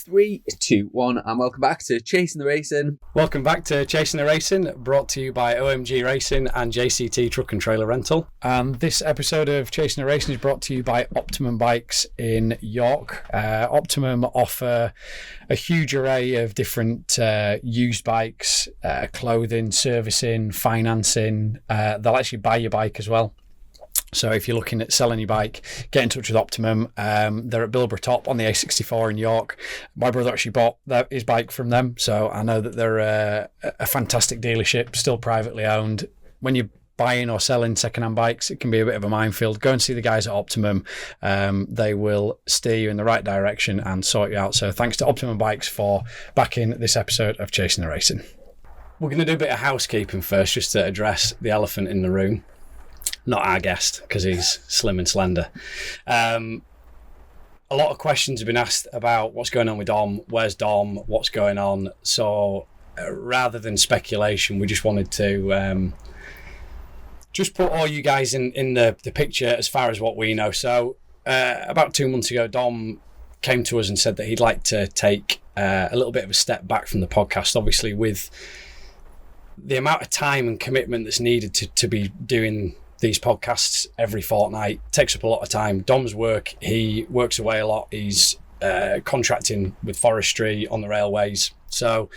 3, 2, 1, and welcome back to Chasin The Racin. Welcome back to Chasin The Racin, brought to you by OMG Racing and JCT Truck and Trailer Rental. And this episode of Chasin The Racin is brought to you by Optimum Bikes in York. Optimum offer a huge array of different used bikes, clothing, servicing, financing. They'll actually buy your bike as well. So if you're looking at selling your bike, get in touch with Optimum. They're at Bilborough Top on the A64 in York. My brother actually bought his bike from them, so I know that they're a fantastic dealership, still privately owned. When you're buying or selling second-hand bikes, it can be a bit of a minefield. Go and see the guys at Optimum. They will steer you in the right direction and sort you out. So thanks to Optimum Bikes for backing this episode of Chasin The Racin. We're going to do a bit of housekeeping first, just to address the elephant in the room. Not our guest, because he's slim and slender. A lot of questions have been asked about what's going on with Dom, where's Dom, what's going on. So rather than speculation, we just wanted to just put all you guys in the picture as far as what we know. So about 2 months ago, Dom came to us and said that he'd like to take a little bit of a step back from the podcast, obviously with the amount of time and commitment that's needed to be doing these podcasts every fortnight. Takes up a lot of time. Dom's work, he works away a lot. He's contracting with forestry on the railways. So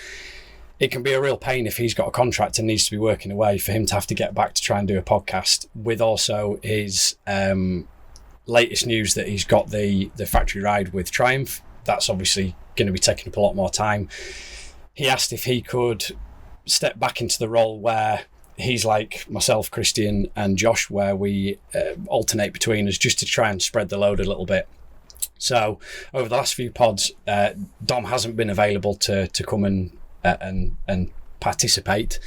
it can be a real pain if he's got a contract and needs to be working away for him to have to get back to try and do a podcast, with also his latest news that he's got the factory ride with Triumph. That's obviously going to be taking up a lot more time. He asked if he could step back into the role where he's like myself, Christian and Josh, where we alternate between us, just to try and spread the load a little bit. So over the last few pods, Dom hasn't been available to come and participate.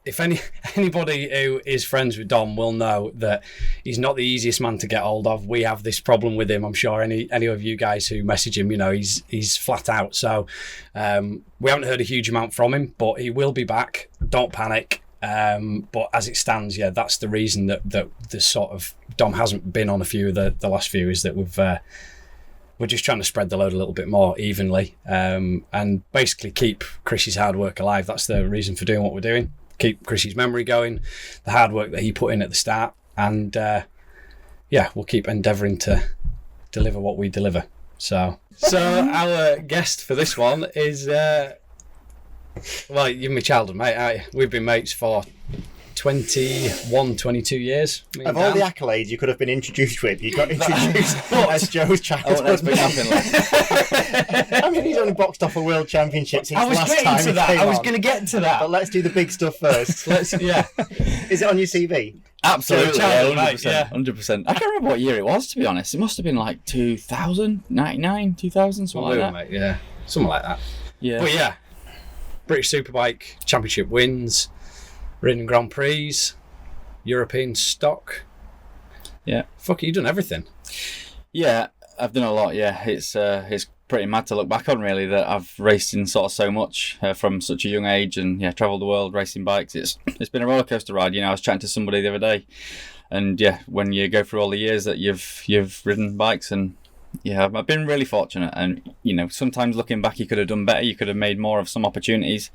If anybody who is friends with Dom will know that he's not the easiest man to get hold of. We have this problem with him. I'm sure any of you guys who message him, he's flat out. So we haven't heard a huge amount from him, but he will be back. Don't panic. But as it stands, that's the reason that the sort of Dom hasn't been on a few of the last few, is that we're just trying to spread the load a little bit more evenly, and basically keep Chris's hard work alive. That's the reason for doing what we're doing. Keep Chris's memory going, the hard work that he put in at the start, and we'll keep endeavouring to deliver what we deliver. So our guest for this one is you're my childhood mate. We've been mates for 22 years. Of all the accolades you could have been introduced with, you got introduced as Joe's childhood mate. I mean, he's only boxed off a world championship since last time he came on. I was going to get to that. But let's do the big stuff first. Is it on your CV? Absolutely, yeah, 100%. I can't remember what year it was, to be honest. It must have been like 2000, 99, 2000, something like that. Mate, yeah, something like that. Yeah. But yeah, British Superbike Championship wins, ridden Grand Prix, European stock. Yeah. Fuck it, you've done everything. Yeah, I've done a lot, yeah. It's pretty mad to look back on, really, that I've raced in sort of so much from such a young age, and travelled the world racing bikes. It's been a roller coaster ride. I was chatting to somebody the other day, and when you go through all the years that you've ridden bikes, and I've been really fortunate, and sometimes looking back, you could have done better. You could have made more of some opportunities,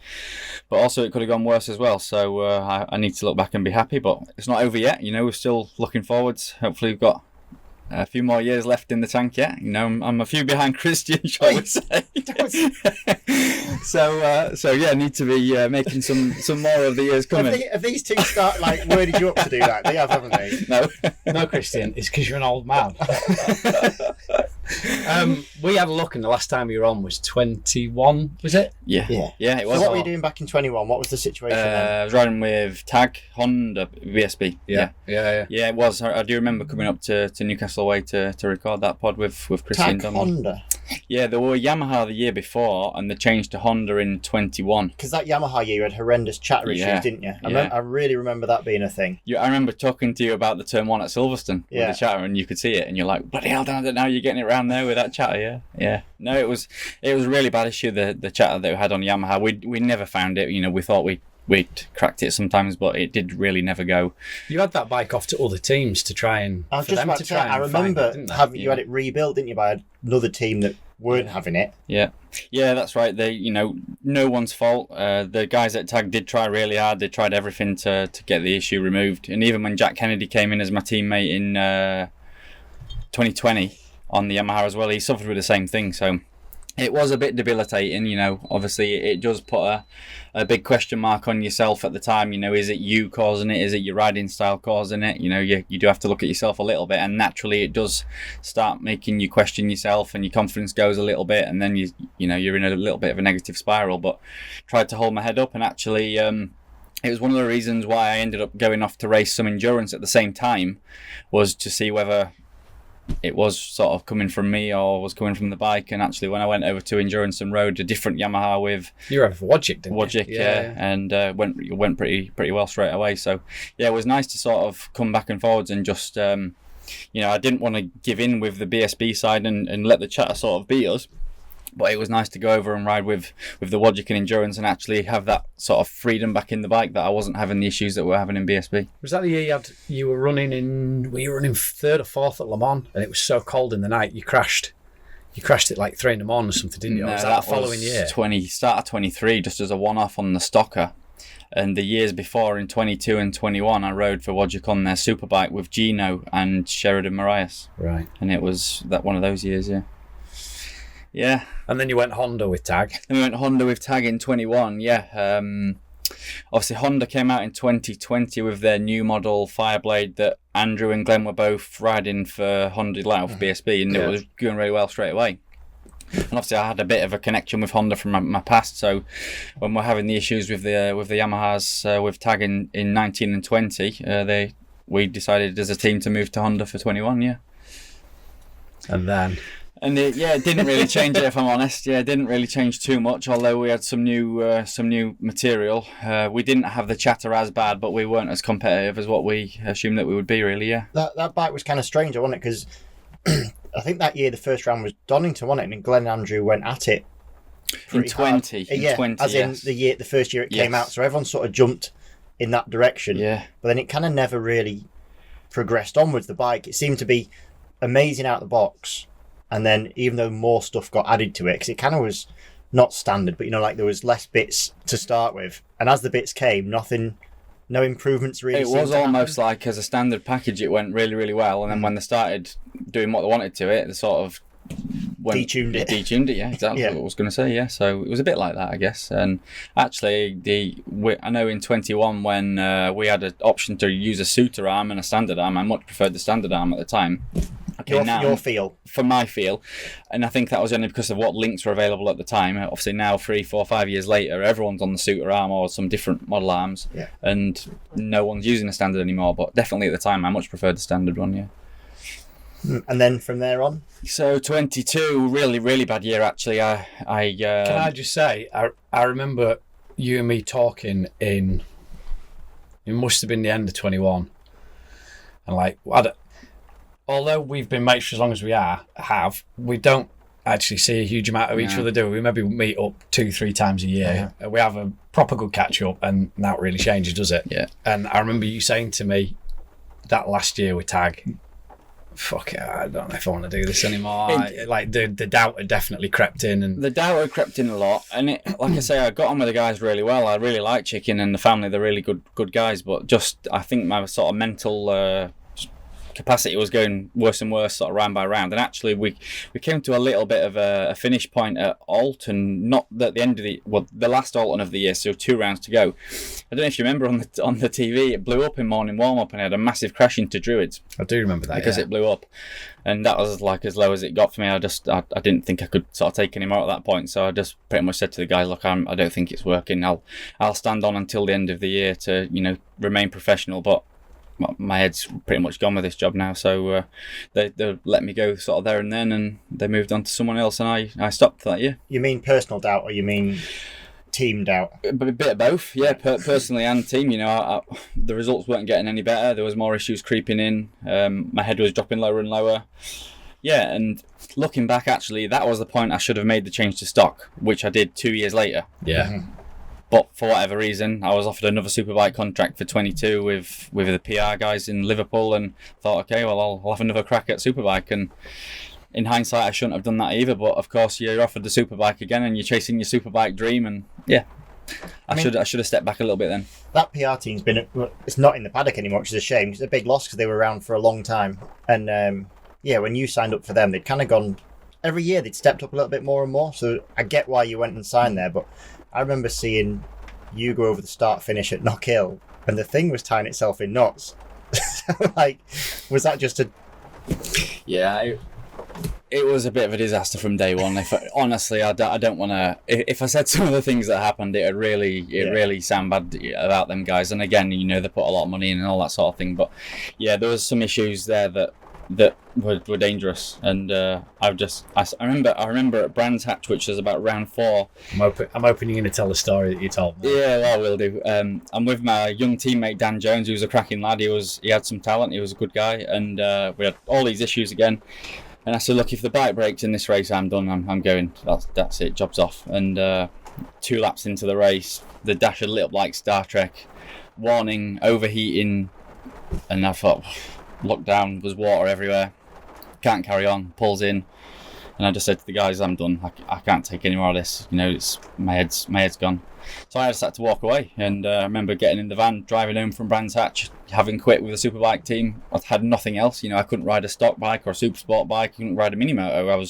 but also it could have gone worse as well. So I need to look back and be happy, but it's not over yet. We're still looking forwards. Hopefully we've got a few more years left in the tank yet. I'm a few behind Christian, shall we say. So need to be making some more of the years coming. Have these two worded you up to do that? They haven't they? No, Christian, it's because you're an old man. We had a look, and the last time you were on was 21, was it? Yeah, it was. So what were you doing back in 21? What was the situation then? I was riding with Tag, Honda, VSB. Yeah, it was. I do remember coming up to Newcastle Way to record that pod with Christian. Tag Honda? Yeah, they were Yamaha the year before, and they changed to Honda in 21. Because that Yamaha year, you had horrendous chatter issues, didn't you? I really remember that being a thing. I remember talking to you about the turn one at Silverstone with the chatter, and you could see it, and you're like, bloody hell, now you're getting it round there with that chatter, yeah. No, it was a really bad issue, the chatter that we had on Yamaha. We never found it, we thought we'd cracked it sometimes, but it did really never go. You had that bike off to other teams to try and... I was just about to say, I remember you had it rebuilt, didn't you, by another team that weren't having it. Yeah, that's right. No one's fault. The guys at Tag did try really hard. They tried everything to get the issue removed. And even when Jack Kennedy came in as my teammate in 2020 on the Yamaha as well, he suffered with the same thing. So it was a bit debilitating. Obviously it does put a big question mark on yourself at the time. Is it you causing it? Is it your riding style causing it? You do have to look at yourself a little bit, and naturally it does start making you question yourself, and your confidence goes a little bit, and then you're in a little bit of a negative spiral. But tried to hold my head up, and actually it was one of the reasons why I ended up going off to race some endurance at the same time, was to see whether it was sort of coming from me or was coming from the bike. And actually when I went over to endurance and rode a different Yamaha with you were Wojcik, didn't you? Wojcik, yeah. And went pretty well straight away. So yeah, it was nice to sort of come back and forwards and just I didn't want to give in with the BSB side and let the chatter sort of beat us. But it was nice to go over and ride with the Wojcik and endurance and actually have that sort of freedom back in the bike, that I wasn't having the issues that we were having in BSB. Was that the year you were running third or fourth at Le Mans, and it was so cold in the night you crashed? You crashed it like 3 in the morning or something, didn't you? Or was that the following year? Start of 23, just as a one-off on the Stocker. And the years before, in 22 and 21, I rode for Wojcik on their Superbike with Gino and Sheridan Marias. Right. And it was one of those years, yeah. Yeah. And then you went Honda with Tag. Then we went Honda with Tag in 21, yeah. Obviously, Honda came out in 2020 with their new model Fireblade that Andrew and Glenn were both riding for Honda Loud for BSB, and it was going really well straight away. And obviously, I had a bit of a connection with Honda from my past, so when we're having the issues with the Yamahas with Tag in 19 and 20, we decided as a team to move to Honda for 21, yeah. And it didn't really change it, if I'm honest. Yeah, it didn't really change too much, although we had some new material. We didn't have the chatter as bad, but we weren't as competitive as what we assumed that we would be, really, yeah. That bike was kind of strange, wasn't it? Because I think that year the first round was Donington, wasn't it? And Glenn and Andrew went at it in 20. In 20, as in the first year it came out. So everyone sort of jumped in that direction. Yeah. But then it kind of never really progressed onwards, the bike. It seemed to be amazing out the box. And then even though more stuff got added to it, because it kind of was not standard, but like there was less bits to start with. And as the bits came, no improvements really. It was almost like as a standard package, it went really, really well. And then when they started doing what they wanted to it, they sort of detuned it. Detuned it, yeah, exactly what I was going to say, yeah. So it was a bit like that, I guess. And actually, I know in 21 when we had an option to use a suitor arm and a standard arm, I much preferred the standard arm at the time. Your feel. For my feel. And I think that was only because of what links were available at the time. Obviously now, 3, 4, 5 years later, everyone's on the suitor arm or some different model arms. Yeah. And no one's using the standard anymore. But definitely at the time, I much preferred the standard one, yeah. And then from there on? So 22, really, really bad year, actually. Can I just say, I remember you and me talking it must have been the end of 21. And although we've been mates for as long as we don't actually see a huge amount of each other, do we? We maybe meet up 2-3 times a year. We have a proper good catch up, and that really changes, does it? Yeah. And I remember you saying to me that last year with Tag, fuck it, I don't know if I want to do this anymore. The doubt had definitely crept in. And the doubt had crept in a lot. And like I say, I got on with the guys really well. I really like Chicken and the family. They're really good guys. But just, I think my sort of mental capacity was going worse and worse sort of round by round, and actually we came to a little bit of a finish point at Alton, not at the end of the last Alton of the year, so 2 rounds to go. I don't know if you remember on the TV, it blew up in morning warm-up and I had a massive crash into Druids. I do remember that, because it blew up, and that was like as low as it got for me. I didn't think I could sort of take any more at that point, so I just pretty much said to the guys, look, I don't think it's working. I'll stand on until the end of the year to remain professional, but my head's pretty much gone with this job now, so they let me go sort of there and then, and they moved on to someone else, and I stopped that year. You mean personal doubt, or you mean team doubt? A bit of both, yeah. Personally and team. The results weren't getting any better. There was more issues creeping in. My head was dropping lower and lower. Yeah, and looking back, actually, that was the point I should have made the change to stock, which I did 2 years later. Yeah. Mm-hmm. But for whatever reason, I was offered another Superbike contract for 22 with the PR guys in Liverpool, and thought, okay, well, I'll have another crack at Superbike. And in hindsight, I shouldn't have done that either. But of course, you're offered the Superbike again, and you're chasing your Superbike dream. And yeah, I should have stepped back a little bit then. That PR team's it's not in the paddock anymore, which is a shame. It's a big loss because they were around for a long time. And when you signed up for them, they'd kind of gone every year. They'd stepped up a little bit more and more. So I get why you went and signed there, but I remember seeing you go over the start finish at Knock Hill, and the thing was tying itself in knots. Like, was that just a? Yeah, it was a bit of a disaster from day one. Honestly, I don't want to. If I said some of the things that happened, it would really sound bad about them guys. And again, they put a lot of money in and all that sort of thing. But yeah, there was some issues there that were dangerous. And I remember at Brands Hatch, which was about round 4. I'm hoping you're going to tell the story that you told me. Yeah, well, I will do. I'm with my young teammate Dan Jones, who was a cracking lad. He had some talent. He was a good guy, and we had all these issues again. And I said, look, if the bike breaks in this race, I'm done. I'm going. That's it. Job's off. And 2 laps into the race, the dash had lit up like Star Trek. Warning, overheating. And I thought, look down, there's water everywhere. Can't carry on. Pulls in. And I just said to the guys, I'm done. I can't take any more of this. It's my head's gone. So I just had to walk away. And I remember getting in the van, driving home from Brands Hatch, having quit with the Superbike team. I had nothing else. I couldn't ride a stock bike or a super sport bike. I couldn't ride a mini moto.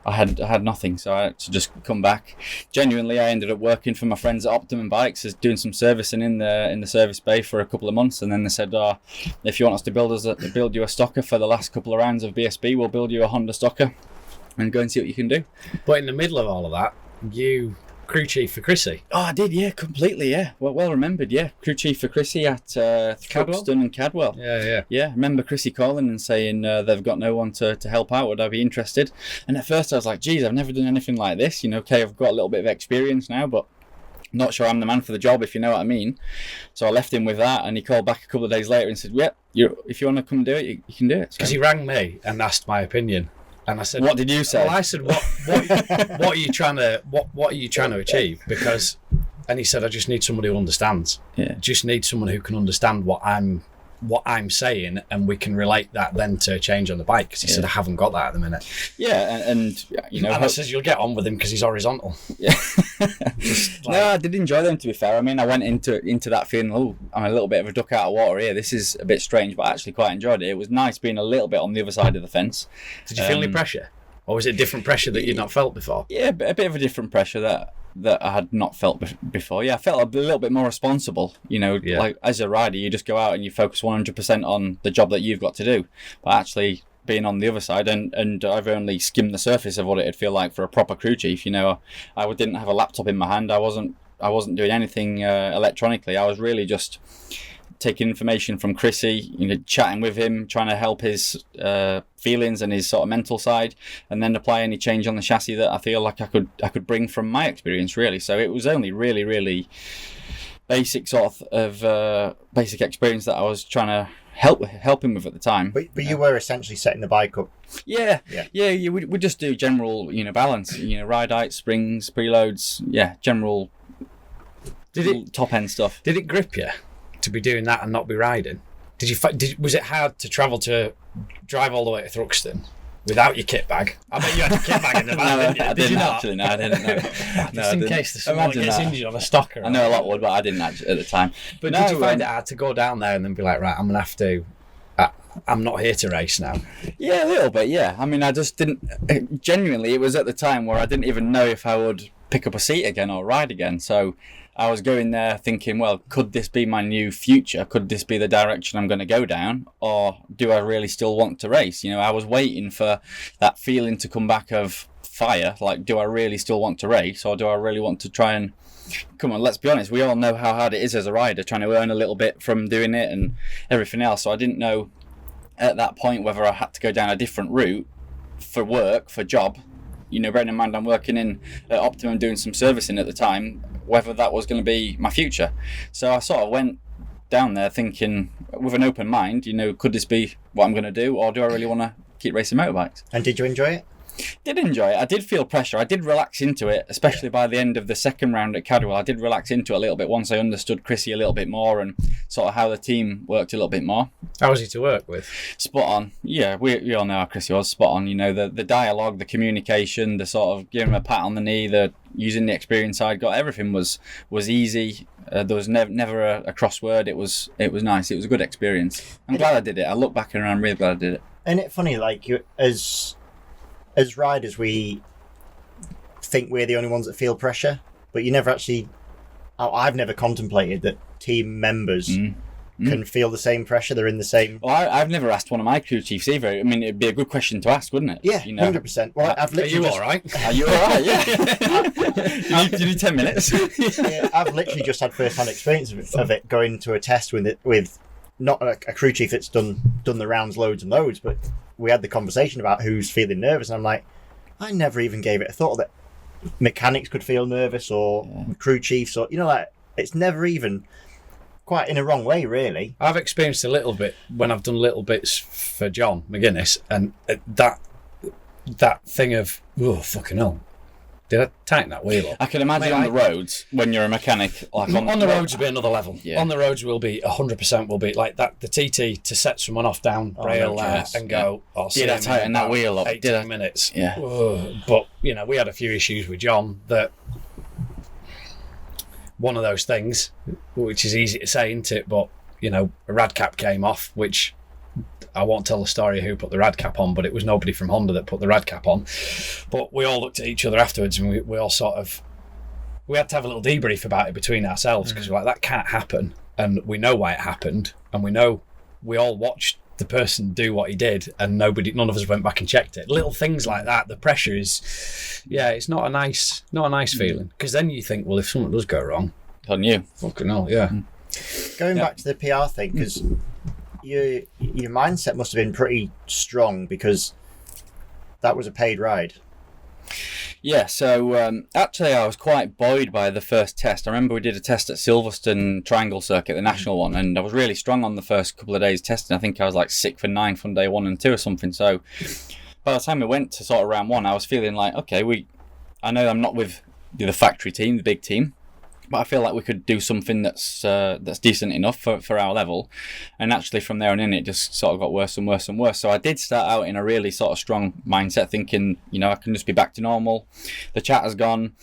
I had nothing, so I had to just come back. Genuinely, I ended up working for my friends at Optimum Bikes, as doing some servicing in the service bay for a couple of months, and then they said, if you want us to build you a stocker for the last couple of rounds of BSB, we'll build you a Honda stocker and go and see what you can do. But in the middle of all of that, you crew chief for Chrissy. Oh, I did, yeah, completely, yeah. Well remembered, yeah. Crew chief for Chrissy at Thruxton and Cadwell. Yeah. Yeah, I remember Chrissy calling and saying they've got no one to help out. Would I be interested? And at first I was like, geez, I've never done anything like this. Okay, I've got a little bit of experience now, but not sure I'm the man for the job, if you know what I mean. So I left him with that, and he called back a couple of days later and said, if you want to come do it, you can do it. Because he rang me and asked my opinion. And I said, "What did you say?" Well, I said, "What are you trying to achieve?" Because, and he said, "I just need somebody who understands. Yeah, just need someone who can understand what I'm saying, and we can relate that then to change on the bike." Because he said, "I haven't got that at the minute." Yeah, and And I says, "You'll get on with him because he's horizontal." Yeah. No, I did enjoy them, to be fair. I mean, I went into that feeling, I'm a little bit of a duck out of water here. This is a bit strange, but I actually quite enjoyed it. It was nice being a little bit on the other side of the fence. Did you feel any pressure? Or was it different pressure that you'd not felt before? Yeah, a bit of a different pressure that I had not felt before. Yeah, I felt a little bit more responsible. Like as a rider, you just go out and you focus 100% on the job that you've got to do. But actually, being on the other side, and I've only skimmed the surface of what it'd feel like for a proper crew chief. I didn't have a laptop in my hand. I wasn't doing anything electronically. I was really just taking information from Chrissy, chatting with him, trying to help his feelings and his sort of mental side, and then apply any change on the chassis that I feel like I could bring from my experience, really. So it was only really, really basic sort of basic experience that I was trying to help him with at the time. But you were essentially setting the bike up. Yeah. We just do general, balance, ride height, springs, preloads, general top end stuff. Did it grip you to be doing that and not be riding? Was it hard to drive all the way to Thruxton without your kit bag? I bet you had a kit bag in the van. No, I didn't actually. No, I didn't know. Just in case someone gets injured on a stocker. I know a lot would, but I didn't actually at the time. But did you find it hard to go down there and then be like, right, I'm gonna have to? I'm not here to race now. Yeah, a little bit. Yeah, I mean, I just didn't. Genuinely, it was at the time where I didn't even know if I would pick up a seat again or ride again. So I was going there thinking, well, could this be my new future? Could this be the direction I'm going to go down? Or do I really still want to race? I was waiting for that feeling to come back of fire. Like, do I really still want to race? Or do I really want to try and... Come on, let's be honest. We all know how hard it is as a rider, trying to earn a little bit from doing it and everything else. So I didn't know at that point whether I had to go down a different route for work, for job. Bearing in mind I'm working in Optimum doing some servicing at the time, whether that was going to be my future. So I sort of went down there thinking with an open mind, could this be what I'm going to do, or do I really want to keep racing motorbikes? And did you enjoy it? Did enjoy it. I did feel pressure. I did relax into it, especially by the end of the second round at Cadwell. I did relax into it a little bit once I understood Chrissy a little bit more and sort of how the team worked a little bit more. How was he to work with? Spot on. Yeah, we all know how Chrissy was. Spot on. You know, the dialogue, the communication, the sort of giving him a pat on the knee, the using the experience I'd got. Everything was easy. There was never a crossword. It was nice. It was a good experience. I'm glad I did it. I look back and I'm really glad I did it. And it's funny, like, as riders, we think we're the only ones that feel pressure, but you never actually... I've never contemplated that team members can feel the same pressure. They're in the same... Well, I've never asked one of my crew chiefs either. I mean, it'd be a good question to ask, wouldn't it? Yeah, you know? 100%. Well, I've literally Are you all right? Are you all right? Yeah. you need 10 minutes. Yeah, I've literally just had first-hand experience of it going to a test with not a crew chief that's done the rounds loads and loads, but we had the conversation about who's feeling nervous, and I'm like, I never even gave it a thought that mechanics could feel nervous or crew chiefs, or, you know, like, it's never even quite in a wrong way, really. I've experienced a little bit when I've done little bits for John McGuinness, and that thing of, oh, fucking hell, did I tighten that wheel up? I can imagine on the roads when you're a mechanic, like on the roads will be another level. Yeah. On the roads will be 100% will be like that. The TT to set someone off down rail there and go. Yeah. Oh, did I tighten that wheel up? 18 minutes. Yeah. But you know, we had a few issues with John that. One of those things, which is easy to say, isn't it? But you know, a rad cap came off, which. I won't tell the story of who put the rad cap on, but it was nobody from Honda that put the rad cap on. But we all looked at each other afterwards, and we all sort of... We had to have a little debrief about it between ourselves, because we're like, that can't happen. And we know why it happened. And we know we all watched the person do what he did, and none of us went back and checked it. Little things like that, the pressure is... Yeah, it's not a nice feeling. Because then you think, well, if something does go wrong... On you. Fucking hell, yeah. Going back to the PR thing, because... Your mindset must have been pretty strong, because that was a paid ride. Yeah, so actually I was quite buoyed by the first test. I remember we did a test at Silverstone Triangle Circuit, the national one, and I was really strong on the first couple of days testing. I think I was like 6th and 9th on day 1 and 2 or something. So by the time we went to sort of round 1, I was feeling like, okay, I know I'm not with the factory team, the big team, but I feel like we could do something that's decent enough for our level. And actually from there on in, it just sort of got worse and worse and worse. So I did start out in a really sort of strong mindset, thinking, you know, I can just be back to normal. The chatter's gone.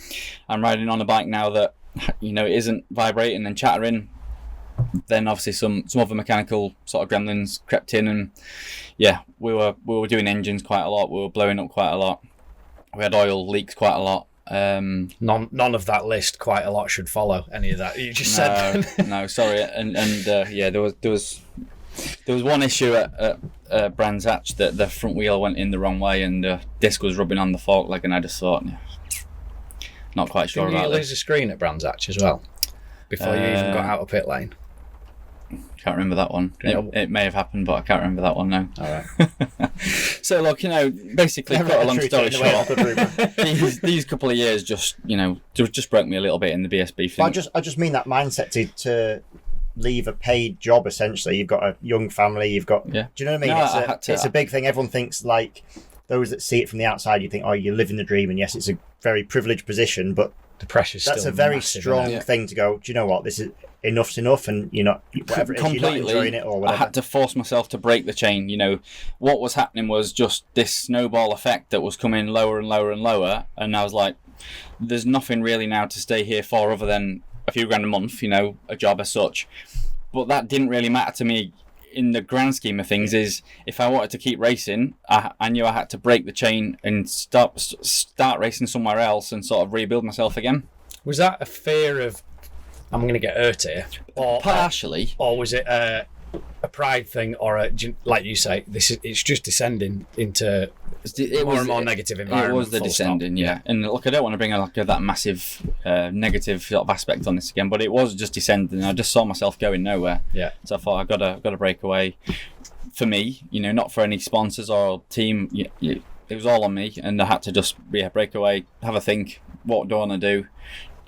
I'm riding on a bike now that, you know, it isn't vibrating and chattering. Then obviously some other mechanical sort of gremlins crept in, and yeah, we were doing engines quite a lot. We were blowing up quite a lot. We had oil leaks quite a lot. None of that list. Quite a lot should follow. Any of that you just said. No, sorry. And yeah, there was one issue at Brands Hatch that the front wheel went in the wrong way and the disc was rubbing on the fork leg, and I just thought, not quite sure Didn't about you lose a screen at Brands Hatch as well before you even got out of pit lane? Can't remember that one. It may have happened, but I can't remember that one now. All right. So look, you know, basically, cut a long story short, these couple of years just broke me a little bit in the BSB thing. I just mean that mindset to leave a paid job. Essentially, you've got a young family. You've got. Yeah. Do you know what I mean? It's a big thing. Everyone thinks, like, those that see it from the outside, you think, oh, you're living the dream, and yes, it's a very privileged position, but the pressure's that's still a very massive, strong thing to go. Do you know what? This is enough's enough, and you're not whatever it is, you're not enjoying it or whatever. I had to force myself to break the chain. You know, what was happening was just this snowball effect that was coming lower and lower and lower, and I was like, there's nothing really now to stay here for other than a few grand a month, you know, a job as such. But that didn't really matter to me in the grand scheme of things. Is if I wanted to keep racing, I knew I had to break the chain and start racing somewhere else and sort of rebuild myself again. Was that a fear of, I'm going to get hurt here? Or, partially. Or was it a pride thing, or like you say, it's just descending into more and more negative environment? It was the descending, yeah. And look, I don't want to bring that massive negative sort of aspect on this again, but it was just descending. I just saw myself going nowhere. Yeah. So I thought I've got to break away. For me, you know, not for any sponsors or team. It was all on me, and I had to just break away, have a think. What do I want to do?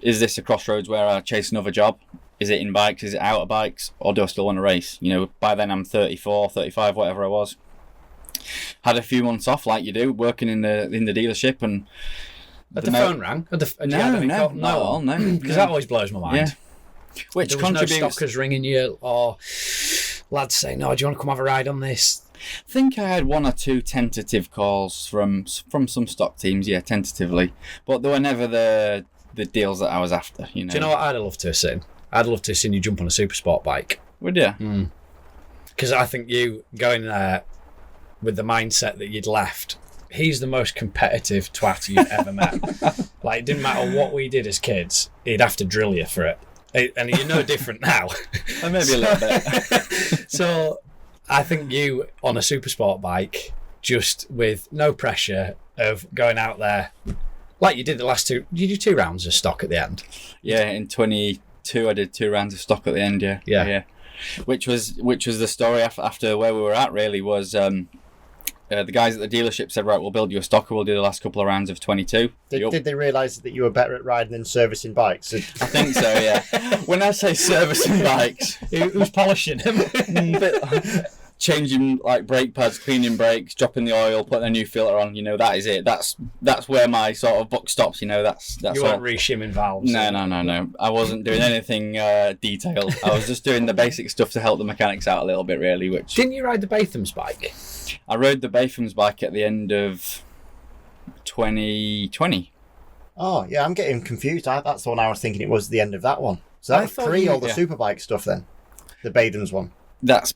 Is this a crossroads where I chase another job? Is it in bikes? Is it out of bikes? Or do I still want to race? You know, by then I'm 34, 35, whatever I was. had a few months off, like you do, working in the dealership, and Had the phone rang? No, because that always blows my mind. Yeah. Which there was contributes. No stockers ringing you or lads saying, "No, do you want to come have a ride on this?" I think I had 1 or 2 tentative calls from some stock teams, yeah, tentatively, but they were never the deals that I was after. You know. Do you know what I'd have loved to have seen? I'd love to have seen you jump on a super sport bike. Would you? Because I think you going there with the mindset that you'd left. He's the most competitive twat you've ever met. Like, it didn't matter what we did as kids, he'd have to drill you for it. And you're no different now. Maybe a little bit. So I think you on a super sport bike, just with no pressure of going out there, like you did the last 2. Did you do 2 rounds of stock at the end? Yeah, in 22 I did 2 rounds of stock at the end. Yeah. Which was the story after where we were at. Really was. The guys at the dealership said, right, we'll build you a stocker, we'll do the last couple of rounds of 22. Did they realise that you were better at riding than servicing bikes? I think so, yeah. When I say servicing bikes, Who's polishing them? changing like brake pads, cleaning brakes, dropping the oil, putting a new filter on, that is it. That's where my sort of buck stops, that's you all. weren't re-shimming valves? No. I wasn't doing anything detailed. I was just doing the basic stuff to help the mechanics out a little bit, really. Didn't you ride the Batham's bike? I rode the Batham's bike at the end of 2020. Oh, yeah, I'm getting confused. That's the one I was thinking it was the end of that one. So that was pre all the Superbike stuff then? The Batham's one? That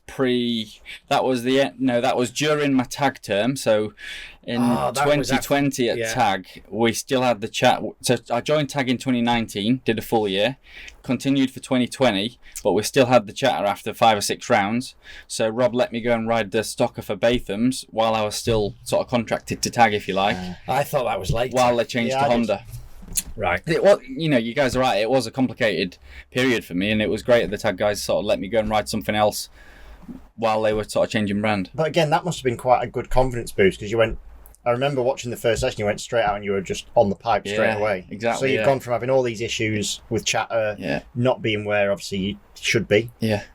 was that was during my tag term. So in 2020 at tag, we still had the chat. So I joined tag in 2019, did a full year, continued for 2020, but we still had the chatter after 5 or 6 rounds. So Rob let me go and ride the stocker for Batham's while I was still sort of contracted to tag, if you like. I thought that was later. While they changed to Honda. Right. It was, you guys are right. It was a complicated period for me, and it was great that the tag guys sort of let me go and ride something else while they were sort of changing brand. But again, that must have been quite a good confidence boost because you went. I remember watching the first session. You went straight out and you were just on the pipe straight away. Exactly. So you've gone from having all these issues with chatter, not being where obviously you should be,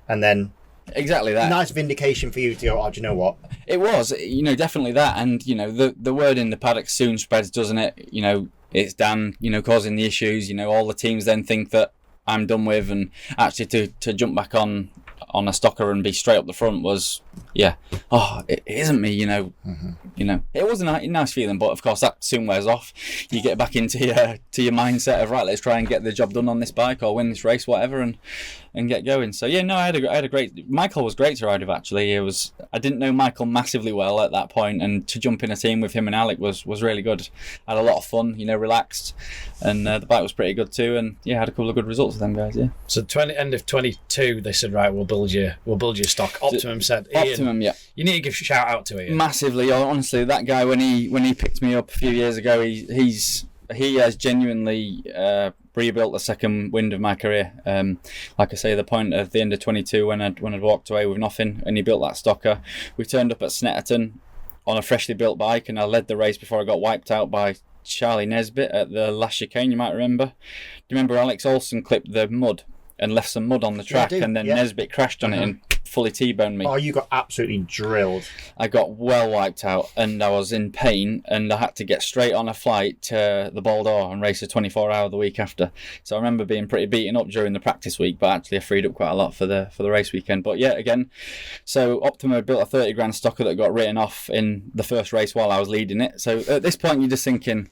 and then. Exactly that. Nice vindication for you to go, do you know what? It was, definitely that. And, the word in the paddock soon spreads, doesn't it? It's Dan, causing the issues. All the teams then think that I'm done with. And actually to jump back on a stocker and be straight up the front was, it isn't me, It was a nice feeling, but of course that soon wears off. You get back into your mindset of, right, let's try and get the job done on this bike or win this race, whatever, and get going. So I had a great. Michael was great to ride with, actually. I didn't know Michael massively well at that point, and to jump in a team with him and Alec was really good. I had a lot of fun, relaxed, and the bike was pretty good too. And had a couple of good results with them guys. Yeah. So end of 22, they said, right, we'll build your stock. Optimum said, Ian, Optimum, yeah. You need to give a shout out to Ian. Massively, honestly, that guy when he picked me up a few years ago, he has genuinely rebuilt the second wind of my career. Like I say, the point at the end of 22 when I'd walked away with nothing, and he built that stocker. We turned up at Snetterton on a freshly built bike, and I led the race before I got wiped out by Charlie Nesbitt at the last chicane. You might remember. Do you remember Alex Olsen clipped the mud and left some mud on the track, and then Nesbitt crashed on it and fully T-boned me. Oh, you got absolutely drilled. I got well wiped out, and I was in pain, and I had to get straight on a flight to the Ball d'Or and race a 24-hour the week after. So I remember being pretty beaten up during the practice week, but actually I freed up quite a lot for the race weekend. But again, so Optimum built a 30 grand stocker that got written off in the first race while I was leading it. So at this point, you're just thinking,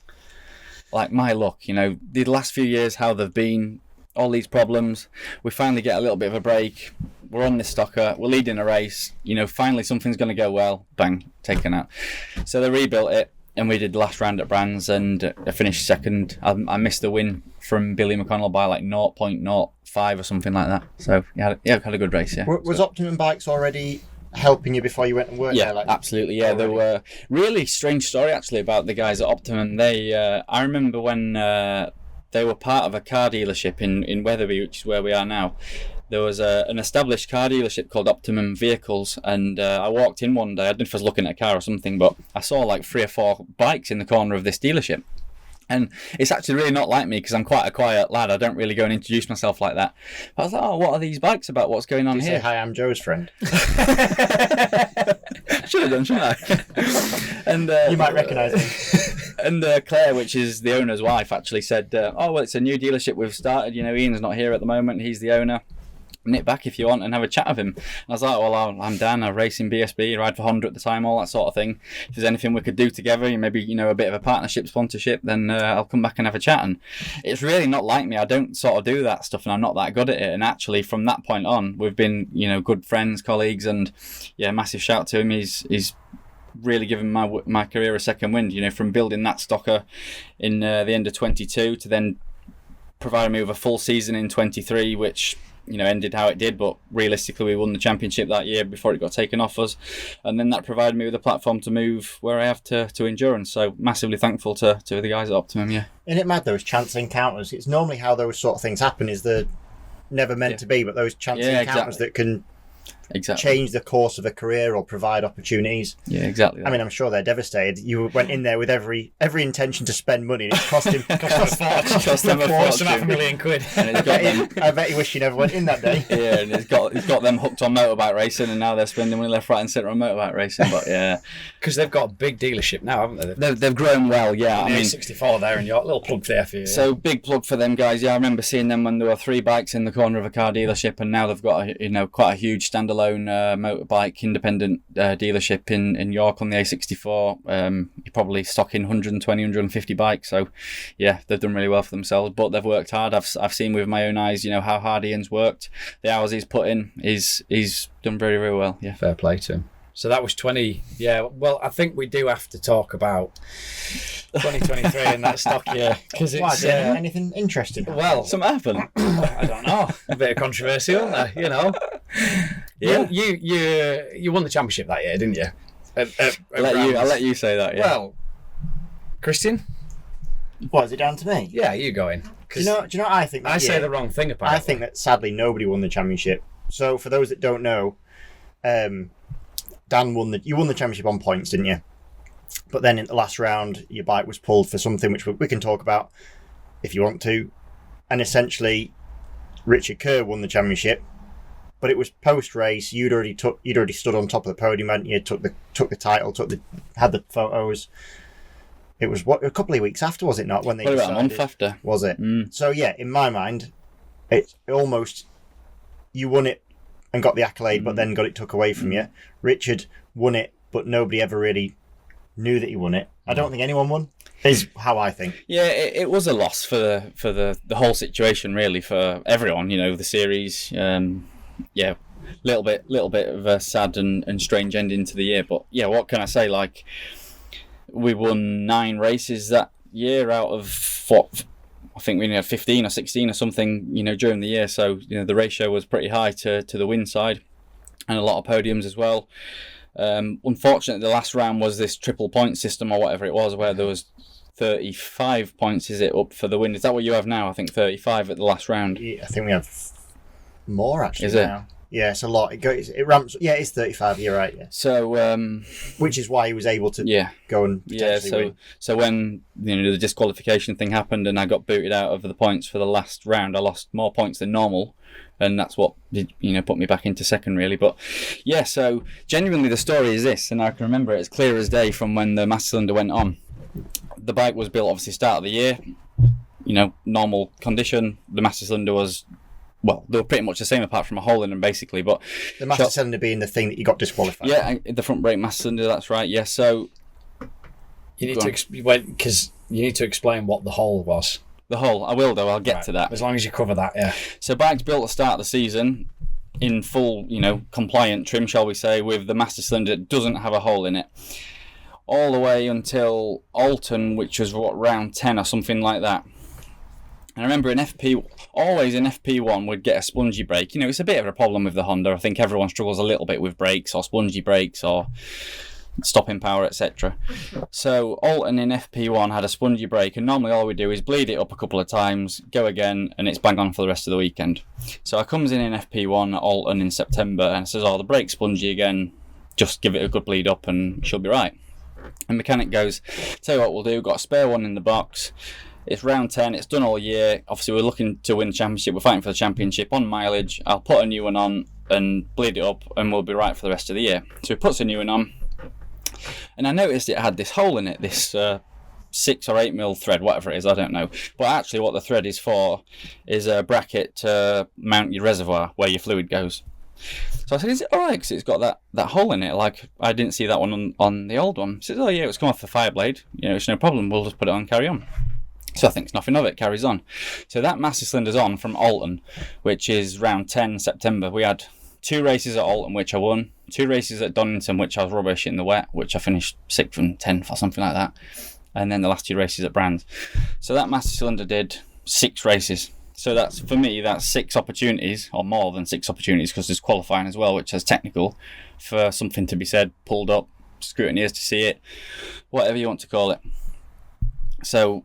like, my luck, the last few years, how they've been, all these problems, we finally get a little bit of a break. We're on this stocker, we're leading a race, finally something's going to go well, bang, taken out. So they rebuilt it, and we did the last round at Brands, and I finished second. I missed the win from Billy McConnell by like 0.05 or something like that. So had a good race, yeah. Was Optimum Bikes already helping you before you went and worked there? Absolutely, yeah. There were really strange story actually about the guys at Optimum. They, I remember when they were part of a car dealership in Wetherby, which is where we are now. There was an established car dealership called Optimum Vehicles, and I walked in one day. I don't know if I was looking at a car or something, but I saw like 3 or 4 bikes in the corner of this dealership. And it's actually really not like me because I'm quite a quiet lad. I don't really go and introduce myself like that. But I was like, what are these bikes about? What's going on here? Say, hi, I'm Joe's friend. Should have done, shouldn't I? And You might recognise him. And Claire, which is the owner's wife, actually said, "Oh well, it's a new dealership we've started. Ian's not here at the moment. He's the owner. Nip back if you want and have a chat with him." And I was like, "Well, I'm Dan. I race in BSB, ride for Honda at the time, all that sort of thing. If there's anything we could do together, maybe a bit of a partnership, sponsorship, then I'll come back and have a chat." And it's really not like me. I don't sort of do that stuff, and I'm not that good at it. And actually, from that point on, we've been good friends, colleagues, and yeah, massive shout to him. He's really given my career a second wind. From building that stocker in the end of 22 to then providing me with a full season in 23, which ended how it did, but realistically we won the championship that year before it got taken off us, and then that provided me with a platform to move where I have to endurance. So massively thankful to the guys at Optimum. Yeah. Isn't it mad, those chance encounters? It's normally how those sort of things happen, is they're never meant to be, but those chance encounters that can change the course of a career or provide opportunities. Yeah, exactly that. I mean, I'm sure they're devastated. You went in there with every intention to spend money, and it cost him cost them a fortune. £500,000 And it's got them, I bet you wish you never went in that day. Yeah, and it's got them hooked on motorbike racing, and now they're spending money left, right and centre on motorbike racing. But yeah, because they've got a big dealership now, haven't they? They've grown well. Yeah, I mean, 64 there in York. Little plug there for you. So big plug for them guys. Yeah, I remember seeing them when there were 3 bikes in the corner of a car dealership, and now they've got quite a huge standalone motorbike independent dealership in York on the A64. You're probably stocking 120, 150 bikes. So yeah, they've done really well for themselves, but they've worked hard. I've seen with my own eyes, how hard Ian's worked, the hours he's put in. He's done very, very well. Yeah, fair play to him. So that was 20. Yeah, well, I think we do have to talk about 2023 in that stock year, because Why, it's anything interesting? well, something happened. I don't know, a bit of controversy, isn't there? Yeah, you won the championship that year, didn't you? I'll let you say that. Yeah. Well, Christian, What, is it down to me? yeah, you go in. Do you know what I think? I say the wrong thing apparently. I think that sadly nobody won the championship. So for those that don't know, Dan won the championship on points, didn't you? But then in the last round, your bike was pulled for something which we can talk about if you want to. And essentially, Richard Kerr won the championship, but it was post race. You'd already stood on top of the podium, hadn't you? Took the title, had the photos. It was a couple of weeks after, was it not? When they What about a month after? Was it? So yeah, in my mind, it's almost you won it and got the accolade, but then got it took away from you. Richard won it, but nobody ever really knew that he won it. I don't think anyone won. Is how I think. Yeah, it was a loss for the whole situation, really, for everyone. The series. Yeah, little bit of a sad and strange ending to the year. But yeah, what can I say? Like, we won 9 races that year out of what I think we only had 15 or 16 or something, during the year. So, the ratio was pretty high to the win side, and a lot of podiums as well. Unfortunately, the last round was this triple point system or whatever it was, where there was 35 points, is it, up for the win? Is that what you have now? I think 35 at the last round. Yeah, I think we have more actually is now. It? Yeah, it's a lot. It ramps. Yeah, it's 35. You're right. Yeah. So, which is why he was able to go and potentially win. So when the disqualification thing happened and I got booted out of the points for the last round, I lost more points than normal, and that's what did put me back into second, really. But yeah, so genuinely the story is this, and I can remember it as clear as day from when the master cylinder went on. The bike was built obviously start of the year, normal condition. The master cylinder was. Well, they were pretty much the same apart from a hole in them, basically. But the master cylinder being the thing that you got disqualified. Yeah, the front brake master cylinder. That's right. Yeah. So you need because you need to explain what the hole was. The hole. I will, though. I'll get to that. As long as you cover that, yeah. So bike's built at the start of the season in full, compliant trim, shall we say, with the master cylinder that doesn't have a hole in it. All the way until Alton, which was round 10 or something like that. And I remember always in FP1 we'd get a spongy brake. It's a bit of a problem with the Honda. I think everyone struggles a little bit with brakes or spongy brakes or stopping power, etc. So Alton in FP1 had a spongy brake, and normally all we do is bleed it up a couple of times, go again, and it's bang on for the rest of the weekend. So I comes in FP1 at Alton in September and says, the brake's spongy again, just give it a good bleed up and she'll be right. And mechanic goes, tell you what we'll do, got a spare one in the box. It's round 10, it's done all year. Obviously, we're looking to win the championship. We're fighting for the championship on mileage. I'll put a new one on and bleed it up, and we'll be right for the rest of the year. So he puts a new one on, and I noticed it had this hole in it, this 6 or 8 mil thread, whatever it is, I don't know. But actually what the thread is for is a bracket to mount your reservoir where your fluid goes. So I said, is it alright? Because it's got that hole in it. Like, I didn't see that one on the old one. He says, oh yeah, it's come off the Fireblade. It's no problem. We'll just put it on, carry on. So I think it's nothing of it, carries on. So that master cylinder's on from Alton, which is round 10 September. We had 2 races at Alton, which I won. 2 races at Donington, which I was rubbish in the wet, which I finished 6th and 10th or something like that. And then the last 2 races at Brands. So that master cylinder did 6 races. So that's, for me, that's 6 opportunities, or more than 6 opportunities, because there's qualifying as well, which has technical, for something to be said, pulled up, scrutineers to see it, whatever you want to call it. So,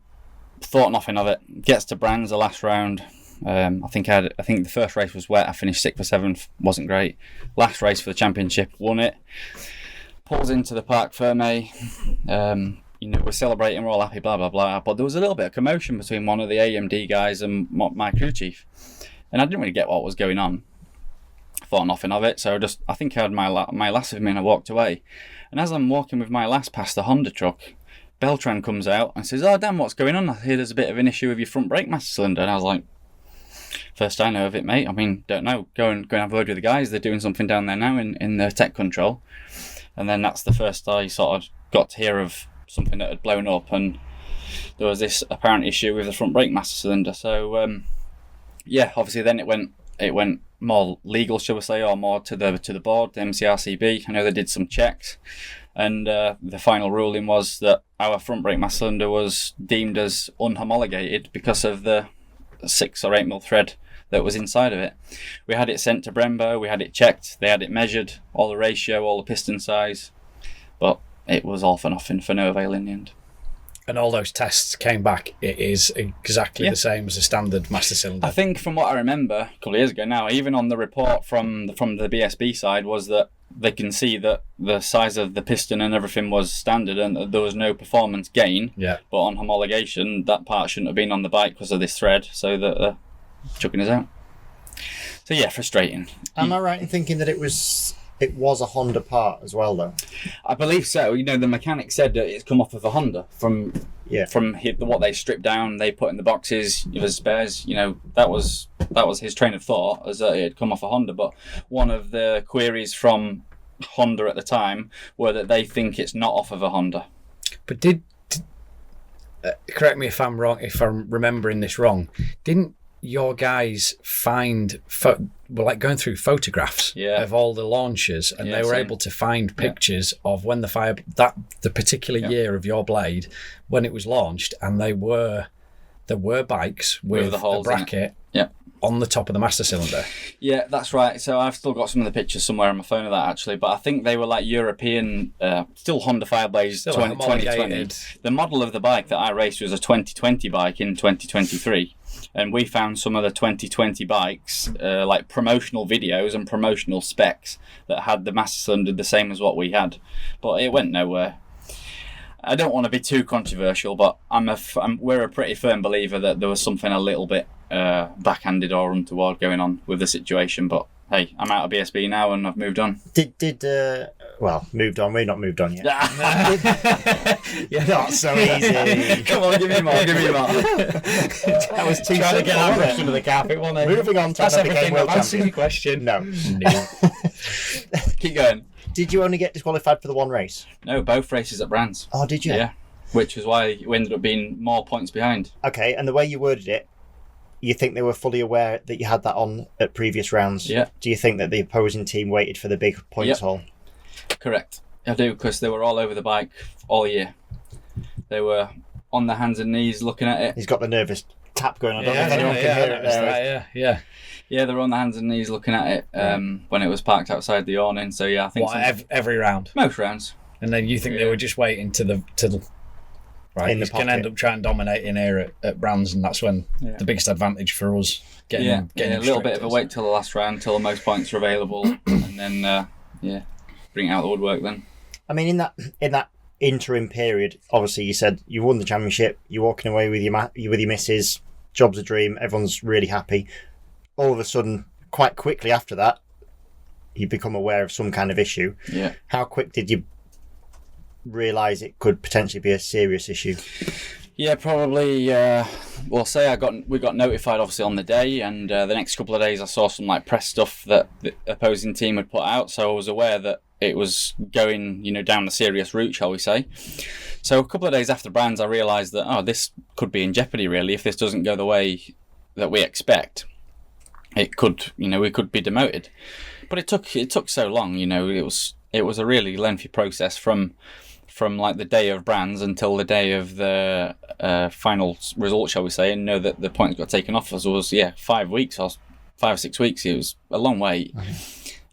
thought nothing of it. Gets to Brands the last round. I think the first race was wet. I finished 6th or 7th, wasn't great. Last race for the championship, won it. Pulls into the Parc Fermé. We're celebrating, we're all happy, blah, blah, blah. But there was a little bit of commotion between one of the AMD guys and my crew chief. And I didn't really get what was going on. Thought nothing of it. So I think I had my last with me and I walked away. And as I'm walking with my last past the Honda truck, Beltran comes out and says, oh, Dan, what's going on? I hear there's a bit of an issue with your front brake master cylinder. And I was like, first I know of it, mate. I mean, don't know. Go and have a word with the guys. They're doing something down there now in the tech control. And then that's the first I sort of got to hear of something that had blown up, and there was this apparent issue with the front brake master cylinder. So obviously then it went more legal, shall we say, or more to the board, the MCRCB. I know they did some checks, and the final ruling was that our front brake master cylinder was deemed as unhomologated because of the 6 or 8 mil thread that was inside of it. We had it sent to Brembo, we had it checked, they had it measured, all the ratio, all the piston size, but it was all for nothing, for no avail in the end. And all those tests came back, it is exactly the same as a standard master cylinder. I think from what I remember a couple of years ago now, even on the report from the BSB side, was that they can see that the size of the piston and everything was standard and there was no performance gain. Yeah. But on homologation, that part shouldn't have been on the bike because of this thread, so that chucking us out. So yeah, frustrating. Am I right in thinking that it was a Honda part as well, though? I believe so. The mechanic said that it's come off of a Honda from what they stripped down, they put in the boxes, the spares. That was his train of thought, as that it had come off a Honda. But one of the queries from Honda at the time were that they think it's not off of a Honda. But correct me if I'm wrong, if I'm remembering this wrong, didn't your guys find going through photographs of all the launches, and they were able to find pictures of when the particular year of your blade when it was launched, and there were bikes with a bracket on the top of the master cylinder. Yeah, that's right. So I've still got some of the pictures somewhere on my phone of that, actually, but I think they were like European, still Honda Fireblades 2020. The model of the bike that I raced was a 2020 bike in 2023. And we found some of the 2020 bikes, like promotional videos and promotional specs that had the master cylinder the same as what we had, but it went nowhere. I don't want to be too controversial, but we're a pretty firm believer that there was something a little bit backhanded or untoward going on with the situation. But hey, I'm out of BSB now and I've moved on. Moved on. We're not moved on yet. You're not so easy. Come on, give me more. That was too trying to get simple. out under the carpet, wasn't it? Moving on. That's everything. World Answering champion. your question. No. Keep going. Did you only get disqualified for the one race? No, both races at Brands. Oh, did you? Yeah. Which was why we ended up being more points behind. Okay, and the way you worded it, you think they were fully aware that you had that on at previous rounds? Yeah. Do you think that the opposing team waited for the big points haul? Correct. I do, because they were all over the bike all year. They were on their hands and knees looking at it. He's got the nervous tap going on. I don't know if anyone can hear it there. Yeah, they were on their hands and knees looking at it when it was parked outside the awning. So yeah, I think every round. Most rounds. And then you think they were just waiting to the right? He's going to end up trying to dominate in here at Brands, and that's when the biggest advantage for us getting a little bit of a wait till the last round, till the most points are available, and then bring it out the woodwork. Then I mean, in that interim period, obviously you said you won the championship, you're walking away with your missus, job's a dream, everyone's really happy. All of a sudden, quite quickly after that, you become aware of some kind of issue. Yeah. How quick did you realise it could potentially be a serious issue? Yeah, probably. Well, say we got notified obviously on the day, and the next couple of days I saw some like press stuff that the opposing team had put out, so I was aware that it was going, down the serious route, shall we say. So a couple of days after Brands, I realised that this could be in jeopardy really if this doesn't go the way that we expect. It could, we could be demoted. But it took so long, it was a really lengthy process from like the day of Brands until the day of the final result, shall we say, and know that the points got taken off us was 5 weeks or 5 or 6 weeks. It was a long wait.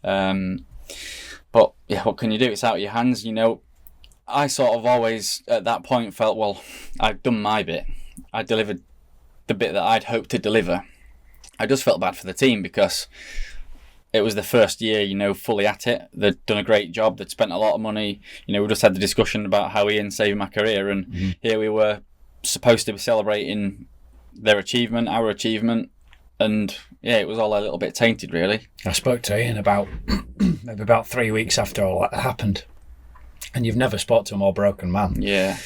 But yeah, what can you do? It's out of your hands. I sort of always at that point felt, well, I've done my bit. I delivered the bit that I'd hoped to deliver. I just felt bad for the team because it was the first year, fully at it. They'd done a great job. They'd spent a lot of money. We just had the discussion about how Ian saved my career, and here we were supposed to be celebrating their achievement, our achievement, and it was all a little bit tainted, really. I spoke to Ian about maybe about 3 weeks after all that happened, and you've never spoke to a more broken man. Yeah,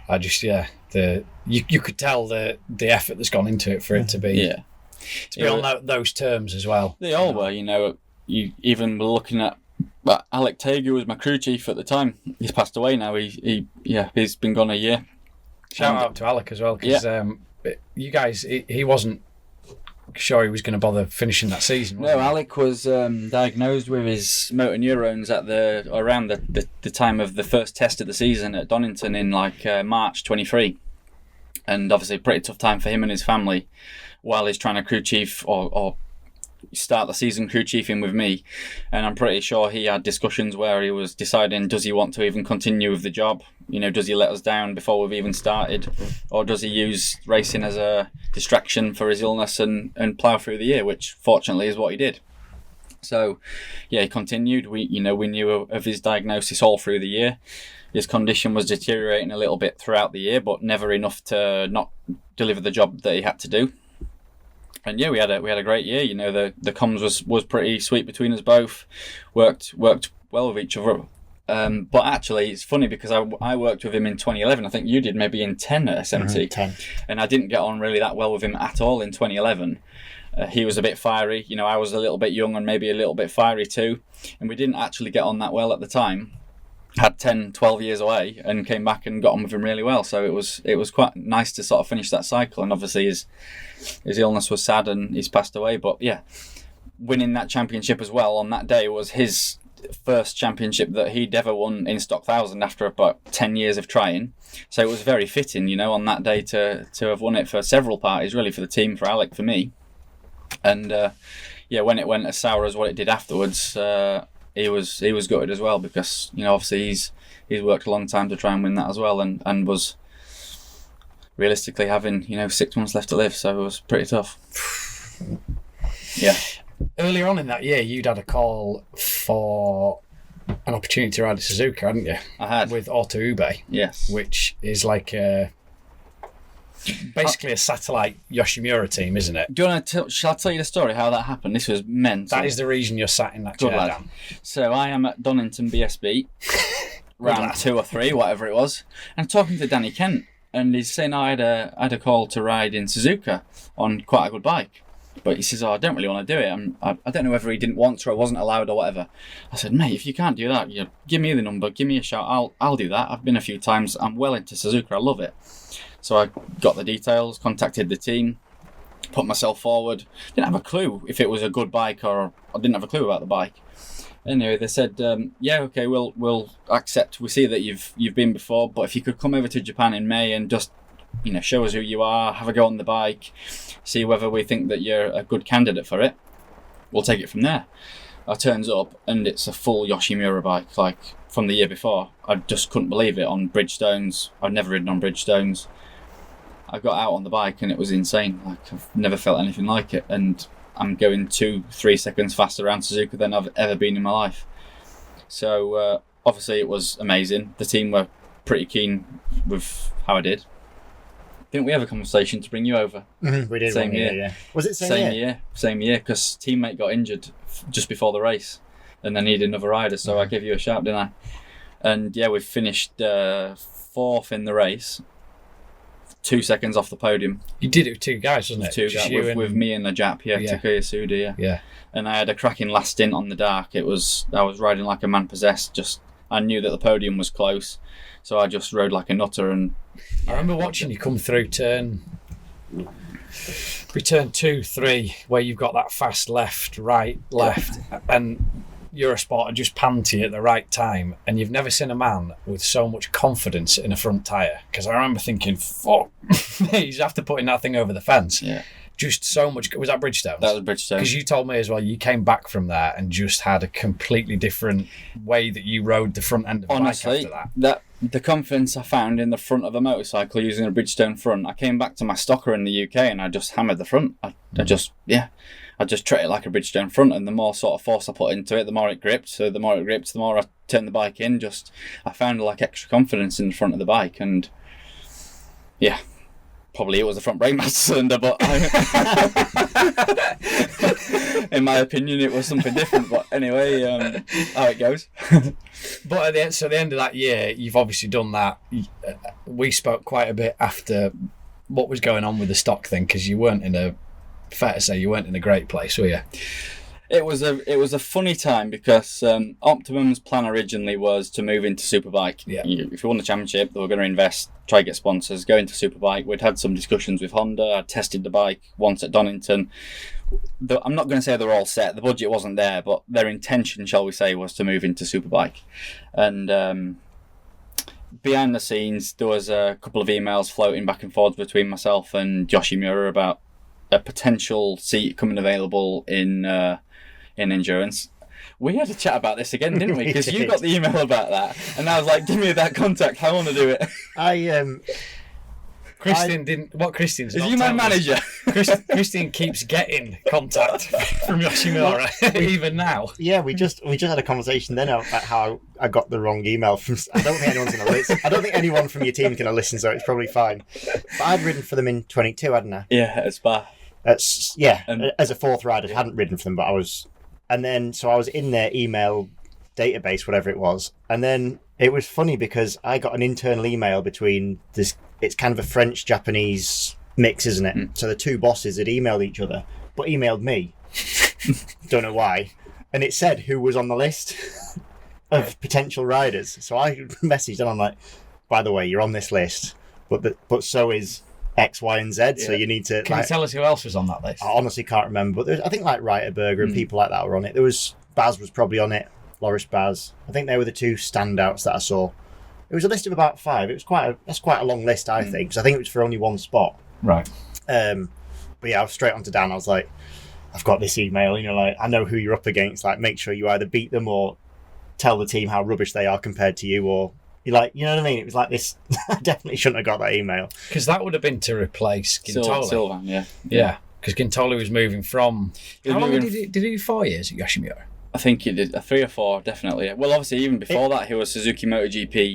I just you could tell the effort that's gone into it for it to be on those terms as well. They all were, You even were looking at Alec Tager was my crew chief at the time. He's passed away now. He's been gone a year. Shout out to Alec as well, because you guys, he wasn't sure he was going to bother finishing that season. No, Alec was diagnosed with his motor neurons around the time of the first test of the season at Donington in March 23, and obviously a pretty tough time for him and his family while he's trying to crew chief or start the season crew chiefing with me. And I'm pretty sure he had discussions where he was deciding, does he want to even continue with the job? Does he let us down before we've even started, or does he use racing as a distraction for his illness and plough through the year, which fortunately is what he did. So he continued. We knew of his diagnosis all through the year. His condition was deteriorating a little bit throughout the year, but never enough to not deliver the job that he had to do. And we had a great year. The comms was pretty sweet between us both. Worked well with each other. But actually, it's funny because I worked with him in 2011. I think you did maybe in 10 at SMT. 10. And I didn't get on really that well with him at all in 2011. He was a bit fiery. I was a little bit young and maybe a little bit fiery too. And we didn't actually get on that well at the time. Had 10, 12 years away and came back and got on with him really well. So it was quite nice to sort of finish that cycle. And obviously his illness was sad and he's passed away. But winning that championship as well on that day was his first championship that he'd ever won in Stock 1000 after about 10 years of trying. So it was very fitting, on that day to have won it for several parties, really, for the team, for Alec, for me. And when it went as sour as what it did afterwards, he was gutted as well because obviously he's worked a long time to try and win that as well, and was realistically having 6 months left to live, so it was pretty tough. Yeah. Earlier on in that year, you'd had a call for an opportunity to ride a Suzuka, hadn't you? I had. With Auto Ube. Yes. Which is basically a satellite Yoshimura team, isn't it? Do you want to? Shall I tell you the story how that happened? This was mental. That is the reason you're sat in that chair, Dan. So I am at Donington BSB, round 2 or 3, whatever it was, and talking to Danny Kent, and he's saying I had a call to ride in Suzuka on quite a good bike, but he says, I don't really want to do it. I don't know whether he didn't want to or wasn't allowed or whatever. I said, mate, if you can't do that, give me the number, give me a shout. I'll do that. I've been a few times. I'm well into Suzuka. I love it. So I got the details, contacted the team, put myself forward. Didn't have a clue if it was a good bike or I didn't have a clue about the bike. Anyway, they said, okay, we'll accept. We see that you've been before, but if you could come over to Japan in May and just show us who you are, have a go on the bike, see whether we think that you're a good candidate for it, we'll take it from there. I turns up and it's a full Yoshimura bike, like from the year before. I just couldn't believe it, on Bridgestones. I've never ridden on Bridgestones. I got out on the bike and it was insane. Like, I've never felt anything like it, and I'm going 2-3 seconds faster around Suzuka than I've ever been in my life. So obviously it was amazing. The team were pretty keen with how I did. Didn't we have a conversation to bring you over? We did. Same year. Yeah. Was it same year? Same year, because teammate got injured just before the race and they needed another rider, so I gave you a shout, didn't And yeah, we finished 4th in the race, 2 seconds off the podium. You did it with 2 guys, wasn't it? Two guys, with me and the Jap, Takuya Suda, Yeah. And I had a cracking last stint on the dark. I was riding like a man possessed. I knew that the podium was close, so I just rode like a nutter. And I remember watching you come through turn 2, 3, where you've got that fast left, right, left, and Eurosport had just panned to you at the right time, and you've never seen a man with so much confidence in a front tyre. Because I remember thinking, fuck, he's after putting that thing over the fence. Yeah. Just so much. Was that Bridgestones? That was Bridgestones. Because you told me as well, you came back from there and just had a completely different way that you rode the front end of the bike after that. The confidence I found in the front of a motorcycle using a Bridgestone front, I came back to my stocker in the UK and I just hammered the front. I just treated it like a Bridgestone front, and the more sort of force I put into it, the more it gripped. So the more it gripped, the more I turned the bike in. I found like extra confidence in the front of the bike, and yeah, probably it was the front brake master cylinder, but in my opinion, it was something different. But anyway, how it goes. But at the end of that year, you've obviously done that. We spoke quite a bit after what was going on with the stock thing, because fair to say you weren't in a great place, were you? It was a funny time because Optimum's plan originally was to move into Superbike. Yeah. If you won the championship, they were going to invest, try to get sponsors, go into Superbike. We'd had some discussions with Honda. I tested the bike once at Donington. I'm not going to say they're all set. The budget wasn't there, but their intention, shall we say, was to move into Superbike. And behind the scenes, there was a couple of emails floating back and forth between myself and Yoshimura about a potential seat coming available in endurance. We had a chat about this again, didn't we? Because you got the email about that, and I was like, "Give me that contact. I want to do it." Christian didn't. What Christian's? Is you my manager? Christian keeps getting contact from Yoshimura even now. Yeah, we just had a conversation then about how I got the wrong email from. I don't think anyone's going to listen. I don't think anyone from your team's going to listen, so it's probably fine. But I'd ridden for them in 22, hadn't I? Yeah, at Spar. As a 4th rider, I hadn't ridden for them, but I was. And then, so I was in their email database, whatever it was. And then it was funny because I got an internal email between this. It's kind of a French-Japanese mix, isn't it? So the 2 bosses had emailed each other, but emailed me. Don't know why. And it said who was on the list of potential riders. So I messaged and I'm like, by the way, you're on this list, but so is X, Y, and Z. Yeah. So you need to. Can you tell us who else was on that list? I honestly can't remember, but I think like Reiterberger and people like that were on it. There was Baz was probably on it. Loris Baz. I think they were the 2 standouts that I saw. It was a list of about 5. It was that's quite a long list, I think, because I think it was for only 1 spot. Right. But yeah, I was straight on to Dan. I was like, I've got this email. Like I know who you're up against. Like, make sure you either beat them or tell the team how rubbish they are compared to you, or you're like, you know what I mean? It was like this. I definitely shouldn't have got that email because that would have been to replace Gintoli. Sylvan, yeah. Because Gintoli was moving from. How long did he do? 4 years at Yoshimura? I think he did 3 or 4, definitely. Well, obviously, even before that, he was Suzuki MotoGP.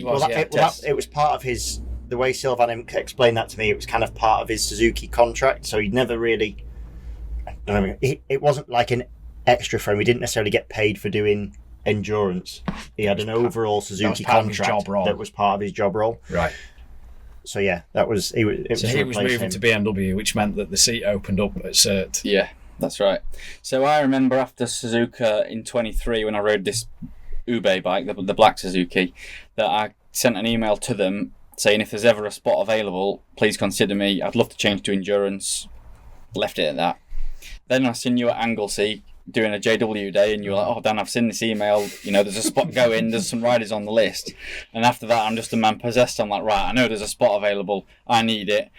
It was part of his. The way Sylvan explained that to me, it was kind of part of his Suzuki contract. So he'd never really. It wasn't like an extra for him. He didn't necessarily get paid for doing endurance. He had an overall Suzuki contract that was part of his job role. Right. So yeah, that was. He was moving to BMW, which meant that the seat opened up at SERT. Yeah. That's right. So I remember after Suzuka in 23, when I rode this Ube bike, the black Suzuki, that I sent an email to them saying if there's ever a spot available, please consider me. I'd love to change to endurance. Left it at that. Then I seen you at Anglesey doing a JW day, and you were like, "Oh, Dan, I've seen this email. There's a spot going. There's some riders on the list." And after that, I'm just a man possessed. I'm like, right, I know there's a spot available. I need it.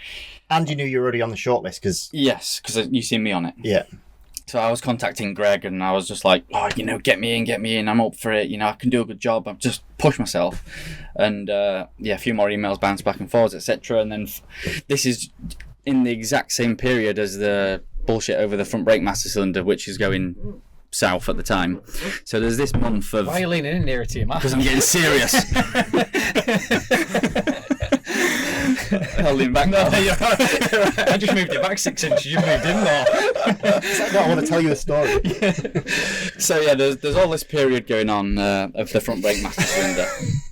And you knew you were already on the shortlist because... Yes, because you seen me on it. Yeah. So I was contacting Greg and I was just like, oh, get me in. I'm up for it. I can do a good job. I've just pushed myself. And a few more emails bounced back and forwards, etc. And then this is in the exact same period as the bullshit over the front brake master cylinder, which is going south at the time. So there's this month of... Why are you leaning in nearer to you, man? Because I'm getting serious. I'll lean back now. No, you're right. I just moved it back 6 inches. You moved in more. No, I want to tell you a story. So yeah, there's all this period going on of the front brake master cylinder.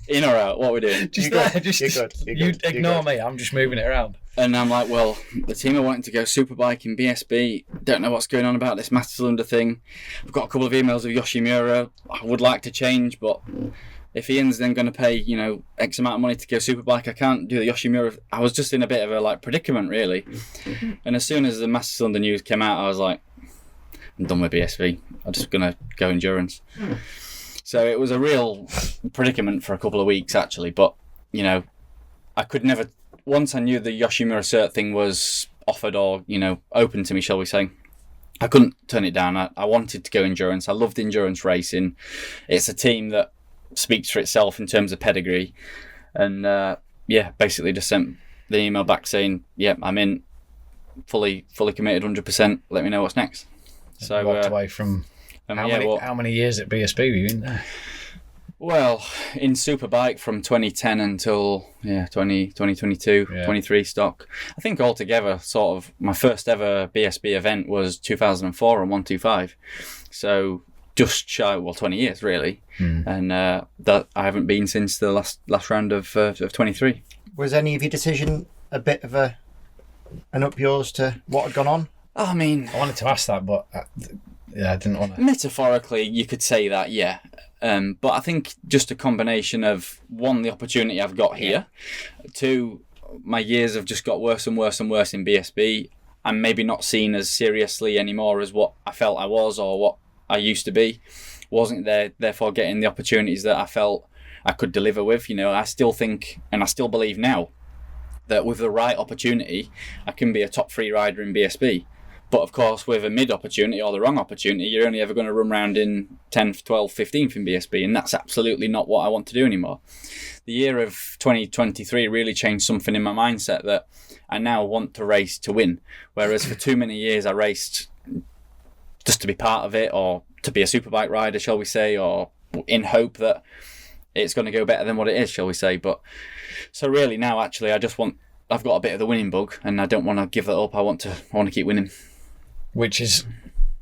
In or out? What are we doing? Just You're there, good. just You're good. You're you good. You're ignore good. me. I'm just moving it around. And I'm like, well, the team are wanting to go Superbike in BSB. Don't know what's going on about this master cylinder thing. I've got a couple of emails of Yoshimura. I would like to change, but if Ian's then going to pay, X amount of money to go Superbike, I can't do the Yoshimura. I was just in a bit of a predicament, really. And as soon as the master cylinder news came out, I was like, I'm done with BSB. I'm just going to go endurance. So it was a real predicament for a couple of weeks, actually. But, I could never... Once I knew the Yoshimura SERT thing was offered or, open to me, shall we say, I couldn't turn it down. I wanted to go endurance. I loved endurance racing. It's a team that speaks for itself in terms of pedigree. And, basically just sent the email back saying, I'm in, fully committed, 100%. Let me know what's next. So walked away from... How many years at BSB were you in there? Well, in Superbike from 2010 until 2022, 23 stock. I think altogether, sort of my first ever BSB event was 2004 on 125. So just shy, 20 years really, and that I haven't been since the last round of 23. Was any of your decision a bit of an up yours to what had gone on? I mean, I wanted to ask that, but I didn't want to. Metaphorically, you could say that, yeah. But I think just a combination of, one, the opportunity I've got here, two, my years have just got worse and worse and worse in BSB. I'm maybe not seen as seriously anymore as what I felt I was or what I used to be. Wasn't there, therefore getting the opportunities that I felt I could deliver with. I still think, and I still believe now, that with the right opportunity, I can be a top 3 rider in BSB. But of course, with a mid opportunity or the wrong opportunity, you're only ever going to run around in 10th, 12th, 15th in BSB, and that's absolutely not what I want to do anymore. The year of 2023 really changed something in my mindset that I now want to race to win. Whereas for too many years I raced just to be part of it, or to be a Superbike rider, shall we say, or in hope that it's going to go better than what it is, shall we say. But so really now, actually, I've got a bit of the winning bug, and I don't want to give that up. I want to keep winning. Which is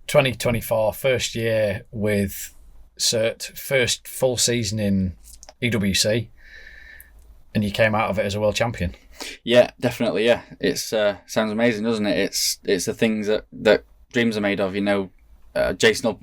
2024, first year with SERT, first full season in EWC, and you came out of it as a world champion. Yeah, definitely. Yeah, it's sounds amazing, doesn't it? It's the things that dreams are made of. Jason will.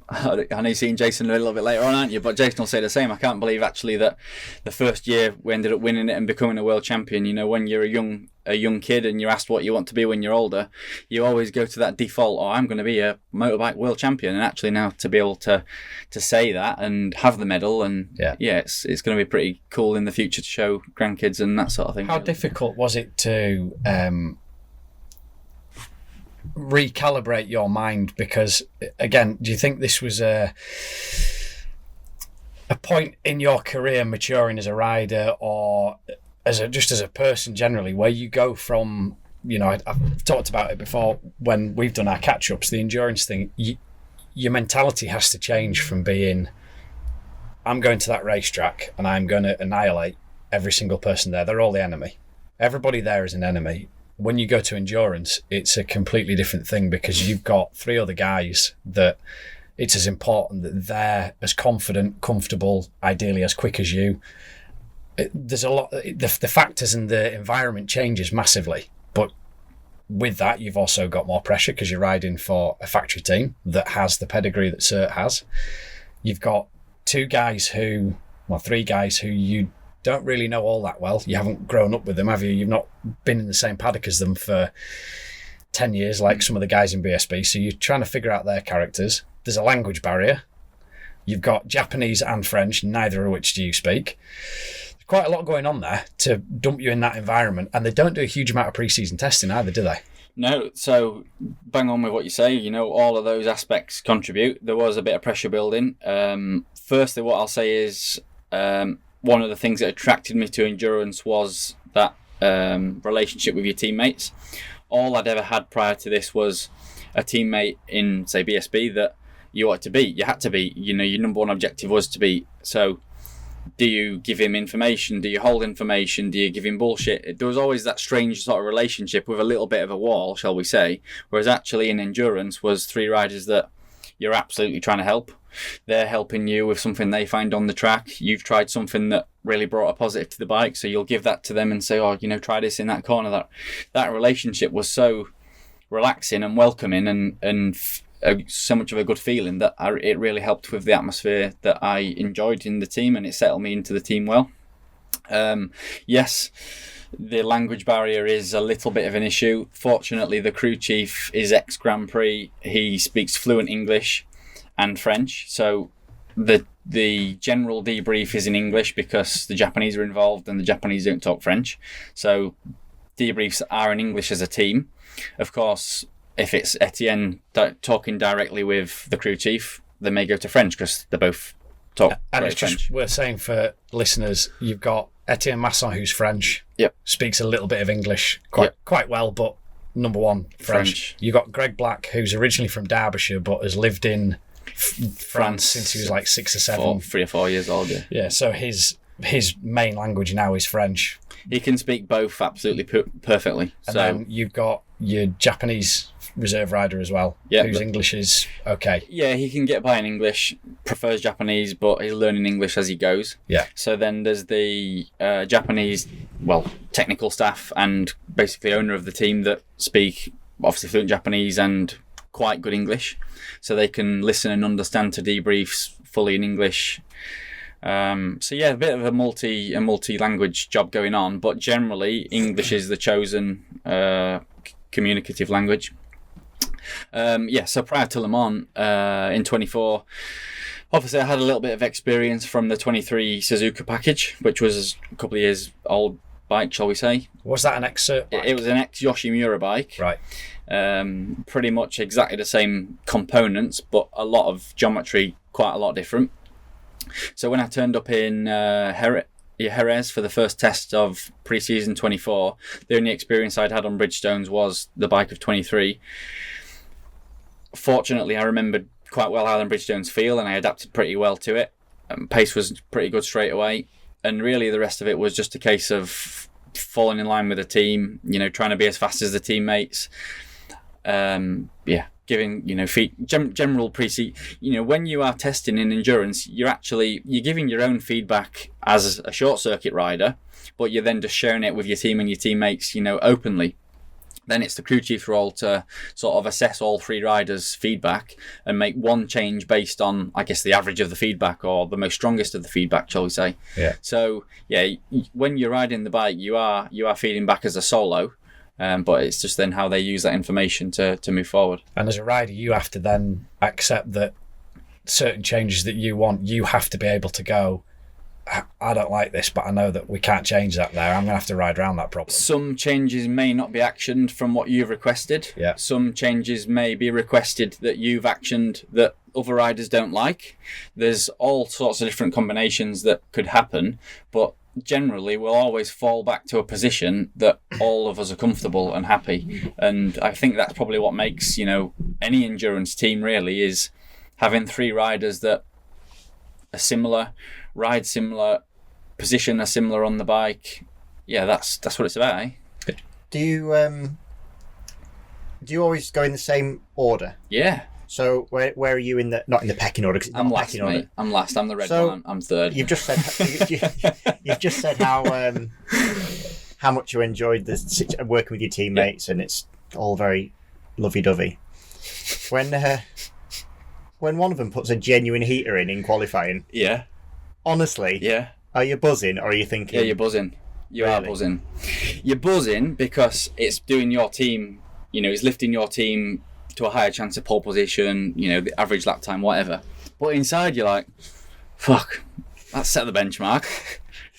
I know you're seeing Jason a little bit later on, aren't you? But Jason will say the same. I can't believe actually that the first year we ended up winning it and becoming a world champion. When you're a young kid and you're asked what you want to be when you're older, you always go to that default, I'm going to be a motorbike world champion. And actually now to be able to say that and have the medal, and it's going to be pretty cool in the future to show grandkids and that sort of thing. How difficult was it to recalibrate your mind? Because again, do you think this was a point in your career maturing as a rider, or as a person generally, where you go from, I've talked about it before when we've done our catch-ups, the endurance thing, your mentality has to change from being, I'm going to that racetrack and I'm going to annihilate every single person there. They're all the enemy. Everybody there is an enemy. When you go to endurance, it's a completely different thing, because you've got 3 other guys that it's as important that they're as confident, comfortable, ideally as quick as you. There's a lot, the factors and the environment changes massively. But with that, you've also got more pressure because you're riding for a factory team that has the pedigree that SERT has. You've got 3 guys who you don't really know all that well. You haven't grown up with them, have you? You've not been in the same paddock as them for 10 years like some of the guys in BSB. So you're trying to figure out their characters. There's a language barrier. You've got Japanese and French, neither of which do you speak. There's quite a lot going on there to dump you in that environment. And they don't do a huge amount of pre-season testing either, do they? No, so bang on with what you say. All of those aspects contribute. There was a bit of pressure building. Firstly, what I'll say is one of the things that attracted me to endurance was that relationship with your teammates. All I'd ever had prior to this was a teammate in, say, BSB that you had to beat. Your number one objective was to beat. So do you give him information? Do you hold information? Do you give him bullshit? There was always that strange sort of relationship with a little bit of a wall, shall we say, whereas actually in endurance was 3 riders that you're absolutely trying to help. They're helping you with something they find on the track. You've tried something that really brought a positive to the bike, so you'll give that to them and say, oh, try this in that corner. That relationship was so relaxing and welcoming and so much of a good feeling that it really helped with the atmosphere that I enjoyed in the team, and it settled me into the team well. Yes, the language barrier is a little bit of an issue. Fortunately, the crew chief is ex-Grand Prix. He speaks fluent English and French, so the general debrief is in English because the Japanese are involved and the Japanese don't talk French. So debriefs are in English as a team. Of course, if it's Etienne talking directly with the crew chief, they may go to French because they both talk and it's French. Just worth saying for listeners, you've got Etienne Masson, who's French. Yep. Speaks a little bit of English quite well, but number one, French. You've got Greg Black, who's originally from Derbyshire but has lived in France since he was like 6 or 7. 3 or 4 years old, yeah. Yeah, so his main language now is French. He can speak both absolutely perfectly. And then you've got your Japanese reserve rider as well, whose English is okay. Yeah, he can get by in English, prefers Japanese, but he's learning English as he goes. Yeah. So then there's the Japanese, technical staff and basically owner of the team that speak obviously fluent Japanese and quite good English. So they can listen and understand to debriefs fully in English. So yeah, a bit of a multi-language job going on, but generally English is the chosen communicative language. So prior to Le Mans in 24, obviously I had a little bit of experience from the 23 Suzuka package, which was a couple of years old bike, shall we say. Was that an ex-SERT bike? It was an ex-Yoshimura bike. Right. Pretty much exactly the same components, but a lot of geometry, quite a lot different. So when I turned up in Jerez for the first test of pre-season 24, the only experience I'd had on Bridgestones was the bike of 23. Fortunately, I remembered quite well how the Bridgestones feel, and I adapted pretty well to it. Pace was pretty good straight away, and really the rest of it was just a case of falling in line with the team, trying to be as fast as the teammates. Giving general pre-season. When you are testing in endurance, you're giving your own feedback as a short circuit rider, but you're then just sharing it with your team and your teammates, openly. Then it's the crew chief's role to sort of assess all 3 riders' feedback and make one change based on, I guess, the average of the feedback or the most strongest of the feedback, shall we say. Yeah. So, when you're riding the bike, you are feeding back as a solo, but it's just then how they use that information to move forward. And as a rider, you have to then accept that certain changes that you want, you have to be able to go, I don't like this, but I know that we can't change that there. I'm going to have to ride around that problem. Some changes may not be actioned from what you've requested. Yeah. Some changes may be requested that you've actioned that other riders don't like. There's all sorts of different combinations that could happen, but generally we'll always fall back to a position that all of us are comfortable and happy. And I think that's probably what makes, any endurance team really, is having 3 riders that are similar, ride similar, position are similar on the bike. Yeah, that's what it's about, eh? Do you always go in the same order? Yeah. So where are you in not in the pecking order? 'Cause it's I'm not last, pecking order. mate. I'm last. I'm the red So, one. I'm third. You've just said how much you enjoyed working with your teammates, and it's all very lovey-dovey. When one of them puts a genuine heater in qualifying, Yeah. honestly, Yeah. are you buzzing or are you thinking? Yeah, you're buzzing. You are Really? buzzing. You're buzzing because it's doing your team, it's lifting your team to a higher chance of pole position, the average lap time, whatever. But inside you're like, fuck, that's set the benchmark.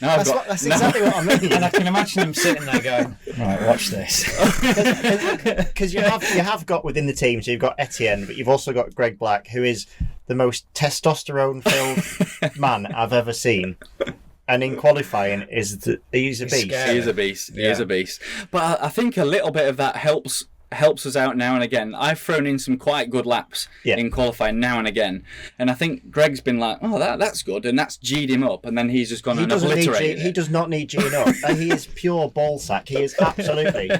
Now That's exactly what I mean. And I can imagine them sitting there going, right, watch this. Because you have got within the team, so you've got Etienne, but you've also got Greg Black, who is the most testosterone-filled man I've ever seen. And in qualifying, he's a beast. Scary. He is a beast. He Yeah. is a beast. But I think a little bit of that helps helps us out now and again. I've thrown in some quite good laps in qualifying now and again, and I think Greg's been like, "Oh, that's good," and that's G'd him up, and then he's just gone and obliterated. He does not need G'ing up. He is pure ball sack. He is absolutely.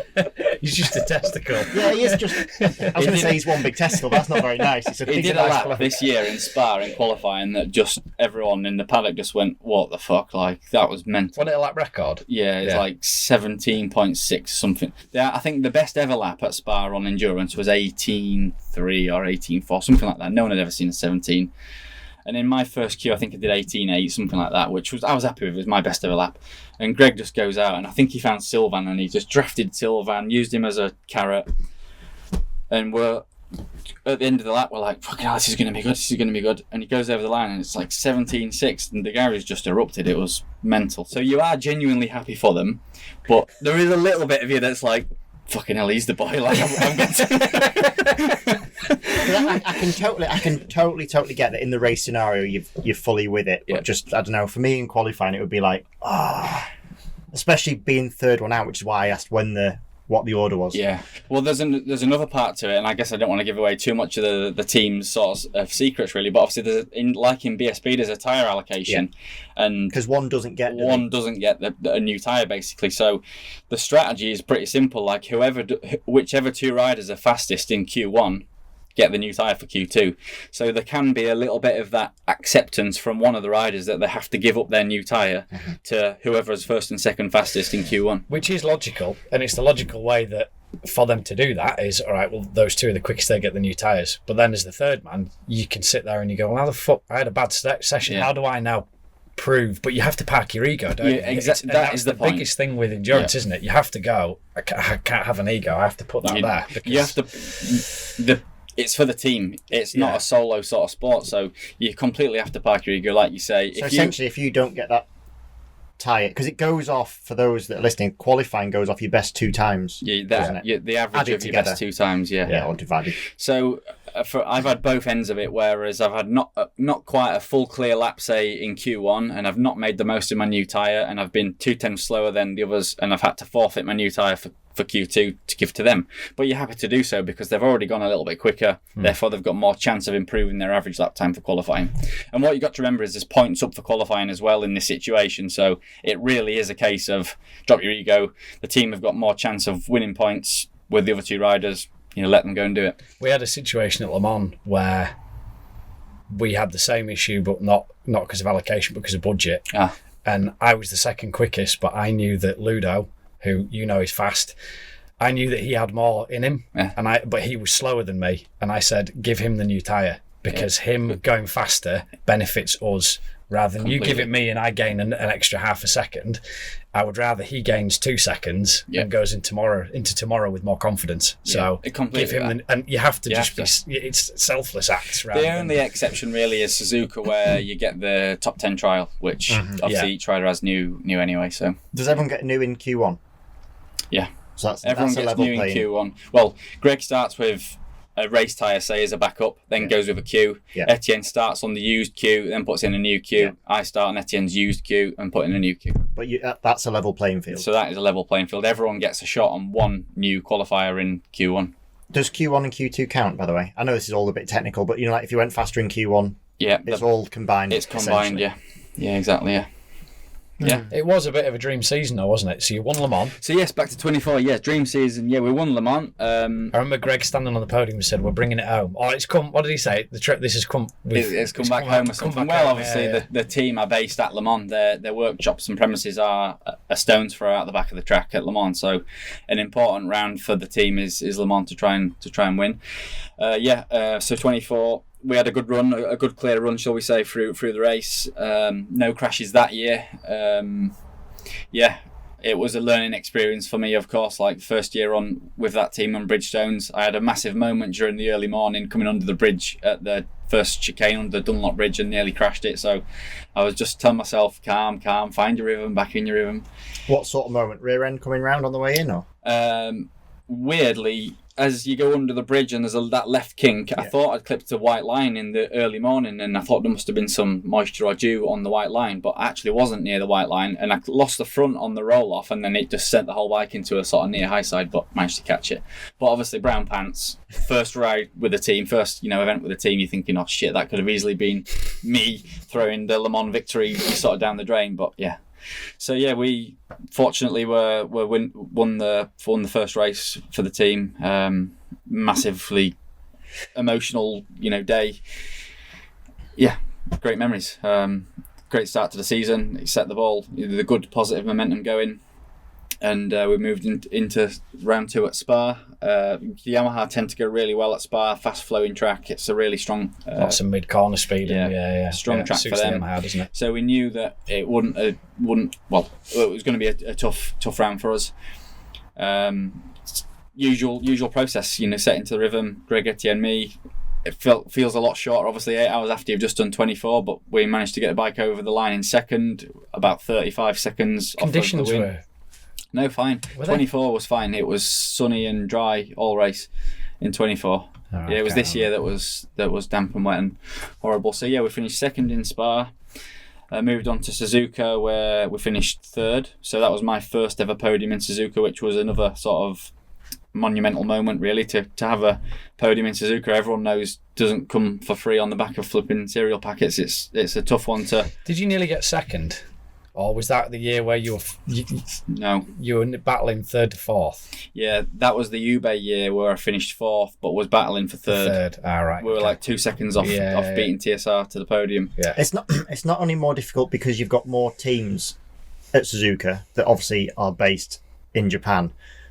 He's just a testicle. Yeah, he is just. I was going to say he's one big testicle. But that's not very nice. He did a lap this year in Spar in qualifying that just everyone in the paddock just went, "What the fuck?" Like that was mental. Wasn't it a lap record? Yeah, it's like 17.6 something. Yeah, I think the best ever lap at Spar on endurance was 18.3 or 18.4, something like that. No one had ever seen a 17. And in my first queue, I think I did 18.8, something like that, which I was happy with. It was my best ever lap. And Greg just goes out, and I think he found Sylvan, and he just drafted Sylvan, used him as a carrot. And we're at the end of the lap, we're like, fucking hell, this is going to be good, this is going to be good. And he goes over the line, and it's like 17.6, and the garage just erupted. It was mental. So you are genuinely happy for them, but there is a little bit of you that's like, fucking hell, he's the boy. Like I'm going to... I can totally get that in the race scenario you're fully with it. But just, I don't know, for me in qualifying it would be like, especially being third one out, which is why I asked what the order was. Yeah. Well, there's another part to it, and I guess I don't want to give away too much of the team's sort of secrets really, but obviously in BSB there's a tyre allocation, and because one doesn't get a new tyre basically. So the strategy is pretty simple. Like whichever two riders are fastest in Q1 get the new tyre for Q2. So there can be a little bit of that acceptance from one of the riders that they have to give up their new tyre to whoever is first and second fastest in Q1. Which is logical, and it's the logical way that for them to do that is, all right, well, those two are the quickest, they get the new tyres. But then as the third man, you can sit there and you go, well, how the fuck, I had a bad session, how do I now prove? But you have to park your ego, don't you? Exactly. That's the biggest thing with endurance, isn't it? You have to go, I can't have an ego, I have to put that there. Because you have to... It's for the team. It's not a solo sort of sport, so you completely have to park your ego, like you say. So essentially, if you don't get that tyre, because it goes off, for those that are listening, qualifying goes off your best 2 times. Yeah, the average Added of your together. best 2 times, Yeah, or divided. So I've had both ends of it, whereas I've had not quite a full clear lap, say, in Q1, and I've not made the most of my new tyre, and I've been 2/10 slower than the others, and I've had to forfeit my new tyre for Q2 to give to them. But you're happy to do so because they've already gone a little bit quicker, therefore they've got more chance of improving their average lap time for qualifying. And what you've got to remember is there's points up for qualifying as well in this situation, so it really is a case of drop your ego. The team have got more chance of winning points with the other 2 riders. Let them go and do it. We had a situation at Le Mans where we had the same issue, but not because of allocation, but because of budget. And I was the second quickest, but I knew that Ludo, who is fast, I knew that he had more in him, but he was slower than me. And I said, give him the new tyre, because him going faster benefits us rather than you give it me and I gain an extra half a second. I would rather he gains 2 seconds and goes into tomorrow with more confidence. So give him and you have to it's selfless acts. The only exception really is Suzuka, where you get the top 10 trial, which obviously each rider has new anyway. So does everyone get new in Q1? Yeah. So everyone gets new in Q1. Well, Greg starts with a race tyre, say, as a backup, then goes with a queue. Etienne starts on the used queue, then puts in a new queue. I start on Etienne's used queue and put in a new queue. But that's a level playing field. So that is a level playing field. Everyone gets a shot on one new qualifier in Q1. Does Q1 and Q2 count, by the way? I know this is all a bit technical, but like if you went faster in Q1, it's all combined. It's combined, yeah, exactly, yeah. Yeah, it was a bit of a dream season, though, wasn't it? So you won Le Mans. So yes, back to 24. Yeah, dream season. Yeah, we won Le Mans. I remember Greg standing on the podium and said, "We're bringing it home." Oh, it's come. What did he say? This has come. It's come back home or something. Well, obviously the team are based at Le Mans. Their workshops and premises are a stone's throw out the back of the track at Le Mans. So an important round for the team is Le Mans to try and win. So 24. We had a good run, a good clear run, shall we say, through the race. No crashes that year. It was a learning experience for me, of course. Like first year on with that team on Bridgestones, I had a massive moment during the early morning coming under the bridge at the first chicane under the Dunlop Bridge and nearly crashed it. So I was just telling myself, calm, find your rhythm, back in your rhythm. What sort of moment? Rear end coming round on the way in, or? Weirdly, as you go under the bridge and there's that left kink, I thought I'd clipped a white line in the early morning, and I thought there must have been some moisture or dew on the white line, but I actually wasn't near the white line, and I lost the front on the roll off, and then it just sent the whole bike into a sort of near high side, but managed to catch it. But obviously brown pants, first ride with the team, first event with the team, you're thinking, oh shit, that could have easily been me throwing the Le Mans victory sort of down the drain. But yeah. So yeah, we fortunately won the first race for the team. Massively emotional, day. Yeah, great memories. Great start to the season. It set the good positive momentum going, and we moved into round 2 at Spar. Yamaha tend to go really well at Spar, fast flowing track. It's a really strong lots of mid corner speed. Strong track for them. Yamaha, doesn't it? So we knew that it wouldn't. It was going to be a tough round for us. Usual process, set into the rhythm. Greg, Etienne, me. It feels a lot shorter. Obviously, 8 hours after you've just done 24, but we managed to get the bike over the line in second, about 35 seconds. Conditions off of the win. were. No, fine. 24 was fine. It was sunny and dry all race in 24. Right, it was this year that was damp and wet and horrible. So yeah, we finished second in Spar. Moved on to Suzuka, where we finished third. So that was my first ever podium in Suzuka, which was another sort of monumental moment, really, to have a podium in Suzuka. Everyone knows doesn't come for free on the back of flipping cereal packets. It's a tough one to. Did you nearly get second? Or was that the year where you were battling third to fourth? Yeah, that was the Ube year where I finished fourth, but was battling for third. Right. We were like 2 seconds off beating TSR to the podium. Yeah. It's not only more difficult because you've got more teams at Suzuka that obviously are based in Japan,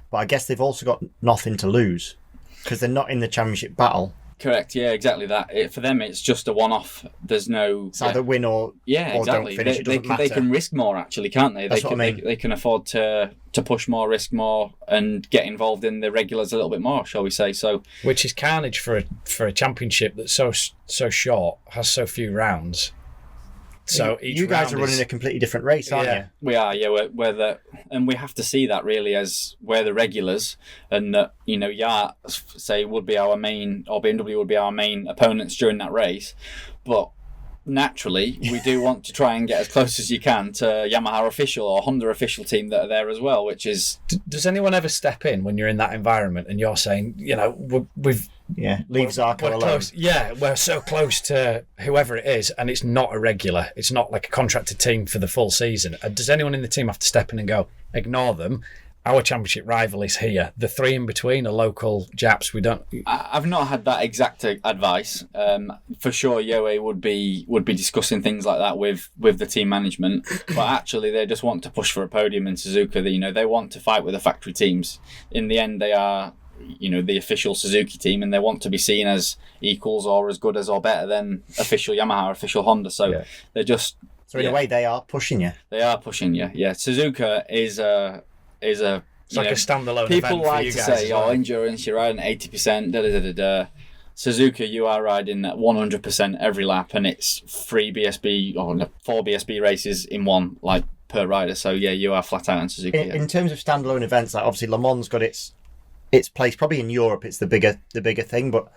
but I guess they've also got nothing to lose because they're not in the championship battle. Correct, yeah, exactly that. For them, it's just a one-off. There's no... It's either win or exactly. Don't finish. It doesn't matter. They can risk more, actually, can't they? That's what I mean. They can afford to push more, risk more, and get involved in the regulars a little bit more, shall we say. So, which is carnage for a championship that's so short, has so few rounds. So you guys are running a completely different race, aren't you? We are, and we have to see that really as we're the regulars, and that Yacht say would be our main, or BMW would be our main opponents during that race, but naturally we do want to try and get as close as you can to Yamaha official or Honda official team that are there as well, which is. Does anyone ever step in when you're in that environment and you're saying, we've. Yeah, leave Zarco alone. Close, we're so close to whoever it is, and it's not a regular. It's not like a contracted team for the full season. Does anyone in the team have to step in and go, ignore them? Our championship rival is here. The three in between are local Japs. We don't. I've not had that exact advice. For sure, Yoe would be discussing things like that with the team management. But actually, they just want to push for a podium in Suzuka. They want to fight with the factory teams. In the end, they are. The official Suzuki team, and they want to be seen as equals or as good as or better than official Yamaha, official Honda. So they're just. So in a way, they are pushing you. They are pushing you. Yeah, Suzuka is a. It's like a standalone people event like for you to guys. say, endurance, you're riding 80%, Suzuka, you are riding at 100% every lap, and it's 4 BSB races in one, like per rider. So yeah, you are flat out on Suzuka. In terms of standalone events, like obviously Le Mans got its place probably in Europe. It's the bigger thing, but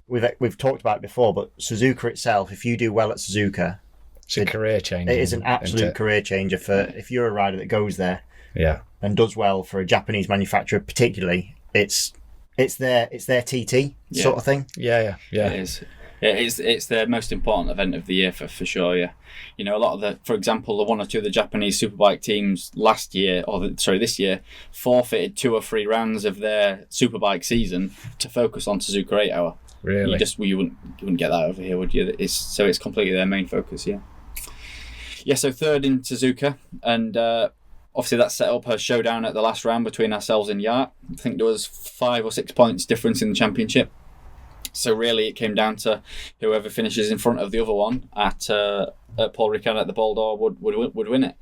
we've talked about it before. But Suzuka itself, if you do well at Suzuka, it's a career changer. It is an absolute career changer for if you're a rider that goes there. Yeah. And does well for a Japanese manufacturer, particularly. It's their TT sort of thing. Yeah. It is. It's the most important event of the year for sure. Yeah, a lot of for example, the one or two of the Japanese Superbike teams this year forfeited 2 or 3 rounds of their Superbike season to focus on Suzuka 8 Hour. Really? You wouldn't get that over here, would you? It's completely their main focus. Yeah. Yeah. So third in Suzuka, and obviously that set up a showdown at the last round between ourselves and Yacht. I think there was 5 or 6 points difference in the championship. So really, it came down to whoever finishes in front of the other one at Paul Ricard at the Ball d'Or would win it.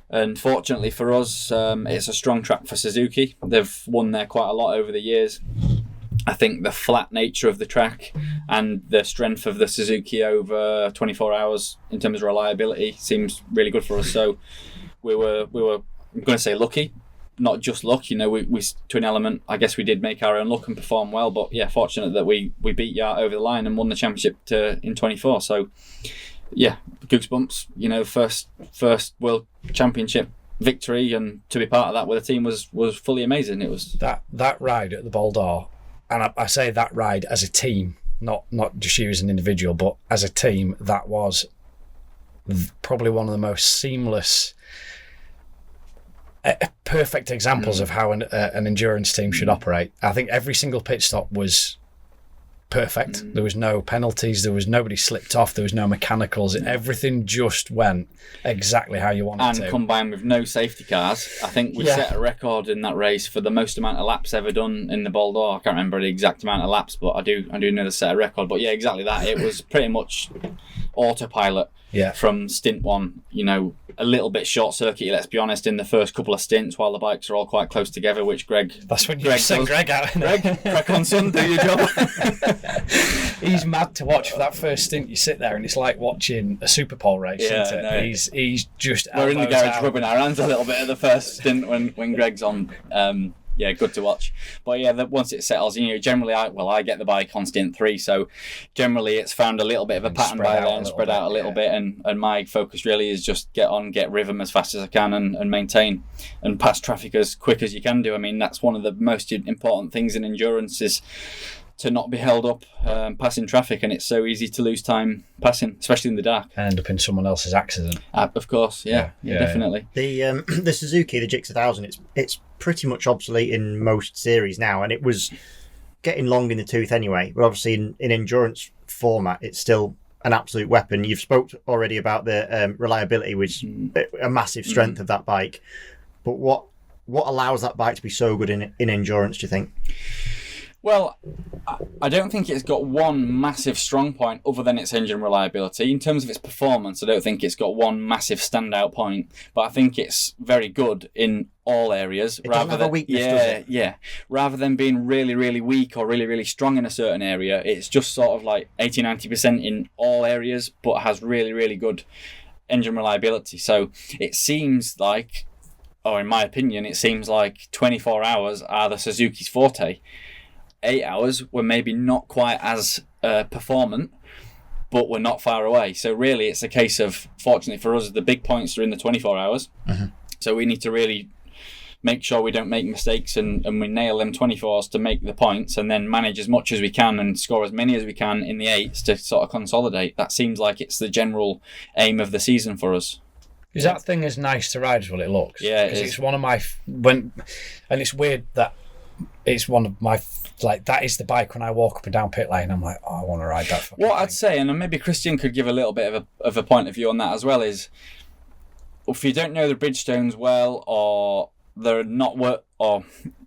And fortunately for us, it's a strong track for Suzuki. They've won there quite a lot over the years. I think the flat nature of the track and the strength of the Suzuki over 24 hours in terms of reliability seems really good for us. So we were I'm going to say lucky. not just luck. You know, we to an element, I guess we did make our own luck and perform well. But yeah, fortunate that we beat Yart over the line and won the championship in 24. So yeah, goosebumps. You know, first World Championship victory, and to be part of that with a team was fully amazing. It was that ride at the Ball d'Or, and I say that ride as a team, not just you as an individual, but as a team. That was probably one of the most seamless, perfect examples of how an endurance team should operate. I think every single pit stop was perfect. There was no penalties, there was nobody slipped off, there was no mechanicals. Everything just went exactly how you wanted to. And combined with no safety cars, I think we set a record in that race for the most amount of laps ever done in the Ball d'Or. I can't remember the exact amount of laps, but I do know the set a record. But yeah, exactly that. It was pretty much autopilot from stint one. You know, a little bit short circuit, let's be honest, in the first couple of stints while the bikes are all quite close together, which Greg... That's when you send Greg out. Greg, crack on, son, do your job. He's mad to watch for that first stint. You sit there and it's like watching a Superpole race, isn't it? No. He's just... We're in the garage rubbing our hands a little bit at the first stint when Greg's on. Yeah, good to watch. But yeah, once it settles, you know, generally I get the bike on stint 3, so generally it's found a little bit of a pattern by then, spread out a little bit, and my focus really is just get rhythm as fast as I can and maintain and pass traffic as quick as you can do. I mean, that's one of the most important things in endurance, is to not be held up passing traffic, and it's so easy to lose time passing, especially in the dark. And end up in someone else's accident. Of course, yeah, definitely. The Suzuki, the GX 1000, it's pretty much obsolete in most series now, and it was getting long in the tooth anyway. But obviously in endurance format, it's still an absolute weapon. You've spoke already about the reliability, which is a massive strength of that bike. But what allows that bike to be so good in endurance, do you think? Well, I don't think it's got one massive strong point other than its engine reliability. In terms of its performance, I don't think it's got one massive standout point, but I think it's very good in all areas. It doesn't have a weakness, does it? Yeah. Rather than being really, really weak or really, really strong in a certain area, it's just sort of like 80-90% in all areas, but has really, really good engine reliability. So it seems like, or in my opinion, it seems like 24 hours are the Suzuki's forte. 8 hours were maybe not quite as performant, but we're not far away. So really it's a case of, fortunately for us, the big points are in the 24 hours. So we need to really make sure we don't make mistakes and we nail them 24s to make the points, and then manage as much as we can and score as many as we can in the 8s to sort of consolidate. That seems like it's the general aim of the season for us. Is that thing as nice to ride as what it looks? Yeah, because it's one of my... and it's weird that it's one of my... Like, that is the bike when I walk up and down pit lane, I'm like, oh, I want to ride that fucking I'd say, and maybe Christian could give a little bit of a point of view on that as well, is if you don't know the Bridgestones well, or they're not or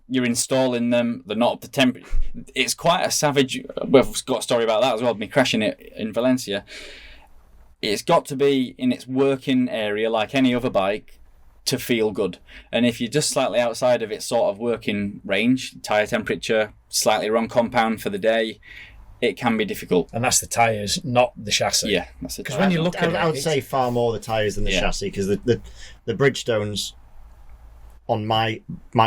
you're installing them, they're not up to temperature, it's quite a savage... We've got a story about that as well, me crashing it in Valencia. It's got to be in its working area like any other bike to feel good, and if you're just slightly outside of its sort of working range, tyre temperature, slightly wrong compound for the day, it can be difficult. And that's the tyres, not the chassis. Yeah, that's the because when you look at it, I would say far more the tyres than the chassis, because the Bridgestones on my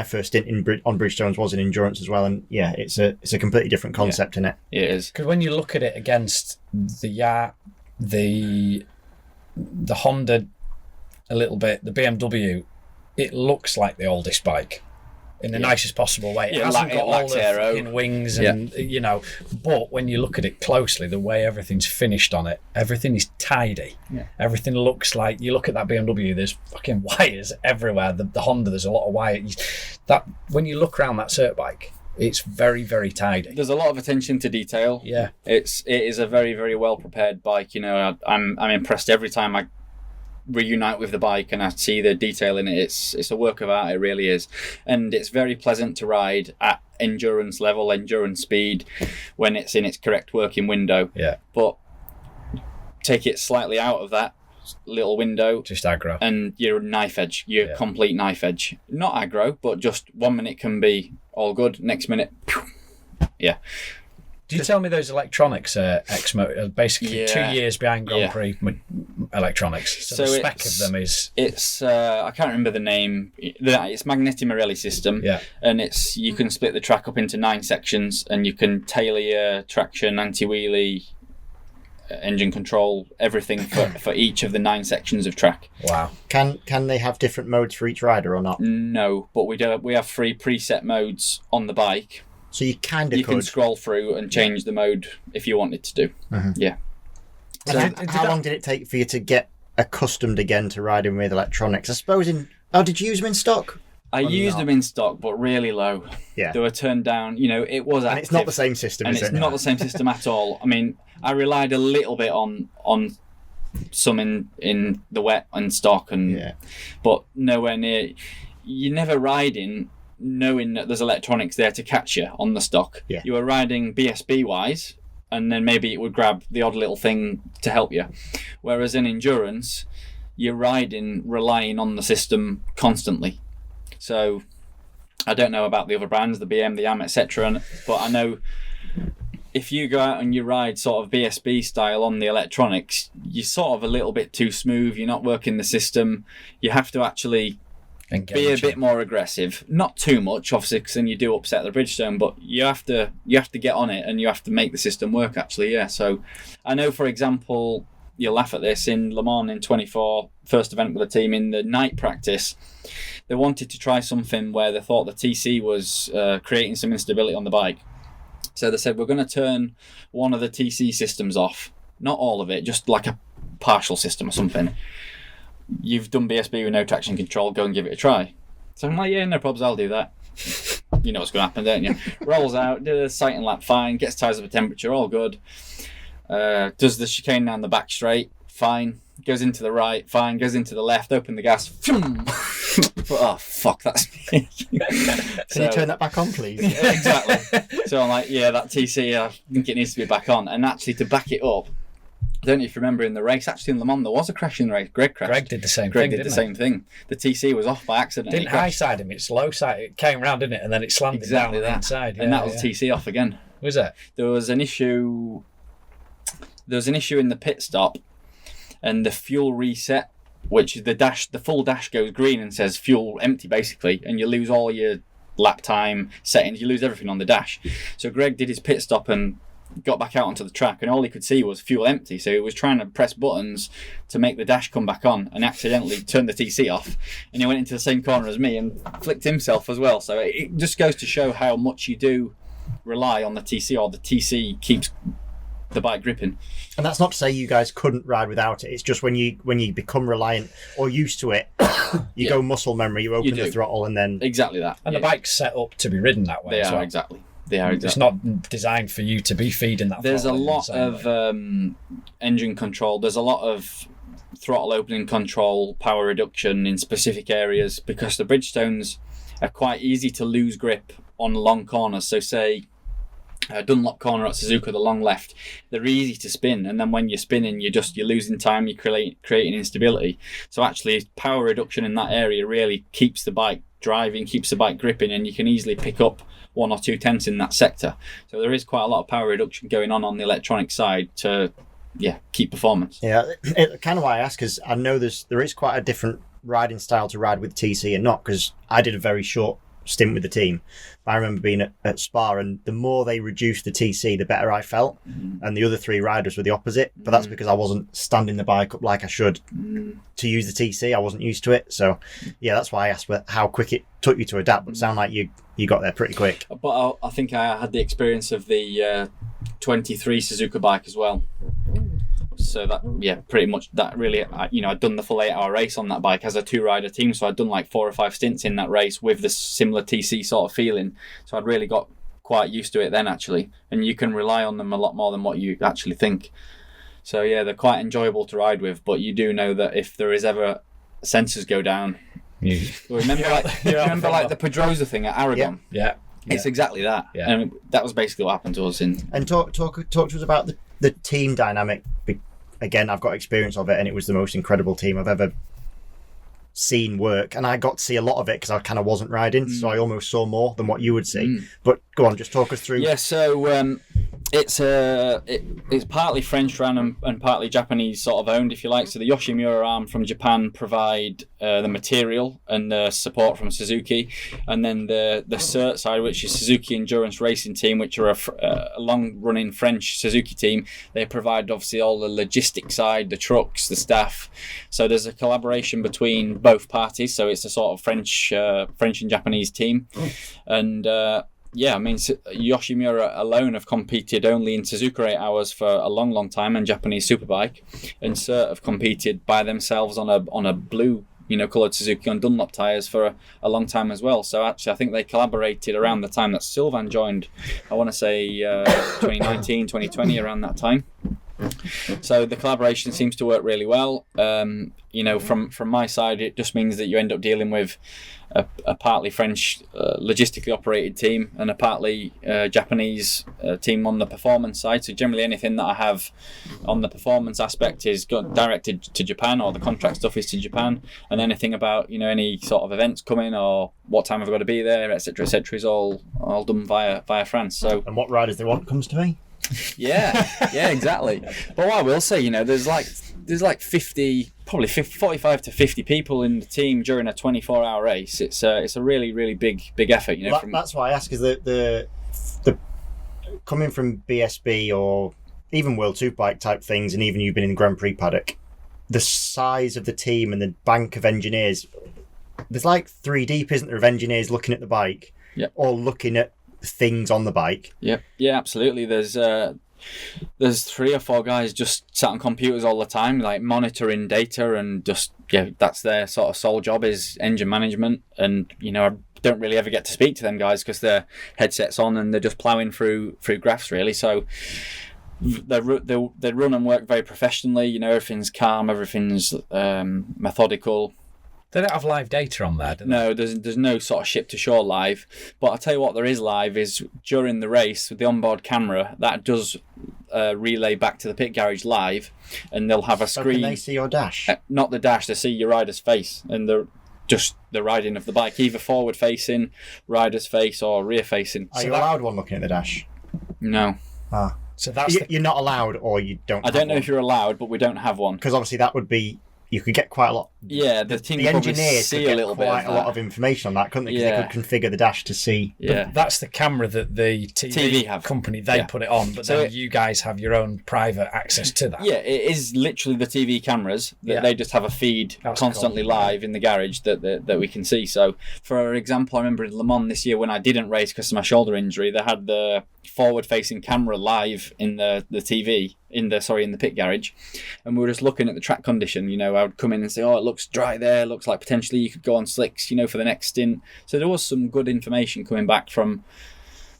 first stint on Bridgestones was in endurance as well, and yeah, it's a completely different concept in it. It is, because when you look at it against the Yart, the Honda, a little bit, the BMW, it looks like the oldest bike in the nicest possible way. It hasn't got all the fucking wings and you know, but when you look at it closely, the way everything's finished on it, everything is tidy. Everything looks like, you look at that BMW, there's fucking wires everywhere. The Honda, there's a lot of wires. That when you look around that SERT bike, it's very, very tidy. There's a lot of attention to detail. Yeah, it is a very, very well prepared bike. You know, I'm impressed every time I reunite with the bike and I see the detail in it. It's a work of art, it really is, and it's very pleasant to ride at endurance level, endurance speed, when it's in its correct working window. But take it slightly out of that little window, just aggro, and you're knife edge, complete knife edge. Not aggro, but just 1 minute can be all good, next minute do Did you tell me those electronics are basically 2 years behind Grand Prix electronics? So the spec of them is... It's, I can't remember the name. It's Magneti Marelli system. Yeah. And you can split the track up into 9 sections, and you can tailor your traction, anti-wheelie, engine control, everything for each of the 9 sections of track. Wow. Can they have different modes for each rider or not? No, but we have 3 preset modes on the bike. So you kind of can scroll through and change the mode if you wanted to do. Mm-hmm. Yeah. So how long did it take for you to get accustomed again to riding with electronics? I suppose did you use them in stock? I used them in stock, but really low. Yeah. They were turned down. It was active. And it's not the same system, is it? And it's not the same system at all. I mean, I relied a little bit on some in the wet and stock, but nowhere near. You're never riding knowing that there's electronics there to catch you on the stock. Yeah. You were riding BSB wise, and then maybe it would grab the odd little thing to help you. Whereas in endurance, you're relying on the system constantly. So I don't know about the other brands, the BM, the AM, etc. But I know if you go out and you ride sort of BSB style on the electronics, you're sort of a little bit too smooth. You're not working the system. You have to actually be a bit more aggressive. Not too much, obviously, because then you do upset the Bridgestone. But you have to get on it, and you have to make the system work. Actually, yeah. So I know, for example, you'll laugh at this, in Le Mans in 24, first event with the team, in the night practice, they wanted to try something where they thought the TC was creating some instability on the bike. So they said, we're going to turn one of the TC systems off. Not all of it, just like a partial system or something. You've done BSB with no traction control, go and give it a try. So I'm like, yeah, no problems, I'll do that. You know what's going to happen, don't you? Rolls out, did a sighting lap, fine, gets tyres up a temperature, all good. Does the chicane down the back straight, fine. Goes into the right, fine. Goes into the left, open the gas. Oh, fuck, that's me. Can you turn that back on, please? Yeah, exactly. So I'm like, yeah, that TC, I think it needs to be back on. And actually, to back it up, I don't know if you remember in the race, actually in Le Mans, there was a crash in the race. Greg crashed. Greg did the same thing. The TC was off by accident. Didn't high side him, it's low side. It came round, didn't it? And then it slammed down on the inside. And that was TC off again. Was it? There was an issue in the pit stop, and the fuel reset, which the full dash goes green and says fuel empty basically, and you lose all your lap time settings, you lose everything on the dash. So Greg did his pit stop and got back out onto the track, and all he could see was fuel empty, so he was trying to press buttons to make the dash come back on, and accidentally turned the TC off, and he went into the same corner as me and flicked himself as well. So it just goes to show how much you do rely on the TC, or the TC keeps the bike gripping. And that's not to say you guys couldn't ride without it. It's just when you become reliant or used to it, you go muscle memory, you open the throttle, and then... Exactly that. And the bike's set up to be ridden that way. They are, exactly. It's not designed for you to be feeding that. There's a lot of engine control. There's a lot of throttle opening control, power reduction in specific areas, because the Bridgestones are quite easy to lose grip on long corners. So say Dunlop corner at Suzuka, the long left, they're easy to spin, and then when you're spinning, you're losing time, you're creating instability. So actually, power reduction in that area really keeps the bike driving, keeps the bike gripping, and you can easily pick up 1 or 2 tenths in that sector. So there is quite a lot of power reduction going on the electronic side to keep performance. Yeah, kind of why I ask, because I know there is quite a different riding style to ride with TC and not, because I did a very short stint with the team. I remember being at Spar, and the more they reduced the TC, the better I felt. And the other 3 riders were the opposite, but that's because I wasn't standing the bike up like I should to use the TC. I wasn't used to it. So yeah, that's why I asked how quick it took you to adapt, but it sounded like you got there pretty quick. But I think I had the experience of the 23 Suzuka bike as well. So that, pretty much that really, I'd done the full 8-hour race on that bike as a 2-rider team. So I'd done like 4 or 5 stints in that race with the similar TC sort of feeling. So I'd really got quite used to it then, actually. And you can rely on them a lot more than what you actually think. So yeah, they're quite enjoyable to ride with, but you do know that if there is ever sensors go down, remember the Pedrosa thing at Aragon? Yeah. It's exactly that. Yeah. And that was basically what happened to us. And talk to us about the team dynamic. Again, I've got experience of it, and it was the most incredible team I've ever seen work. And I got to see a lot of it because I kind of wasn't riding, so I almost saw more than what you would see. But go on, just talk us through. Yeah, so It's partly French run and partly Japanese sort of owned, if you like. So the Yoshimura arm from Japan provide the material and the support from Suzuki, and then the SERT side, which is Suzuki Endurance Racing Team, which are a long-running French Suzuki team. They provide obviously all the logistics side, the trucks, the staff. So there's a collaboration between both parties. So it's a sort of French and Japanese team, and. Yeah, I mean, Yoshimura alone have competed only in Suzuka 8 hours for a long, long time, and Japanese Superbike, and SERT have competed by themselves on a blue, coloured Suzuki on Dunlop tyres for a long time as well. So actually, I think they collaborated around the time that Sylvain joined. I want to say 2019, 2020, around that time. So the collaboration seems to work really well. From my side, it just means that you end up dealing with a partly French logistically operated team and a partly Japanese team on the performance side. So generally anything that I have on the performance aspect is directed to Japan, or the contract stuff is to Japan, and anything about any sort of events coming or what time I've got to be there, etc., is all done via France. So, and what riders they want comes to me. Yeah, exactly. But what I will say, there's like 50, probably 45 to 50 people in the team during a 24-hour race. It's a really, really big effort. That's why I ask, is the coming from BSB or even World Superbike type things, and even you've been in the Grand Prix paddock, the size of the team and the bank of engineers. There's like 3 deep, isn't there, of engineers looking at the bike, or looking at things on the bike. Yeah, absolutely. There's 3 or 4 guys just sat on computers all the time, like monitoring data, and just that's their sort of sole job is engine management. And I don't really ever get to speak to them guys because their headsets on and they're just ploughing through graphs really. So they run and work very professionally. Everything's calm, everything's methodical. They don't have live data on there, do they? No, there's no sort of ship to shore live. But I'll tell you what there is live is during the race with the onboard camera that does relay back to the pit garage live, and they'll have a screen. So can they see your dash? Not the dash, they see your rider's face and the riding of the bike, either forward facing, rider's face, or rear facing. Are you allowed one looking at the dash? No. Ah. So that's you're not allowed, or you don't. I don't know if you're allowed, but we don't have one. Because obviously that would be. You could get quite a lot. Yeah, the team the engineers see could get a little quite bit a lot of information on that, couldn't they? Because they could configure the dash to see. Yeah, but that's the camera that the TV company put it on, but then you guys have your own private access to that. Yeah, it is literally the TV cameras that they just have a feed constantly live in the garage that we can see. So, for example, I remember in Le Mans this year when I didn't race because of my shoulder injury, they had the forward-facing camera live in the TV in the pit garage, and we were just looking at the track condition. I would come in and say, "Oh, it looks dry there. Looks like potentially you could go on slicks, for the next stint." So there was some good information coming back from.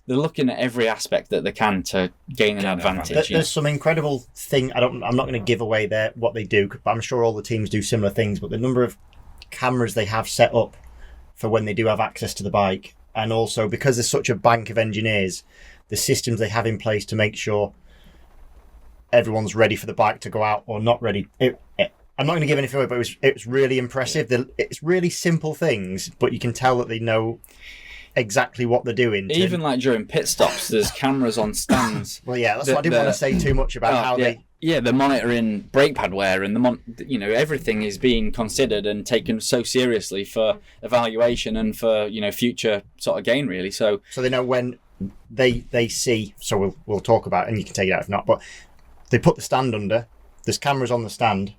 They're looking at every aspect that they can to gain an advantage. There's some incredible thing. I'm not going to give away what they do, but I'm sure all the teams do similar things. But the number of cameras they have set up for when they do have access to the bike, and also because there's such a bank of engineers, the systems they have in place to make sure everyone's ready for the bike to go out or not ready. I'm not going to give anything away, but it was really impressive. It's really simple things, but you can tell that they know exactly what they're doing. Even like during pit stops, there's cameras on stands. Well, yeah, that's what I didn't want to say too much about how they. Yeah, they're monitoring brake pad wear, and everything is being considered and taken so seriously for evaluation and for future sort of gain really. So they know when they see. So we'll talk about it, and you can take it out if not. But they put the stand under. There's cameras on the stand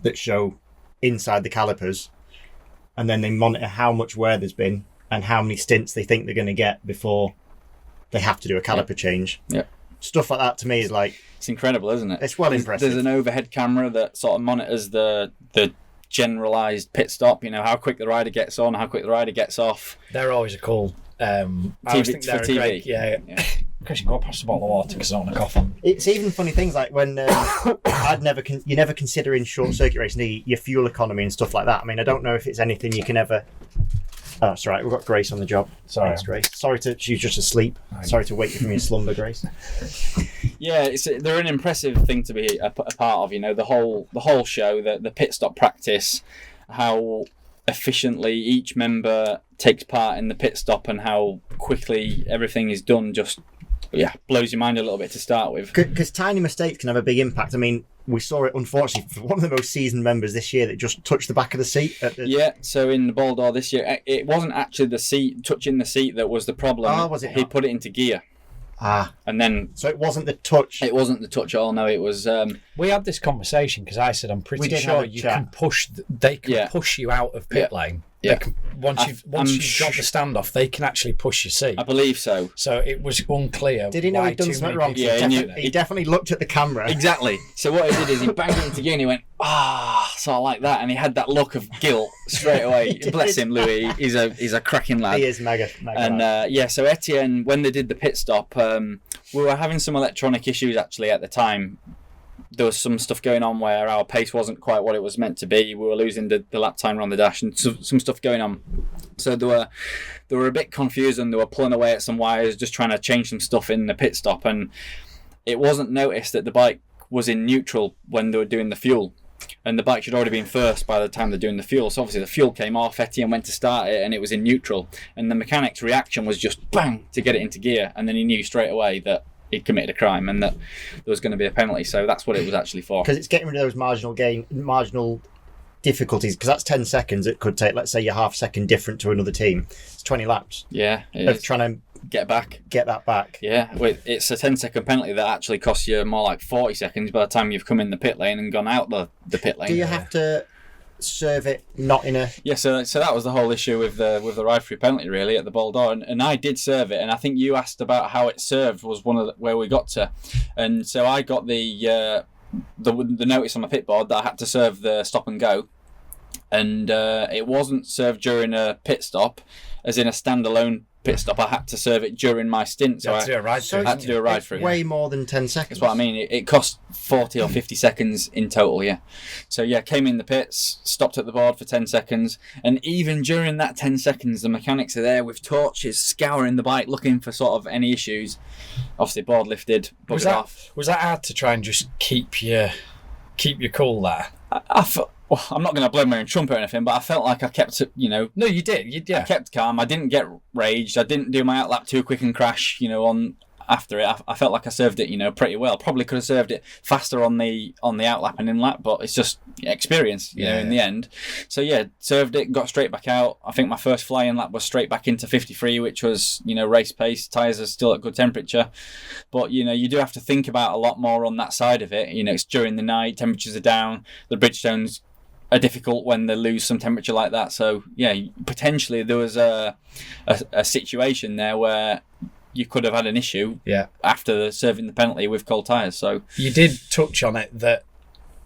that show inside the calipers, and then they monitor how much wear there's been and how many stints they think they're going to get before they have to do a caliper change. Yeah. Stuff like that to me is like... It's incredible, isn't it? It's impressive. There's an overhead camera that sort of monitors the generalised pit stop, how quick the rider gets on, how quick the rider gets off. They're always a cool... I always think they're TV. Great, yeah. Because you go past a bottle of water because I don't want to cough on. It's even funny things like when you never consider in short circuit racing your fuel economy and stuff like that. I mean, I don't know if it's anything you can ever. Oh, it's all right. We've got Grace on the job. Sorry, thanks, Grace. She's just asleep. Sorry to wake you from your slumber, Grace. Yeah, they're an impressive thing to be a part of. The whole show, the pit stop practice, how efficiently each member takes part in the pit stop, and how quickly everything is done just yeah, blows your mind a little bit to start with. Because tiny mistakes can have a big impact. I mean, we saw it, unfortunately, for one of the most seasoned members this year that just touched the back of the seat. Yeah, so in the ball door this year, it wasn't actually the seat, touching the seat that was the problem. Oh, was it He not? put it into gear. And then... So it wasn't the touch. It wasn't the touch at all, no, it was... We had this conversation because I said I'm pretty did sure have a you chat. can push. They can push you out of pit lane. Yeah. They can, once you've got the standoff, they can actually push your seat. I believe so. So it was unclear. Did he know why he'd done too something many wrong? people- He definitely looked at the camera. Exactly. So what he did is he banged it into gear and he went, sort of like that, and he had that look of guilt straight away. Bless him, Louis. He's a cracking lad. He is mega And so Etienne, when they did the pit stop, we were having some electronic issues actually at the time. There was some stuff going on where our pace wasn't quite what it was meant to be. We were losing the lap timer on the dash and some stuff going on. So they were a bit confused and they were pulling away at some wires, just trying to change some stuff in the pit stop. And it wasn't noticed that the bike was in neutral when they were doing the fuel. And the bike should already been first by the time they're doing the fuel. So obviously the fuel came off, Etienne went to start it and it was in neutral. And the mechanic's reaction was just bang to get it into gear. And then he knew straight away that he'd committed a crime and that there was going to be a penalty. So that's what it was actually for. Because it's getting rid of those marginal difficulties. Because that's 10 seconds. It could take, let's say, you're half a second different to another team. It's 20 laps. Yeah, it of is. trying to Get that back. Yeah, it's a 10-second penalty that actually costs you more like 40 seconds by the time you've come in the pit lane and gone out the pit lane. Do you have to serve it not in a... Yeah, so that was the whole issue with the ride-through penalty really at the ball door, and I did serve it, and I think you asked about how it served was one of where we got to, and so I got the notice on my pit board that I had to serve the stop and go, and it wasn't served during a pit stop, as in a standalone pit stop. I had to serve it during my stint, so I had to do a ride through. Way more than 10 seconds. That's what I mean. It cost 40 or 50 seconds in total, yeah. So yeah, came in the pits, stopped at the board for 10 seconds, and even during that 10 seconds, the mechanics are there with torches, scouring the bike, looking for sort of any issues. Obviously, board lifted, buggered off. Was that hard to try and just keep your cool there? Well, I'm not going to blow my own trumpet or anything, but I felt like I kept it, No, you did. I kept calm. I didn't get raged. I didn't do my outlap too quick and crash, on after it. I felt like I served it, pretty well. Probably could have served it faster on the outlap and in lap, but it's just experience, in the end. So yeah, served it, got straight back out. I think my first flying lap was straight back into 53, which was, race pace. Tyres are still at good temperature. But, you do have to think about a lot more on that side of it. It's during the night, temperatures are down, the Bridgestones are difficult when they lose some temperature like that. So yeah, potentially there was a situation there where you could have had an issue after serving the penalty with cold tyres. So you did touch on it that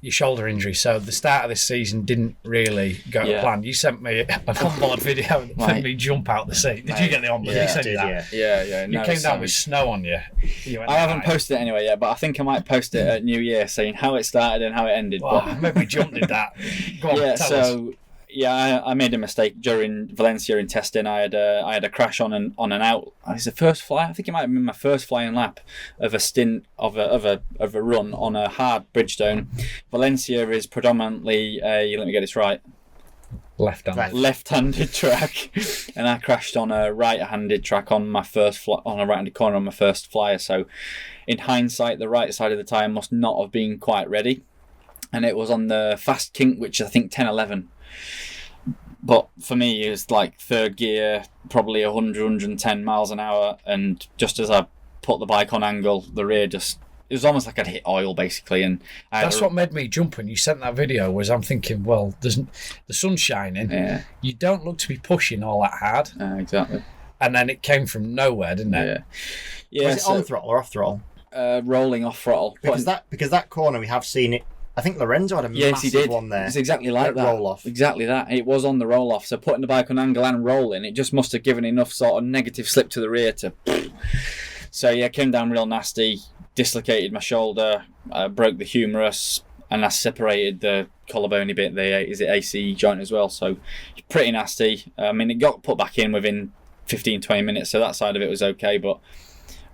your shoulder injury. So the start of this season didn't really go to plan. You sent me an onboard video that made me jump out the seat. Did you get the onboard? Yeah, I did, that? Yeah. You came down with snow on you. I haven't posted it anyway yet, but I think I might post it at New Year, saying how it started and how it ended. Well, maybe Jump did that. Go on, tell us. Yeah, I made a mistake during Valencia in testing. I had a crash on an out. It's the first fly. I think it might have been my first flying lap of a stint of a run on a hard Bridgestone. Valencia is predominantly let me get this right, left-handed track, and I crashed on a right-handed track on my first on a right-handed corner on my first flyer. So, in hindsight, the right side of the tyre must not have been quite ready, and it was on the fast kink, which I think 10-11. But for me, it was like third gear, probably 100, 110 miles an hour. And just as I put the bike on angle, the rear it was almost like I'd hit oil, basically. And that's what made me jump when you sent that video, was I'm thinking, well, the sun's shining. Yeah. You don't look to be pushing all that hard. Exactly. And then it came from nowhere, didn't it? Yeah. Was it on throttle or off throttle? Rolling off throttle. Because that corner, we have seen it. I think Lorenzo had a massive one there. It's exactly like that. Roll off. Exactly that. It was on the roll off. So putting the bike on angle and rolling, it just must have given enough sort of negative slip to the rear to. So yeah, came down real nasty, dislocated my shoulder, broke the humerus, and I separated the collarbone bit. Is it AC joint as well? So pretty nasty. I mean, it got put back in within 15-20 minutes, so that side of it was okay, but.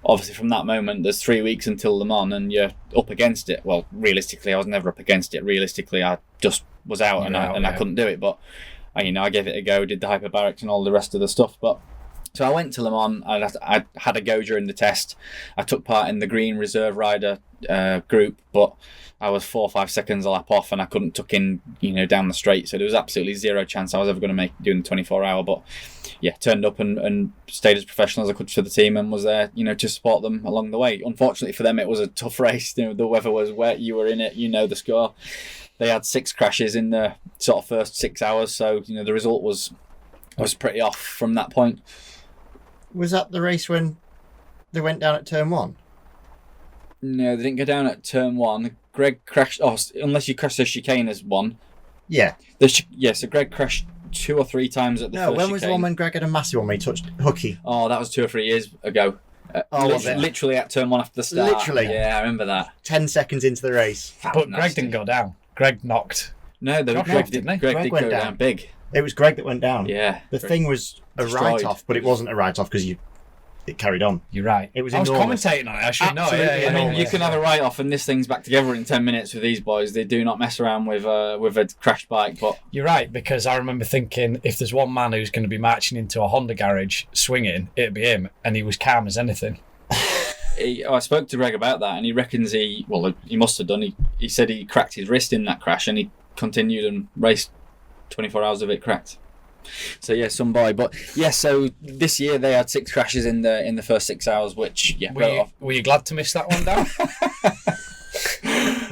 Obviously, from that moment, there's 3 weeks until Le Mans, and you're up against it. Well, realistically, I was never up against it. Realistically, I just was out, I couldn't do it. But I gave it a go, did the hyperbarics and all the rest of the stuff. But So I went to Le Mans. I had a go during the test. I took part in the green reserve rider group, but I was 4 or 5 seconds a lap off, and I couldn't tuck in, down the straight. So there was absolutely zero chance I was ever going to make doing the 24-hour. But yeah, turned up and stayed as professional as I could for the team, and was there, to support them along the way. Unfortunately for them, it was a tough race. The weather was wet. You were in it. The score. They had 6 crashes in the sort of first 6 hours. So the result was pretty off from that point. Was that the race when they went down at turn 1? No, they didn't go down at turn 1. Greg crashed. Oh, unless you crashed the chicane as one. Yeah. So Greg crashed 2 or 3 times at the first chicane. No, when was the one when Greg had a massive one when he touched Hooky? Oh, that was 2 or 3 years ago. Literally at turn 1 after the start. Literally? Yeah, I remember that. 10 seconds into the race. But Greg didn't go down. Greg knocked. No, Greg did go down big. It was Greg that went down. Yeah. The thing was a write-off, but it wasn't a write-off because it carried on. You're right. It was I was enormous. commentating on it. I should know. Absolutely Yeah, you can have a write-off and this thing's back together in 10 minutes with these boys. They do not mess around with a crashed bike. But you're right, because I remember thinking if there's one man who's going to be marching into a Honda garage swinging, it'd be him, and he was calm as anything. I spoke to Greg about that, and he reckons he must have done. He said he cracked his wrist in that crash, and he continued and raced 24 hours of it cracked. So yeah, some boy. But yeah, so this year they had 6 crashes in the first 6 hours, which were you glad to miss that one down?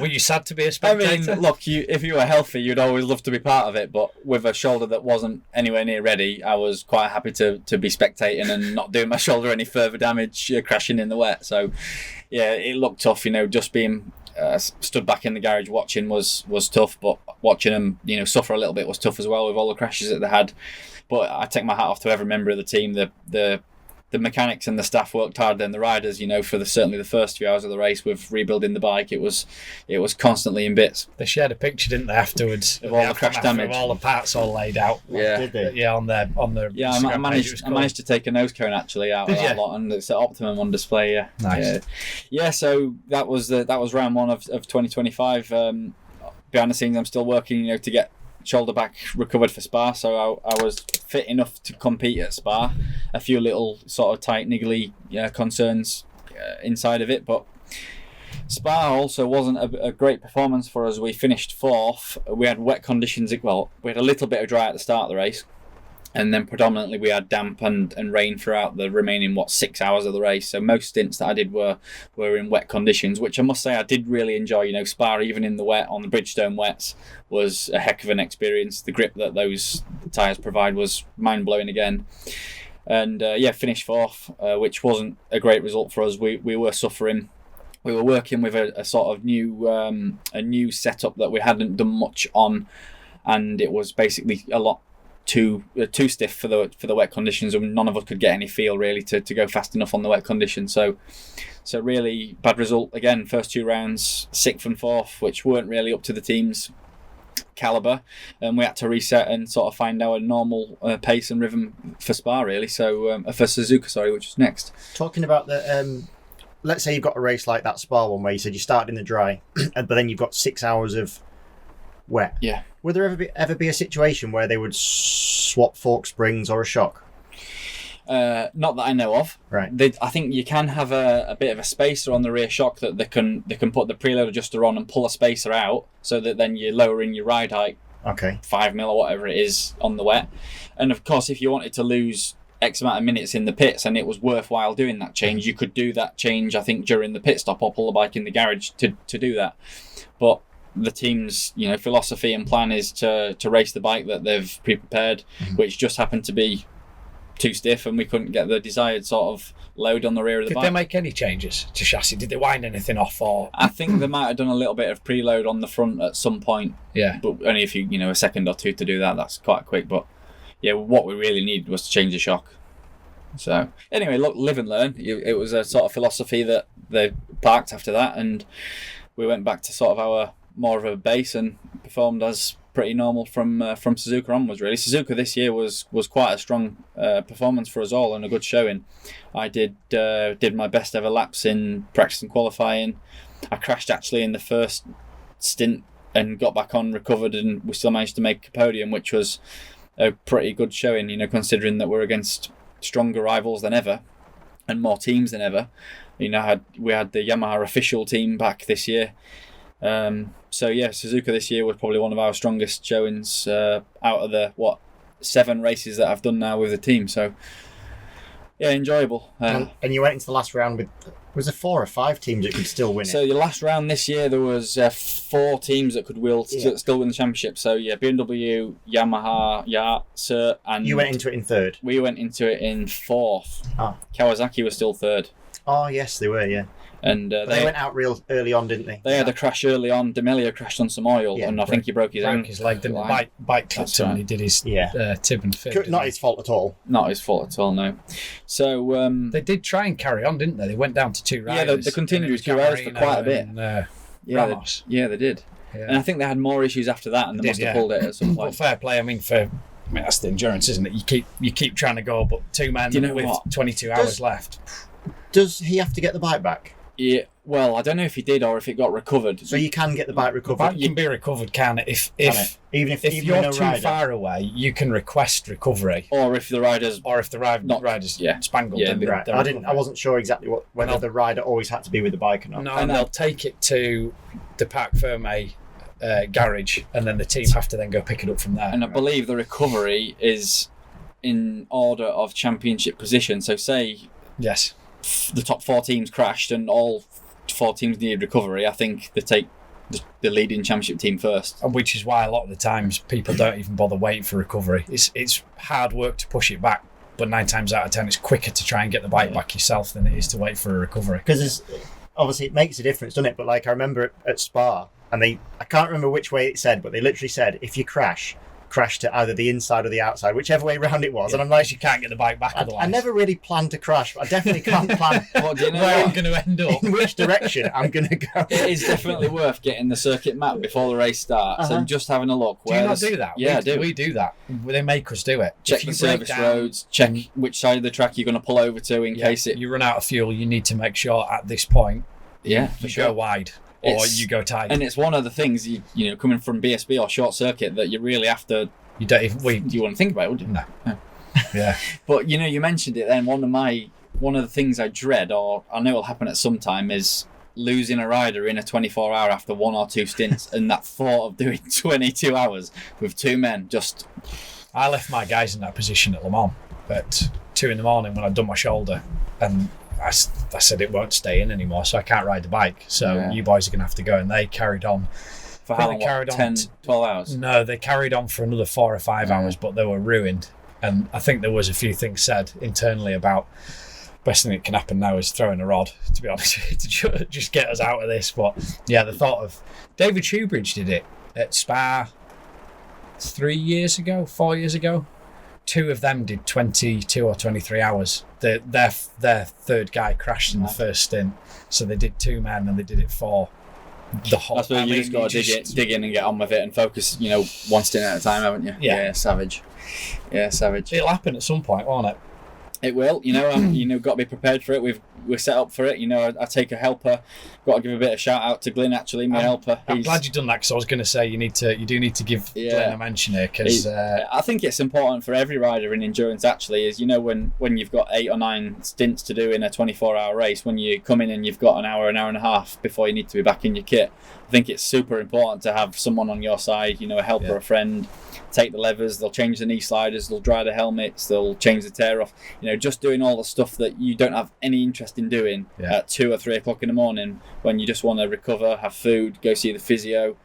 Were you sad to be a spectator? I mean, look, if you were healthy, you'd always love to be part of it. But with a shoulder that wasn't anywhere near ready, I was quite happy to be spectating and not doing my shoulder any further damage, crashing in the wet. So yeah, it looked tough. Just being stood back in the garage watching was tough, but watching them suffer a little bit was tough as well with all the crashes that they had. But I take my hat off to every member of the team. The mechanics and the staff worked harder than the riders, for certainly the first few hours of the race with rebuilding the bike. It was constantly in bits. They shared a picture, didn't they, afterwards of all the crash damage, of all the parts all laid out. Yeah, did they? Yeah, on their yeah. I managed to take a nose cone actually out of that lot, and it's at Optimum on display. Yeah, nice. Yeah. So that was round 1 of 2025. Behind the scenes, I'm still working, to get shoulder back recovered for Spar, so I was fit enough to compete at Spar. A few little sort of tight niggly concerns inside of it, but Spar also wasn't a great performance for us. We finished 4th. We had wet conditions. Well, we had a little bit of dry at the start of the race, and then predominantly we had damp and rain throughout the remaining 6 hours of the race. So most stints that I did were in wet conditions, which I must say I did really enjoy. Spar, even in the wet on the Bridgestone wets, was a heck of an experience. The grip that those tyres provide was mind-blowing again. And finished 4th, which wasn't a great result for us. We were suffering. We were working with a sort of new setup that we hadn't done much on, and it was basically a lot too stiff for the wet conditions, and none of us could get any feel really to go fast enough on the wet conditions. So really bad result again. First 2 rounds, 6th and 4th, which weren't really up to the team's caliber, and we had to reset and sort of find our normal pace and rhythm for Spar really. So for Suzuka, which was next. Talking about the let's say you've got a race like that Spar one where you said you started in the dry, but then you've got 6 hours of wet. Yeah. Would there ever be a situation where they would swap fork springs or a shock? Not that I know of. Right. I think you can have a bit of a spacer on the rear shock that they can put the preload adjuster on and pull a spacer out, so that then you're lowering your ride height. Okay. 5 mil or whatever it is on the wet. And of course, if you wanted to lose X amount of minutes in the pits and it was worthwhile doing that change, you could do that change, I think, during the pit stop or pull the bike in the garage to do that. But the team's philosophy and plan is to race the bike that they've pre-prepared, which just happened to be too stiff, and we couldn't get the desired sort of load on the rear of the bike. Did they make any changes to chassis? Did they wind anything off? Or I think they might have done a little bit of preload on the front at some point. Yeah, but only if you a second or two to do that. That's quite quick. But yeah, what we really needed was to change the shock. So anyway, look, live and learn. It was a sort of philosophy that they parked after that, and we went back to sort of our more of a base and performed as pretty normal from Suzuka onwards. Really, Suzuka this year was quite a strong performance for us all and a good showing. I did my best ever laps in practice and qualifying. I crashed actually in the first stint and got back on, recovered, and we still managed to make a podium, which was a pretty good showing, considering that we're against stronger rivals than ever and more teams than ever. We had the Yamaha official team back this year. So yeah, Suzuka this year was probably one of our strongest showings out of the 7 races that I've done now with the team. So yeah, enjoyable. And you went into the last round with, was there 4 or 5 teams that could still win it? So the last round this year there was 4 teams that could still win the championship. So yeah, BMW, Yamaha, SERT, and you went into it in 3rd. We went into it in 4th. Ah. Kawasaki was still 3rd. Oh yes, they were. Yeah. And they went out real early on, didn't they? They had a crash early on. D'Amelio crashed on some oil, and I think he broke his leg, didn't he? Bike clipped him, and he did his tib and fib. Not his fault at all. Not his fault at all, no. So they did try and carry on, didn't they? They went down to 2 riders. Yeah, they continued with 2 riders for quite a bit. Ramos. They did. Yeah. And I think they had more issues after that, and they must have pulled it at some point. But fair play. I mean, that's the endurance, isn't it? You keep trying to go, but 2 men with 22 hours left. Does he have to get the bike back? Yeah. Well, I don't know if he did or if it got recovered. So you can get the bike recovered. The bike can be recovered, can it? If you're too far away, you can request recovery. Or if the rider's spangled. Yeah, right. I wasn't sure exactly whether the rider always had to be with the bike or not. No, and they'll take it to the Parc Fermé garage, and then the team have to then go pick it up from there. And I believe the recovery is in order of championship position. So say the top 4 teams crashed and all 4 teams needed recovery, I think they take the leading championship team first. And which is why a lot of the times people don't even bother waiting for recovery. It's hard work to push it back, but 9 times out of 10 it's quicker to try and get the bike back yourself than it is to wait for a recovery. Because obviously it makes a difference, doesn't it? But like I remember at Spar, and I can't remember which way it said, but they literally said if you crash to either the inside or the outside, whichever way round it was. And I'm like, you can't get the bike back otherwise. I never really planned to crash, but I definitely can't plan where I'm going to end up, in which direction I'm going to go. It is definitely worth getting the circuit map before the race starts and just having a look. Do you not do that? Yeah, we do that. They make us do it. Check the service roads, check which side of the track you're going to pull over to in case you run out of fuel. You need to make sure at this point you go wide. Or you go tight. And it's one of the things, you know, coming from BSB or short circuit that you really have to... You don't even... Do you want to think about it, would you? No. Yeah. But, you know, you mentioned it then. One of the things I dread, or I know it'll happen at some time, is losing a rider in a 24-hour after 1 or 2 stints. And that thought of doing 22 hours with 2 men just... I left my guys in that position at Le Mans at 2 a.m. when I'd done my shoulder. And... I said it won't stay in anymore, so I can't ride the bike. So you boys are going to have to go. And they carried on. For how long? 10, 12 hours? No, they carried on for another 4 or 5 hours, but they were ruined. And I think there was a few things said internally about best thing that can happen now is throwing a rod, to be honest, to just get us out of this. But yeah, the thought of... David Shoebridge did it at Spar 4 years ago. 2 of them did 22 or 23 hours. Their third guy crashed in the first stint, so they did 2 men and they did it for the whole. That's where you just got to dig in and get on with it and focus. You know, 1 stint at a time, haven't you? Yeah, savage. Yeah, savage. It'll happen at some point, won't it? It will. You know, got to be prepared for it. We're set up for it. You know, I take a helper. Got to give a bit of shout out to Glyn. Actually, my helper. I'm glad you've done that because I was going to say you do need to give Glyn a mention here because I think it's important for every rider in endurance. Actually, is when you've got 8 or 9 stints to do in a 24-hour race, when you come in and you've got an hour and a half before you need to be back in your kit. I think it's super important to have someone on your side. You know, a helper, a friend. Take the levers, they'll change the knee sliders, they'll dry the helmets, they'll change the tear off. You know, just doing all the stuff that you don't have any interest in doing at 2 or 3 o'clock in the morning when you just want to recover, have food, go see the physio,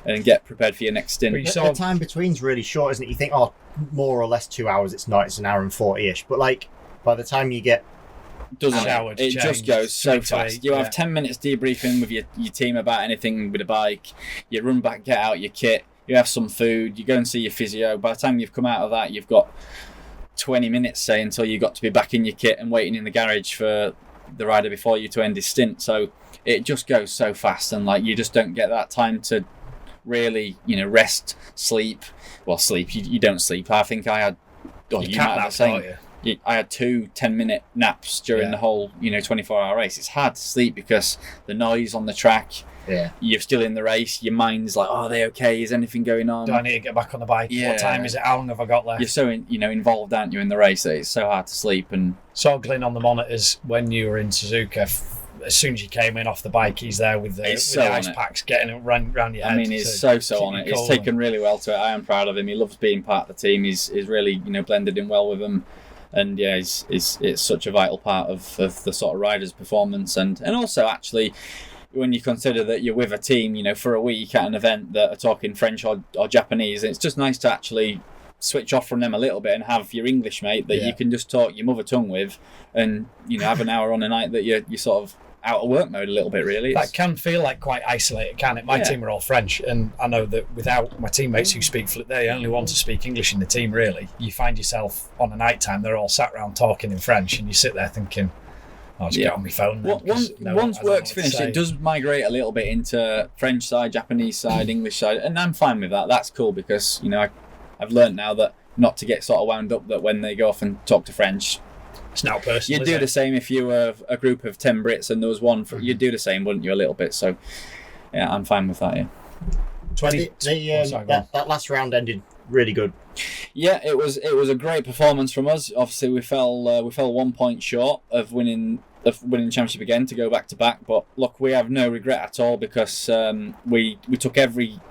and get prepared for your next stint. The time between's really short, isn't it? You think, more or less 2 hours. It's not. It's an hour and 40-ish. But like, by the time you get it just goes so fast. You have 10 minutes debriefing with your team about anything with a bike. You run back, get out your kit. You have some food, you go and see your physio. By the time you've come out of that, you've got 20 minutes, say, until you got to be back in your kit and waiting in the garage for the rider before you to end his stint. So it just goes so fast, and like you just don't get that time to really, rest, sleep. Well, sleep, you don't sleep. I think I had... you might have the same. I had 2 10-minute naps during the whole 24-hour race. It's hard to sleep because the noise on the track. Yeah. You're still in the race. Your mind's like, are they okay? Is anything going on? Do I need to get back on the bike? Yeah. What time is it? How long have I got left? You're so involved, aren't you, in the race that it's so hard to sleep. And saw Glyn on the monitors when you were in Suzuka. As soon as you came in off the bike, he's there with the ice packs getting it round your head. I mean, he's so on it. He's taken really well to it. I am proud of him. He loves being part of the team. He's really blended in well with them. And yeah, it's such a vital part of the sort of rider's performance. And also, actually, when you consider that you're with a team, for a week at an event that are talking French or Japanese, it's just nice to actually switch off from them a little bit and have your English mate that you can just talk your mother tongue with, and have an hour on a night that you're sort of out of work mode a little bit, really. That can feel like quite isolated, can it? My team are all French, and I know that without my teammates who speak, they only want to speak English in the team, really. You find yourself on a night time, they're all sat around talking in French, and you sit there thinking, I'll just get on my phone. Once work's finished, it does migrate a little bit into French side, Japanese side, English side, and I'm fine with that. That's cool because, I've learned now that not to get sort of wound up that when they go off and talk to French, it's not personal. You'd do the same if you were a group of 10 Brits and there was one. You'd do the same, wouldn't you, a little bit? So, yeah, I'm fine with that, yeah. That last round ended really good. Yeah, it was a great performance from us. Obviously, we fell 1 point short of winning the championship again to go back to back. But look, we have no regret at all because we took every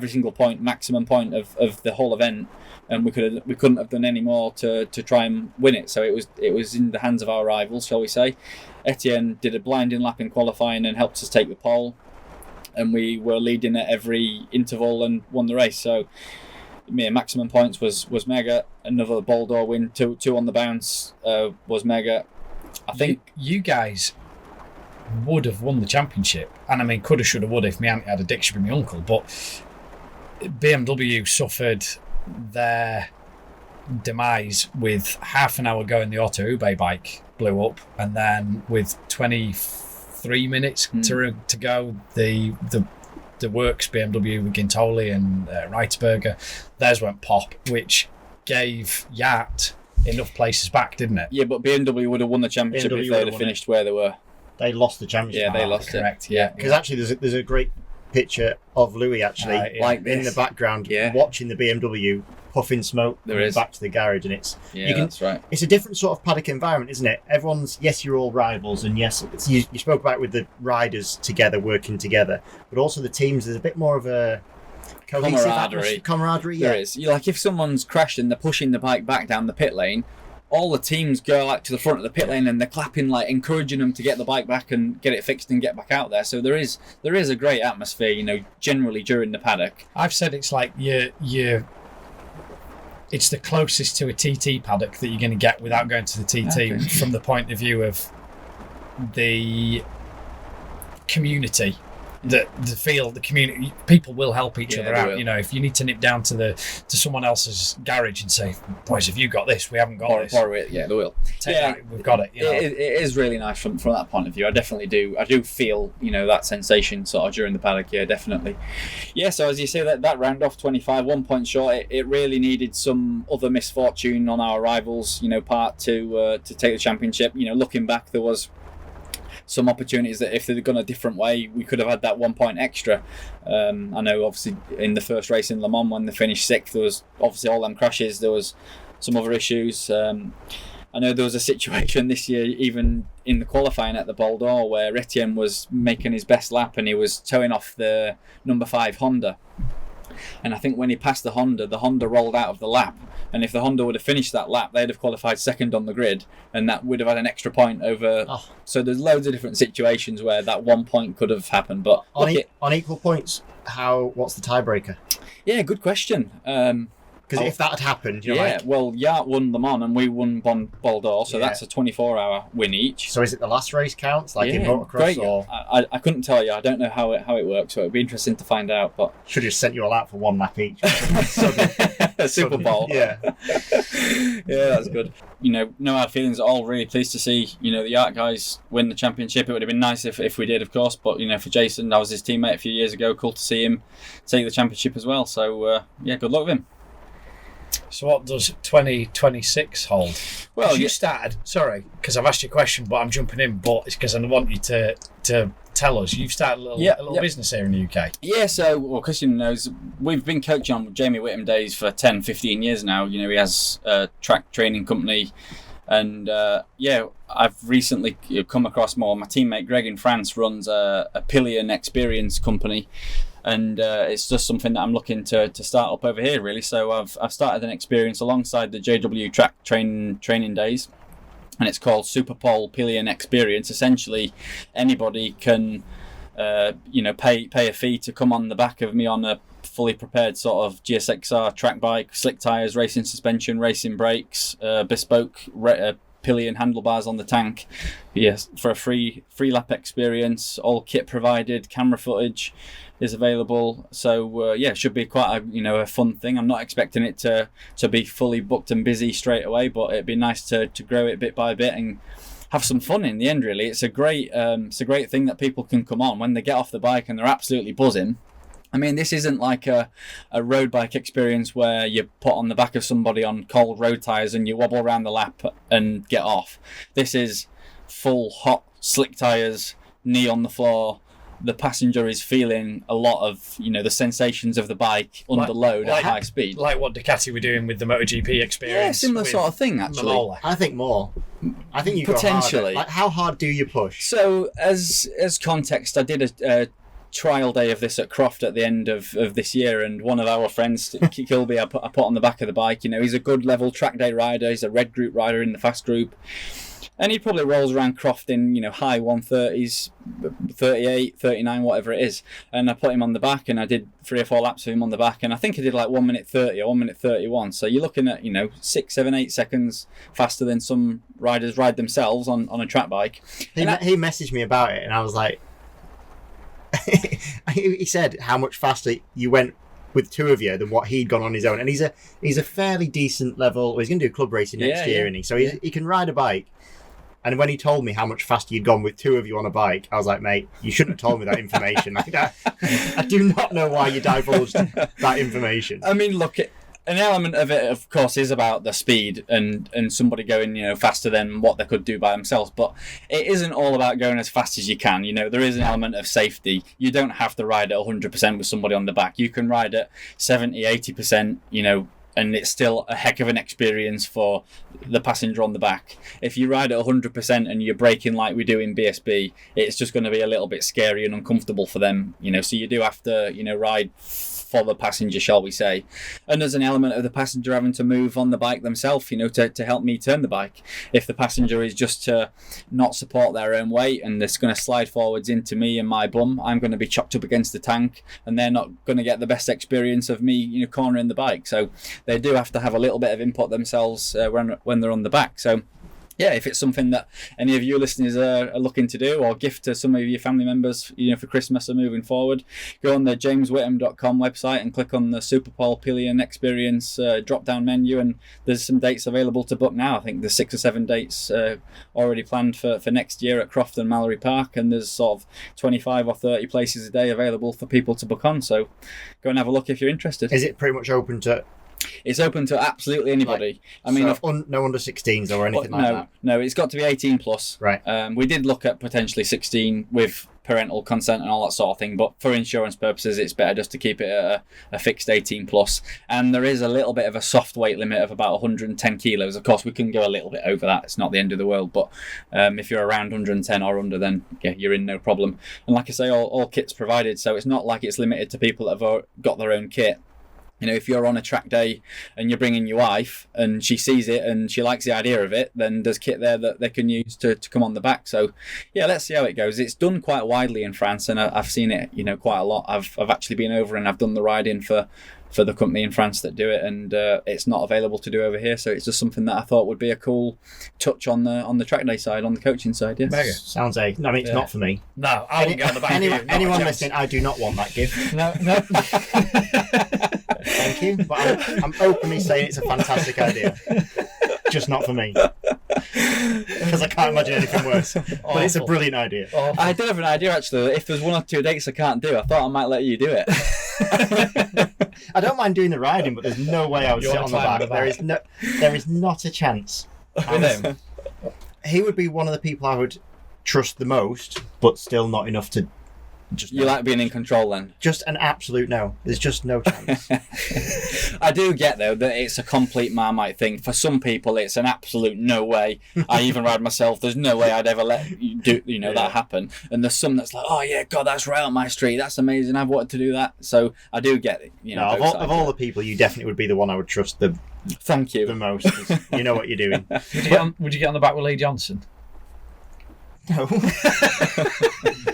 single point, maximum point of the whole event, and we couldn't have done any more to try and win it. So it was in the hands of our rivals, shall we say. Etienne did a blinding lap in qualifying and helped us take the pole, and we were leading at every interval and won the race. So maximum points was mega. Another Boldor win, two on the bounce was mega. I think you guys would have won the championship, and I mean coulda, shoulda, woulda if my aunt had a dictionary with my uncle, but BMW suffered their demise with half an hour going. The Auto Ube bike blew up, and then with 23 minutes to go, the works BMW with Gintoli and Reitsberger, theirs went pop, which gave Yacht enough places back, didn't it? Yeah, but BMW would have won the championship if they'd have finished where they were. They lost the championship. Yeah, they lost correct. it. Because actually, there's a great picture of Louis actually, like in the background, watching the BMW puffing smoke back to the garage, and it's that's right. It's a different sort of paddock environment, isn't it? Everyone's you're all rivals, and yes, you spoke about with the riders together working together, but also the teams. There's a bit more of a camaraderie. There is. Like if someone's crashed and they're pushing the bike back down the pit lane, all the teams go like to the front of the pit lane and they're clapping, like encouraging them to get the bike back and get it fixed and get back out there. So there is a great atmosphere, generally during the paddock. I've said it's like it's the closest to a TT paddock that you're going to get without going to the TT from the point of view of the community. The community, people will help each other out. If you need to nip down to someone else's garage and say, "Boys, have you got this? We haven't got this." Borrow it, they will. We've got it. It is really nice from that point of view. I definitely do. I do feel that sensation sort of during the paddock. Yeah, definitely. Yeah. So as you say, that round off 25, 1 point short. It really needed some other misfortune on our rivals. Part to take the championship. Looking back, there was some opportunities that if they'd gone a different way, we could have had that 1 point extra. I know obviously in the first race in Le Mans when they finished sixth, there was obviously all them crashes, there was some other issues. I know there was a situation this year even in the qualifying at the Boldor where Etienne was making his best lap and he was towing off the number 5 Honda, and I think when he passed the Honda rolled out of the lap, and if the Honda would have finished that lap, they'd have qualified second on the grid, and that would have had an extra point over. So there's loads of different situations where that 1 point could have happened. But on equal points, what's the tiebreaker? Yeah, good question. Because if that had happened, well, Yacht won Le Mans and we won Boldor, so that's a 24-hour win each. So is it the last race counts, like in motocross? Great. Or I couldn't tell you. I don't know how it works, so it'd be interesting to find out. But should have just sent you all out for one lap each. A Super Bowl. Yeah, that's good. No hard feelings at all. Really pleased to see the Yacht guys win the championship. It would have been nice if we did, of course. But for Jason, I was his teammate a few years ago. Cool to see him take the championship as well. So good luck with him. So what does 2026 hold? Well, you started, sorry, because I've asked you a question, but I'm jumping in, but it's because I want you to tell us. You've started a little business here in the UK. Yeah, so, well, Christian knows, we've been coaching on Jamie Whittam days for 10, 15 years now. You know, he has a track training company. And I've recently come across my teammate Greg in France runs a Pillion experience company. And it's just something that I'm looking to start up over here, really. So I've started an experience alongside the JW track training days. And it's called Superpole Pillion Experience. Essentially, anybody can, pay a fee to come on the back of me on a fully prepared sort of GSXR track bike, slick tyres, racing suspension, racing brakes, bespoke Pillion handlebars on the tank. Yes, for a free lap experience, all kit provided, camera footage is available. So it should be quite a fun thing. I'm not expecting it to be fully booked and busy straight away, but it'd be nice to grow it bit by bit and have some fun in the end. Really, it's a great thing that people can come on when they get off the bike and they're absolutely buzzing. I mean, this isn't like a road bike experience where you put on the back of somebody on cold road tyres and you wobble around the lap and get off. This is full hot slick tyres, knee on the floor. The passenger is feeling a lot of, the sensations of the bike under load at high speed. Like what Ducati were doing with the MotoGP experience. Yeah, similar sort of thing, actually. Malola. I think more. I think you potentially. Go harder. Like, how hard do you push? So, as context, I did a trial day of this at Croft at the end of this year, and one of our friends, Kilby, I put on the back of the bike. He's a good level track day rider. He's a red group rider in the fast group, and he probably rolls around Croft in high 130s, 38, 39, whatever it is. And I put him on the back, and I did 3 or 4 laps of him on the back, and I think I did like 1 minute 30 or 1 minute 31. So you're looking at 6, 7, 8 seconds faster than some riders ride themselves on a track bike. He messaged me about it, and I was like, he said how much faster you went with 2 of you than what he'd gone on his own, and he's a fairly decent level. Well, he's going to do club racing next year, isn't he? So he can ride a bike. And when he told me how much faster you'd gone with 2 of you on a bike, I was like, mate, you shouldn't have told me that information. I do not know why you divulged that information. I mean, look, an element of it, of course, is about the speed and somebody going, faster than what they could do by themselves. But it isn't all about going as fast as you can. There is an element of safety. You don't have to ride at 100% with somebody on the back. You can ride at 70, 80%, and it's still a heck of an experience for the passenger on the back. If you ride at 100% and you're braking like we do in BSB, it's just going to be a little bit scary and uncomfortable for them. So you do have to, ride for the passenger, shall we say. And there's an element of the passenger having to move on the bike themselves, to help me turn the bike. If the passenger is just to not support their own weight and it's going to slide forwards into me and my bum, I'm going to be chopped up against the tank, and they're not going to get the best experience of me, cornering the bike. So they do have to have a little bit of input themselves when they're on the back. So yeah, if it's something that any of you listeners are looking to do or gift to some of your family members, for Christmas or moving forward, go on the jameswhittam.com website and click on the Superpole Pillion Experience drop-down menu, and there's some dates available to book now. I think there's 6 or 7 dates already planned for next year at Croft and Mallory Park, and there's sort of 25 or 30 places a day available for people to book on. So go and have a look if you're interested. Is it pretty much open to... It's open to absolutely anybody. No under 16s or anything like that? No, it's got to be 18 plus. Right. We did look at potentially 16 with parental consent and all that sort of thing, but for insurance purposes it's better just to keep it at a fixed 18 plus. And there is a little bit of a soft weight limit of about 110 kilos. Of course, we can go a little bit over that. It's not the end of the world, but if you're around 110 or under, then you're in no problem. And like I say, all kits provided, so it's not like it's limited to people that have got their own kit. If you're on a track day and you're bringing your wife and she sees it and she likes the idea of it, then there's kit there that they can use to come on the back. So, yeah, let's see how it goes. It's done quite widely in France, and I've seen it, quite a lot. I've actually been over and I've done the riding for the company in France that do it, and it's not available to do over here. So it's just something that I thought would be a cool touch on the track day side, on the coaching side. Yes. Mega. Sounds it's not for me. No, I wouldn't get on the back. Anyone listening, I do not want that gift. No. Thank you, but I'm openly saying it's a fantastic idea. Just not for me. Because I can't imagine anything worse. But it's a brilliant idea. I did have an idea, actually. If there's 1 or 2 dates I can't do, I thought I might let you do it. I don't mind doing the riding, but there's no way I would You sit wanna on the climb back. on the There is not a chance. With him. He would be one of the people I would trust the most, but still not enough to just. You like being in control then? Just an absolute no. There's just no chance. I do get though that it's a complete Marmite thing. For some people, it's an absolute no way. I even ride myself. There's no way I'd ever let you do that happen. And there's some that's like, oh yeah, God, that's right on my street. That's amazing. I've wanted to do that. So I do get it. No, of all the people, you definitely would be the one I would trust the Thank you. most. 'Cause you know what you're doing. Would you get on the back with Lee Johnson? No.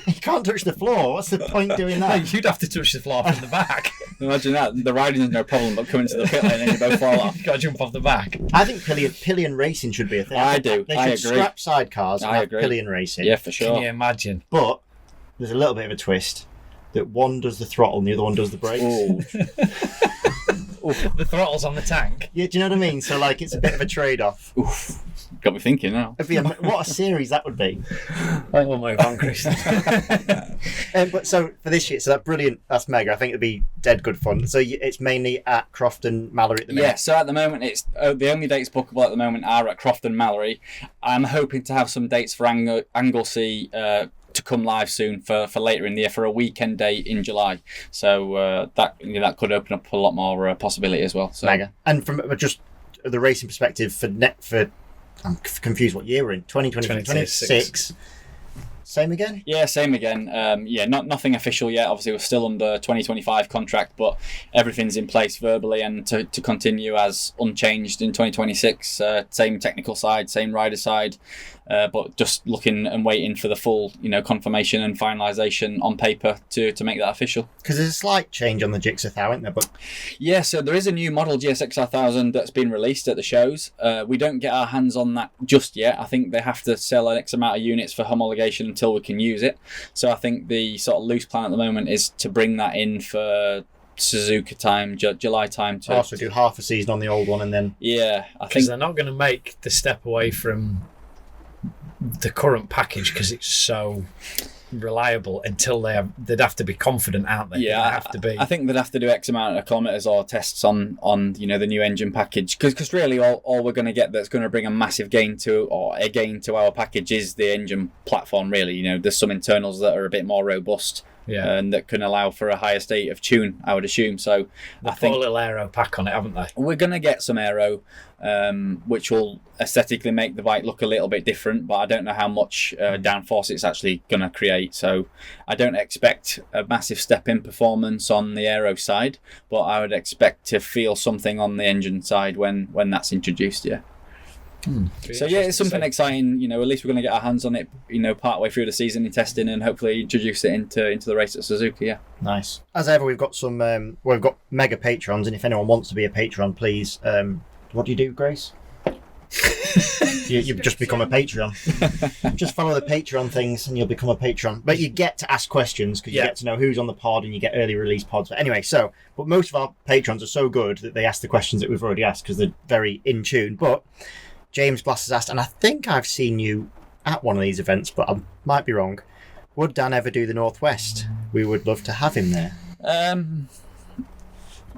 You can't touch the floor. What's the point doing that? You'd have to touch the floor from the back. Imagine that. The riding is no problem, but coming to the pit lane and you both fall off. You've got to jump off the back. I think Pillion Racing should be a thing. I do. They I should agree. scrap sidecars and I have agree. Pillion Racing. Yeah, for Can sure. you imagine? But there's a little bit of a twist that one does the throttle and the other one does the brakes. Ooh. The throttle's on the tank. Yeah, do you know what I mean? So like, it's a bit of a trade-off. Oof. Got me thinking now. It'd be what a series that would be. I think we'll move on, Chris. But so for this year, so that's brilliant. That's mega. I think it'd be dead good fun. So it's mainly at Croft and Mallory at the minute. Yeah, so at the moment, it's the only dates bookable at the moment are at Croft and Mallory. I'm hoping to have some dates for Anglesey to come live soon for later in the year for a weekend day in July. So that could open up a lot more possibility as well. So. Mega. And from just the racing perspective for I'm confused what year we're in. 2026. Same again? Yeah, same again. Nothing official yet. Obviously, we're still under 2025 contract, but everything's in place verbally and to continue as unchanged in 2026. Same technical side, same rider side, but just looking and waiting for the full, confirmation and finalisation on paper to make that official. Because there's a slight change on the Gixxer, isn't there? But yeah, so there is a new model GSX 1000 that's been released at the shows. We don't get our hands on that just yet. I think they have to sell an X amount of units for homologation until we can use it. So I think the sort of loose plan at the moment is to bring that in for Suzuka time, July time. To also do half a season on the old one and then... Yeah, I Because think... they're not going to make the step away from the current package because it's so reliable until they'd have to be confident, aren't they? Yeah, They'd have to be. I think they'd have to do X amount of kilometres or tests on the new engine package because really all we're going to get that's going to bring a massive gain to our package is the engine platform. Really, there's some internals that are a bit more robust. Yeah. And that can allow for a higher state of tune, I would assume. So They I think put a little aero pack on it, haven't they? we're going to get some aero, which will aesthetically make the bike look a little bit different, but I don't know how much downforce it's actually going to create. So I don't expect a massive step in performance on the aero side, but I would expect to feel something on the engine side when that's introduced, yeah. So yeah, it's something exciting. At least we're going to get our hands on it. Part way through the season in testing, and hopefully introduce it into the race at Suzuki. Yeah, nice. As ever, we've got some. We've got mega patrons, and if anyone wants to be a patron, please. What do you do, Grace? You've just become a Patreon. Just follow the Patreon things, and you'll become a patron. But you get to ask questions because you get to know who's on the pod, and you get early release pods. But anyway, but most of our patrons are so good that they ask the questions that we've already asked because they're very in tune. But James Blass has asked, and I think I've seen you at one of these events, but I might be wrong. Would Dan ever do the Northwest? We would love to have him there.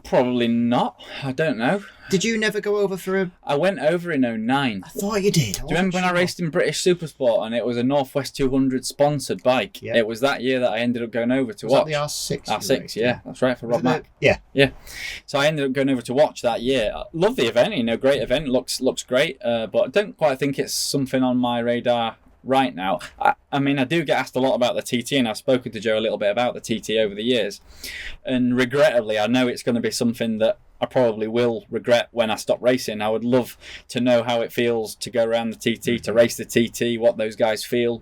Probably not. I don't know. Did you never go over for a... I went over in 2009. I thought you did. Do you remember when I raced in British Supersport and it was a Northwest 200 sponsored bike? Yeah. It was that year that I ended up going over to Was watch. that the R6? R6, yeah, that's right, for Rob Mack. Yeah. So I ended up going over to watch that year. I love the event, great event, looks great, but I don't quite think it's something on my radar right now. I mean, I do get asked a lot about the TT, and I've spoken to Joe a little bit about the TT over the years, and regrettably I know it's going to be something that I probably will regret when I stop racing. I would love to know how it feels to go around the TT, to race the TT, what those guys feel.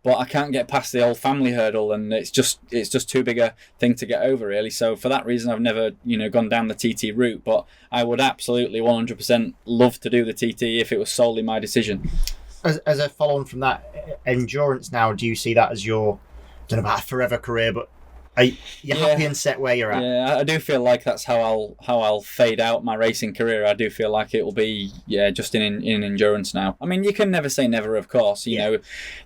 But I can't get past the old family hurdle, and it's just too big a thing to get over, really. So for that reason, I've never gone down the TT route. But I would absolutely 100% love to do the TT if it was solely my decision. As a follow-on from that, endurance now, do you see that as your, I don't know about a forever career, but are you happy and set where you're at? Yeah, I do feel like that's how I'll fade out my racing career. I do feel like it will be just in endurance now. I mean, you can never say never, of course. You know,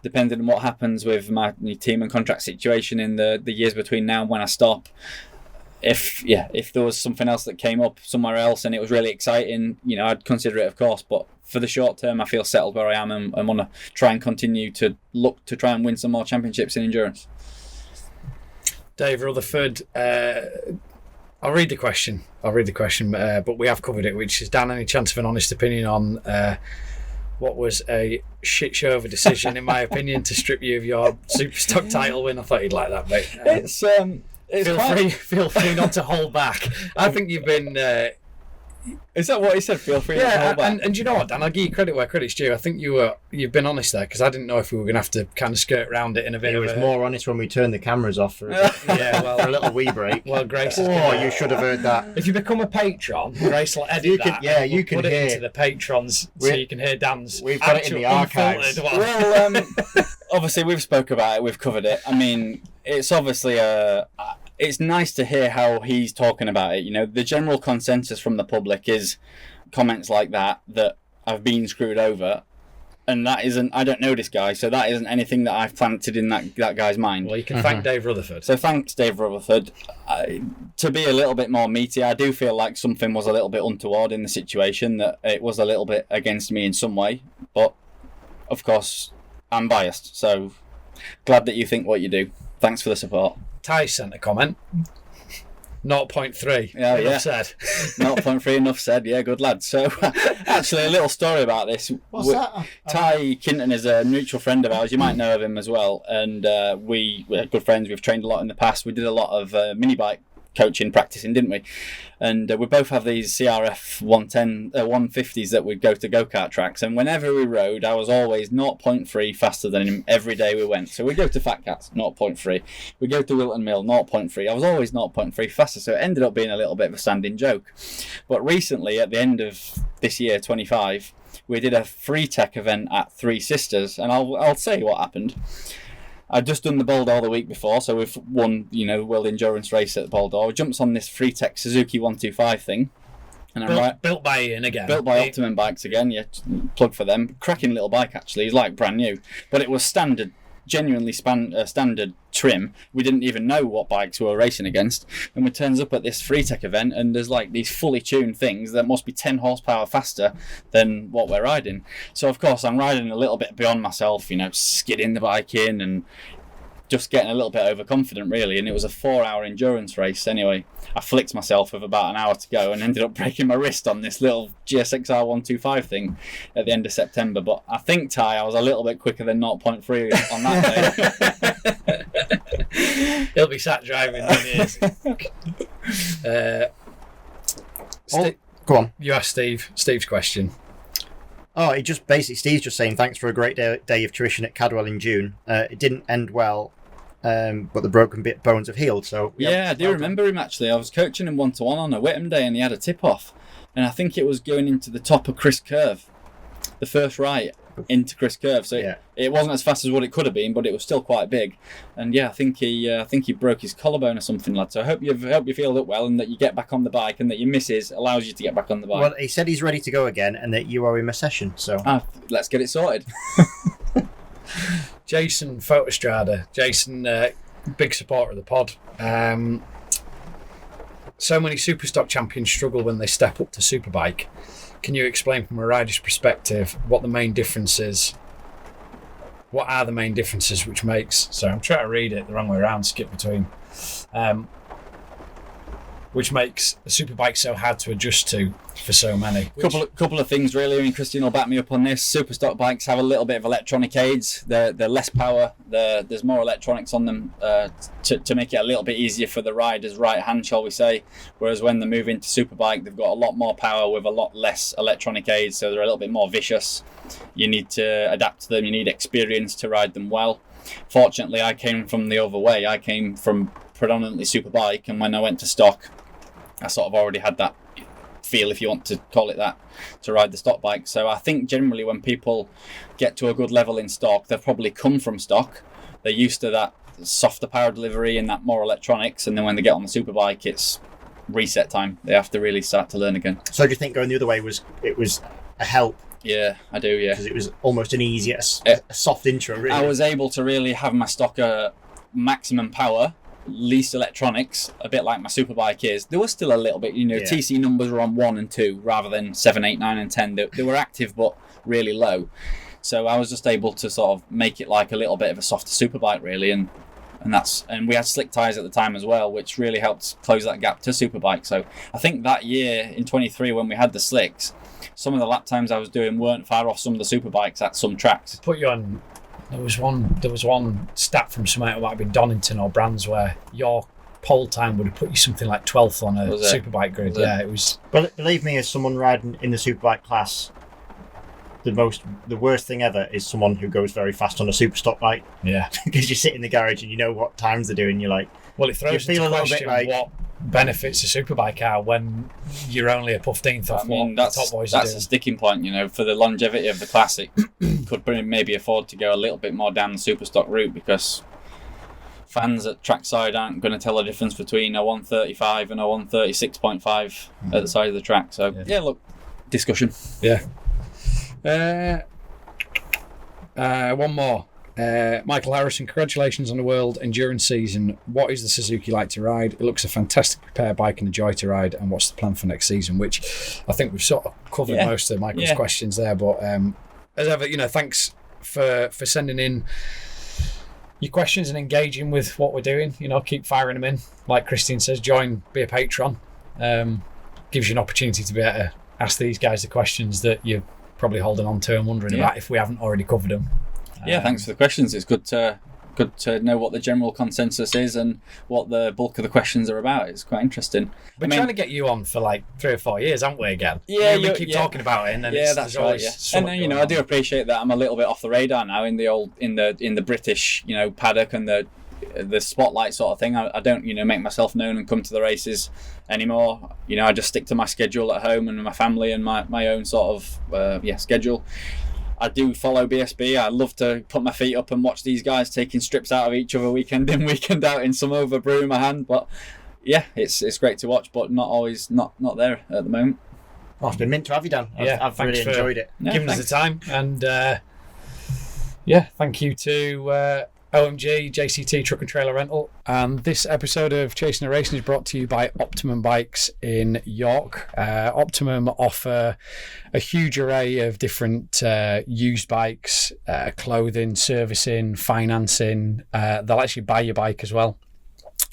depending on what happens with my team and contract situation in the years between now and when I stop. if there was something else that came up somewhere else and it was really exciting, I'd consider it, of course. But for the short term, I feel settled where I am and want to try and continue to look to try and win some more championships in endurance. Dave Rutherford, I'll read the question, but we have covered it, which is, Dan, any chance of an honest opinion on what was a shit show of a decision, in my opinion, to strip you of your Superstock title win? I thought you'd like that, mate. Feel free not to hold back. I think you've been... Is that what he said? Feel free not to hold back. And you know what, Dan? I'll give you credit where credit's due. I think you've been honest there, because I didn't know if we were going to have to kind of skirt around it in a bit. It was more honest when we turned the cameras off for a little wee break. Well, Grace. You should have heard that. If you become a patron, Grace will edit that. Yeah, you can put hear it into the patrons, so you can hear Dan's. We've got it in the archives. Well, obviously we've spoke about it. We've covered it. I mean, it's obviously it's nice to hear how he's talking about it. The general consensus from the public is comments like that I've been screwed over, and that isn't. I don't know this guy, so that isn't anything that I've planted in that guy's mind. Well, you can thank Dave Rutherford. So thanks, Dave Rutherford. To be a little bit more meaty, I do feel like something was a little bit untoward in the situation, that it was a little bit against me in some way, but of course I'm biased, so glad that you think what you do. Thanks for the support. Ty sent a comment. 0.3. Yeah, enough said. 0.3, enough said. Yeah, good lad. So, actually, a little story about this. What's that? Ty Kinton is a mutual friend of ours. You might know of him as well. And we're good friends. We've trained a lot in the past. We did a lot of mini bike coaching, practicing, didn't we? And we both have these CRF 150s that we'd go to go-kart tracks, and whenever we rode, I was always 0.3 faster than him every day we went. So we go to Fat Cats, 0.3. We go to Wilton Mill, 0.3. I was always 0.3 faster, so it ended up being a little bit of a standing joke. But recently, at the end of this year, 25, we did a free tech event at Three Sisters, and I'll say what happened. I'd just done the Boldor the week before, so we've won, the World Endurance Race at Boldor. We jumps on this free tech Suzuki 125 thing. And built by Ian again. Built by Optimum bikes again, yeah, plug for them. Cracking little bike, actually. He's like brand new. But it was standard, genuinely standard trim. We didn't even know what bikes we were racing against. And we turns up at this free tech event, and there's like these fully tuned things that must be 10 horsepower faster than what we're riding. So of course I'm riding a little bit beyond myself, skidding the bike in and just getting a little bit overconfident, really. And it was a 4-hour endurance race anyway. I flicked myself with about an hour to go and ended up breaking my wrist on this little GSXR 125 thing at the end of September. But I think, Ty, I was a little bit quicker than 0.3 on that day. He'll be sat driving when he is. Go on. You asked Steve's question. Oh, Steve's just saying thanks for a great day of tuition at Cadwell in June. It didn't end well, but the broken bones have healed. So I do remember him actually. I was coaching him 1-to-1 on a Whittam day, and he had a tip off, and I think it was going into the top of Chris Curve, the first right into Chris Curve. So it wasn't as fast as what it could have been, but it was still quite big. And I think he broke his collarbone or something, lad. So I hope you feel it well, and that you get back on the bike, and that your missus allows you to get back on the bike. Well, he said he's ready to go again, and that you owe him a session. So let's get it sorted. Jason Photostrada. Jason, big supporter of the pod. So many Superstock champions struggle when they step up to Superbike. Can you explain from a rider's perspective what the main difference is? What are the main differences which makes... So I'm trying to read it the wrong way around, skip between. Which makes a Superbike so hard to adjust to for so many. Couple of things really. I mean, Christian will back me up on this. Superstock bikes have a little bit of electronic aids. They're less power. There's more electronics on them to make it a little bit easier for the rider's right hand, shall we say. Whereas when they move into Superbike, they've got a lot more power with a lot less electronic aids, so they're a little bit more vicious. You need to adapt to them. You need experience to ride them well. Fortunately, I came from the other way. I came from predominantly Superbike, and when I went to stock, I sort of already had that feel, if you want to call it that, to ride the stock bike. So I think generally when people get to a good level in stock, they've probably come from stock. They're used to that softer power delivery and that more electronics, and then when they get on the Superbike, it's reset time. They have to really start to learn again. So do you think going the other way was a help? Yeah, I do, yeah. Because it was almost an easier, a soft intro, really. I was able to really have my stock maximum power least electronics, a bit like my Superbike is, there was still a little bit, TC numbers were on 1 and 2 rather than 7, 8, 9 and 10. They were active but really low. So I was just able to sort of make it like a little bit of a softer Superbike really, and we had slick tyres at the time as well, which really helped close that gap to Superbike. So I think that year in 23 when we had the slicks, some of the lap times I was doing weren't far off some of the Superbikes at some tracks. Put you on. There was one stat from somewhere, it might have been Donington or Brands, where your pole time would have put you something like 12th on a Superbike grid. Yeah, it was. But believe me, as someone riding in the Superbike class, the worst thing ever is someone who goes very fast on a Superstock bike. Yeah, because you sit in the garage and you know what times they're doing. You're like, well, it throws into question what benefits a Superbike are when you're only a 15th off what the top boys are doing. That's a sticking point, for the longevity of the classic. Could maybe afford to go a little bit more down the Superstock route, because fans at trackside aren't going to tell the difference between a 135 and a 136.5 at the side of the track. So look, discussion. Yeah. One more. Michael Harrison, congratulations on the World Endurance season. What is the Suzuki like to ride? It looks a fantastic prepared bike and a joy to ride. And what's the plan for next season? Which I think we've sort of covered most of Michael's questions there. But as ever, thanks for sending in your questions and engaging with what we're doing. Keep firing them in. Like Christine says, be a patron. Gives you an opportunity to be able to ask these guys the questions that you're probably holding on to and wondering about if we haven't already covered them. Thanks for the questions. It's good to know what the general consensus is and what the bulk of the questions are about. It's quite interesting. We're trying to get you on for like 3 or 4 years, haven't we? Again, we keep talking about it, and then that's right. And I do appreciate that I'm a little bit off the radar now in the British paddock and the spotlight sort of thing. I don't make myself known and come to the races anymore. I just stick to my schedule at home and my family and my own sort of schedule. I do follow BSB. I love to put my feet up and watch these guys taking strips out of each other weekend in, weekend out in some over brew in my hand. But it's great to watch, but not always not there at the moment. Oh, it's been mint to have you, Dan. I've really enjoyed it. Giving us the time, and thank you to OMG, JCT Truck and Trailer Rental. And this episode of Chasin The Racin is brought to you by Optimum Bikes in York. Optimum offer a huge array of different used bikes, clothing, servicing, financing. They'll actually buy your bike as well.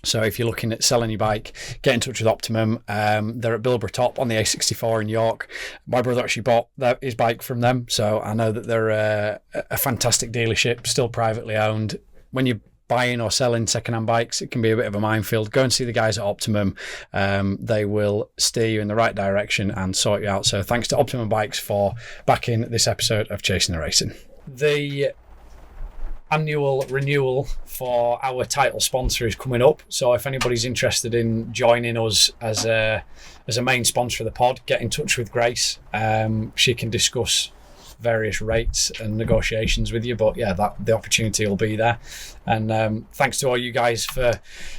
So if you're looking at selling your bike, get in touch with Optimum. They're at Bilborough Top on the A64 in York. My brother actually bought his bike from them, so I know that they're a fantastic dealership, still privately owned. When you're buying or selling second-hand bikes, it can be a bit of a minefield. Go and see the guys at Optimum. They will steer you in the right direction and sort you out. So thanks to Optimum Bikes for backing this episode of Chasin The Racin. The annual renewal for our title sponsor is coming up, so if anybody's interested in joining us as a main sponsor of the pod, get in touch with Grace. She can discuss various rates and negotiations with you, but the opportunity will be there. And thanks to all you guys for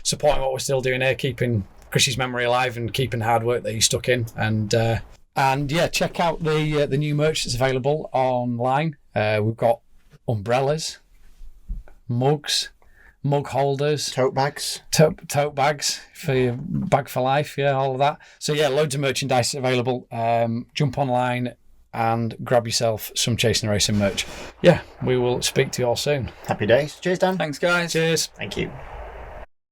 supporting what we're still doing here, keeping Chrissy's memory alive and keeping hard work that he stuck in. And check out the new merch that's available online. We've got umbrellas, mugs, mug holders, tote bags for your bag for life, all of that. So loads of merchandise available. Jump online and grab yourself some Chasin The Racin merch. We will speak to you all soon. Happy days. Cheers, Dan. Thanks, guys. Cheers. Thank you.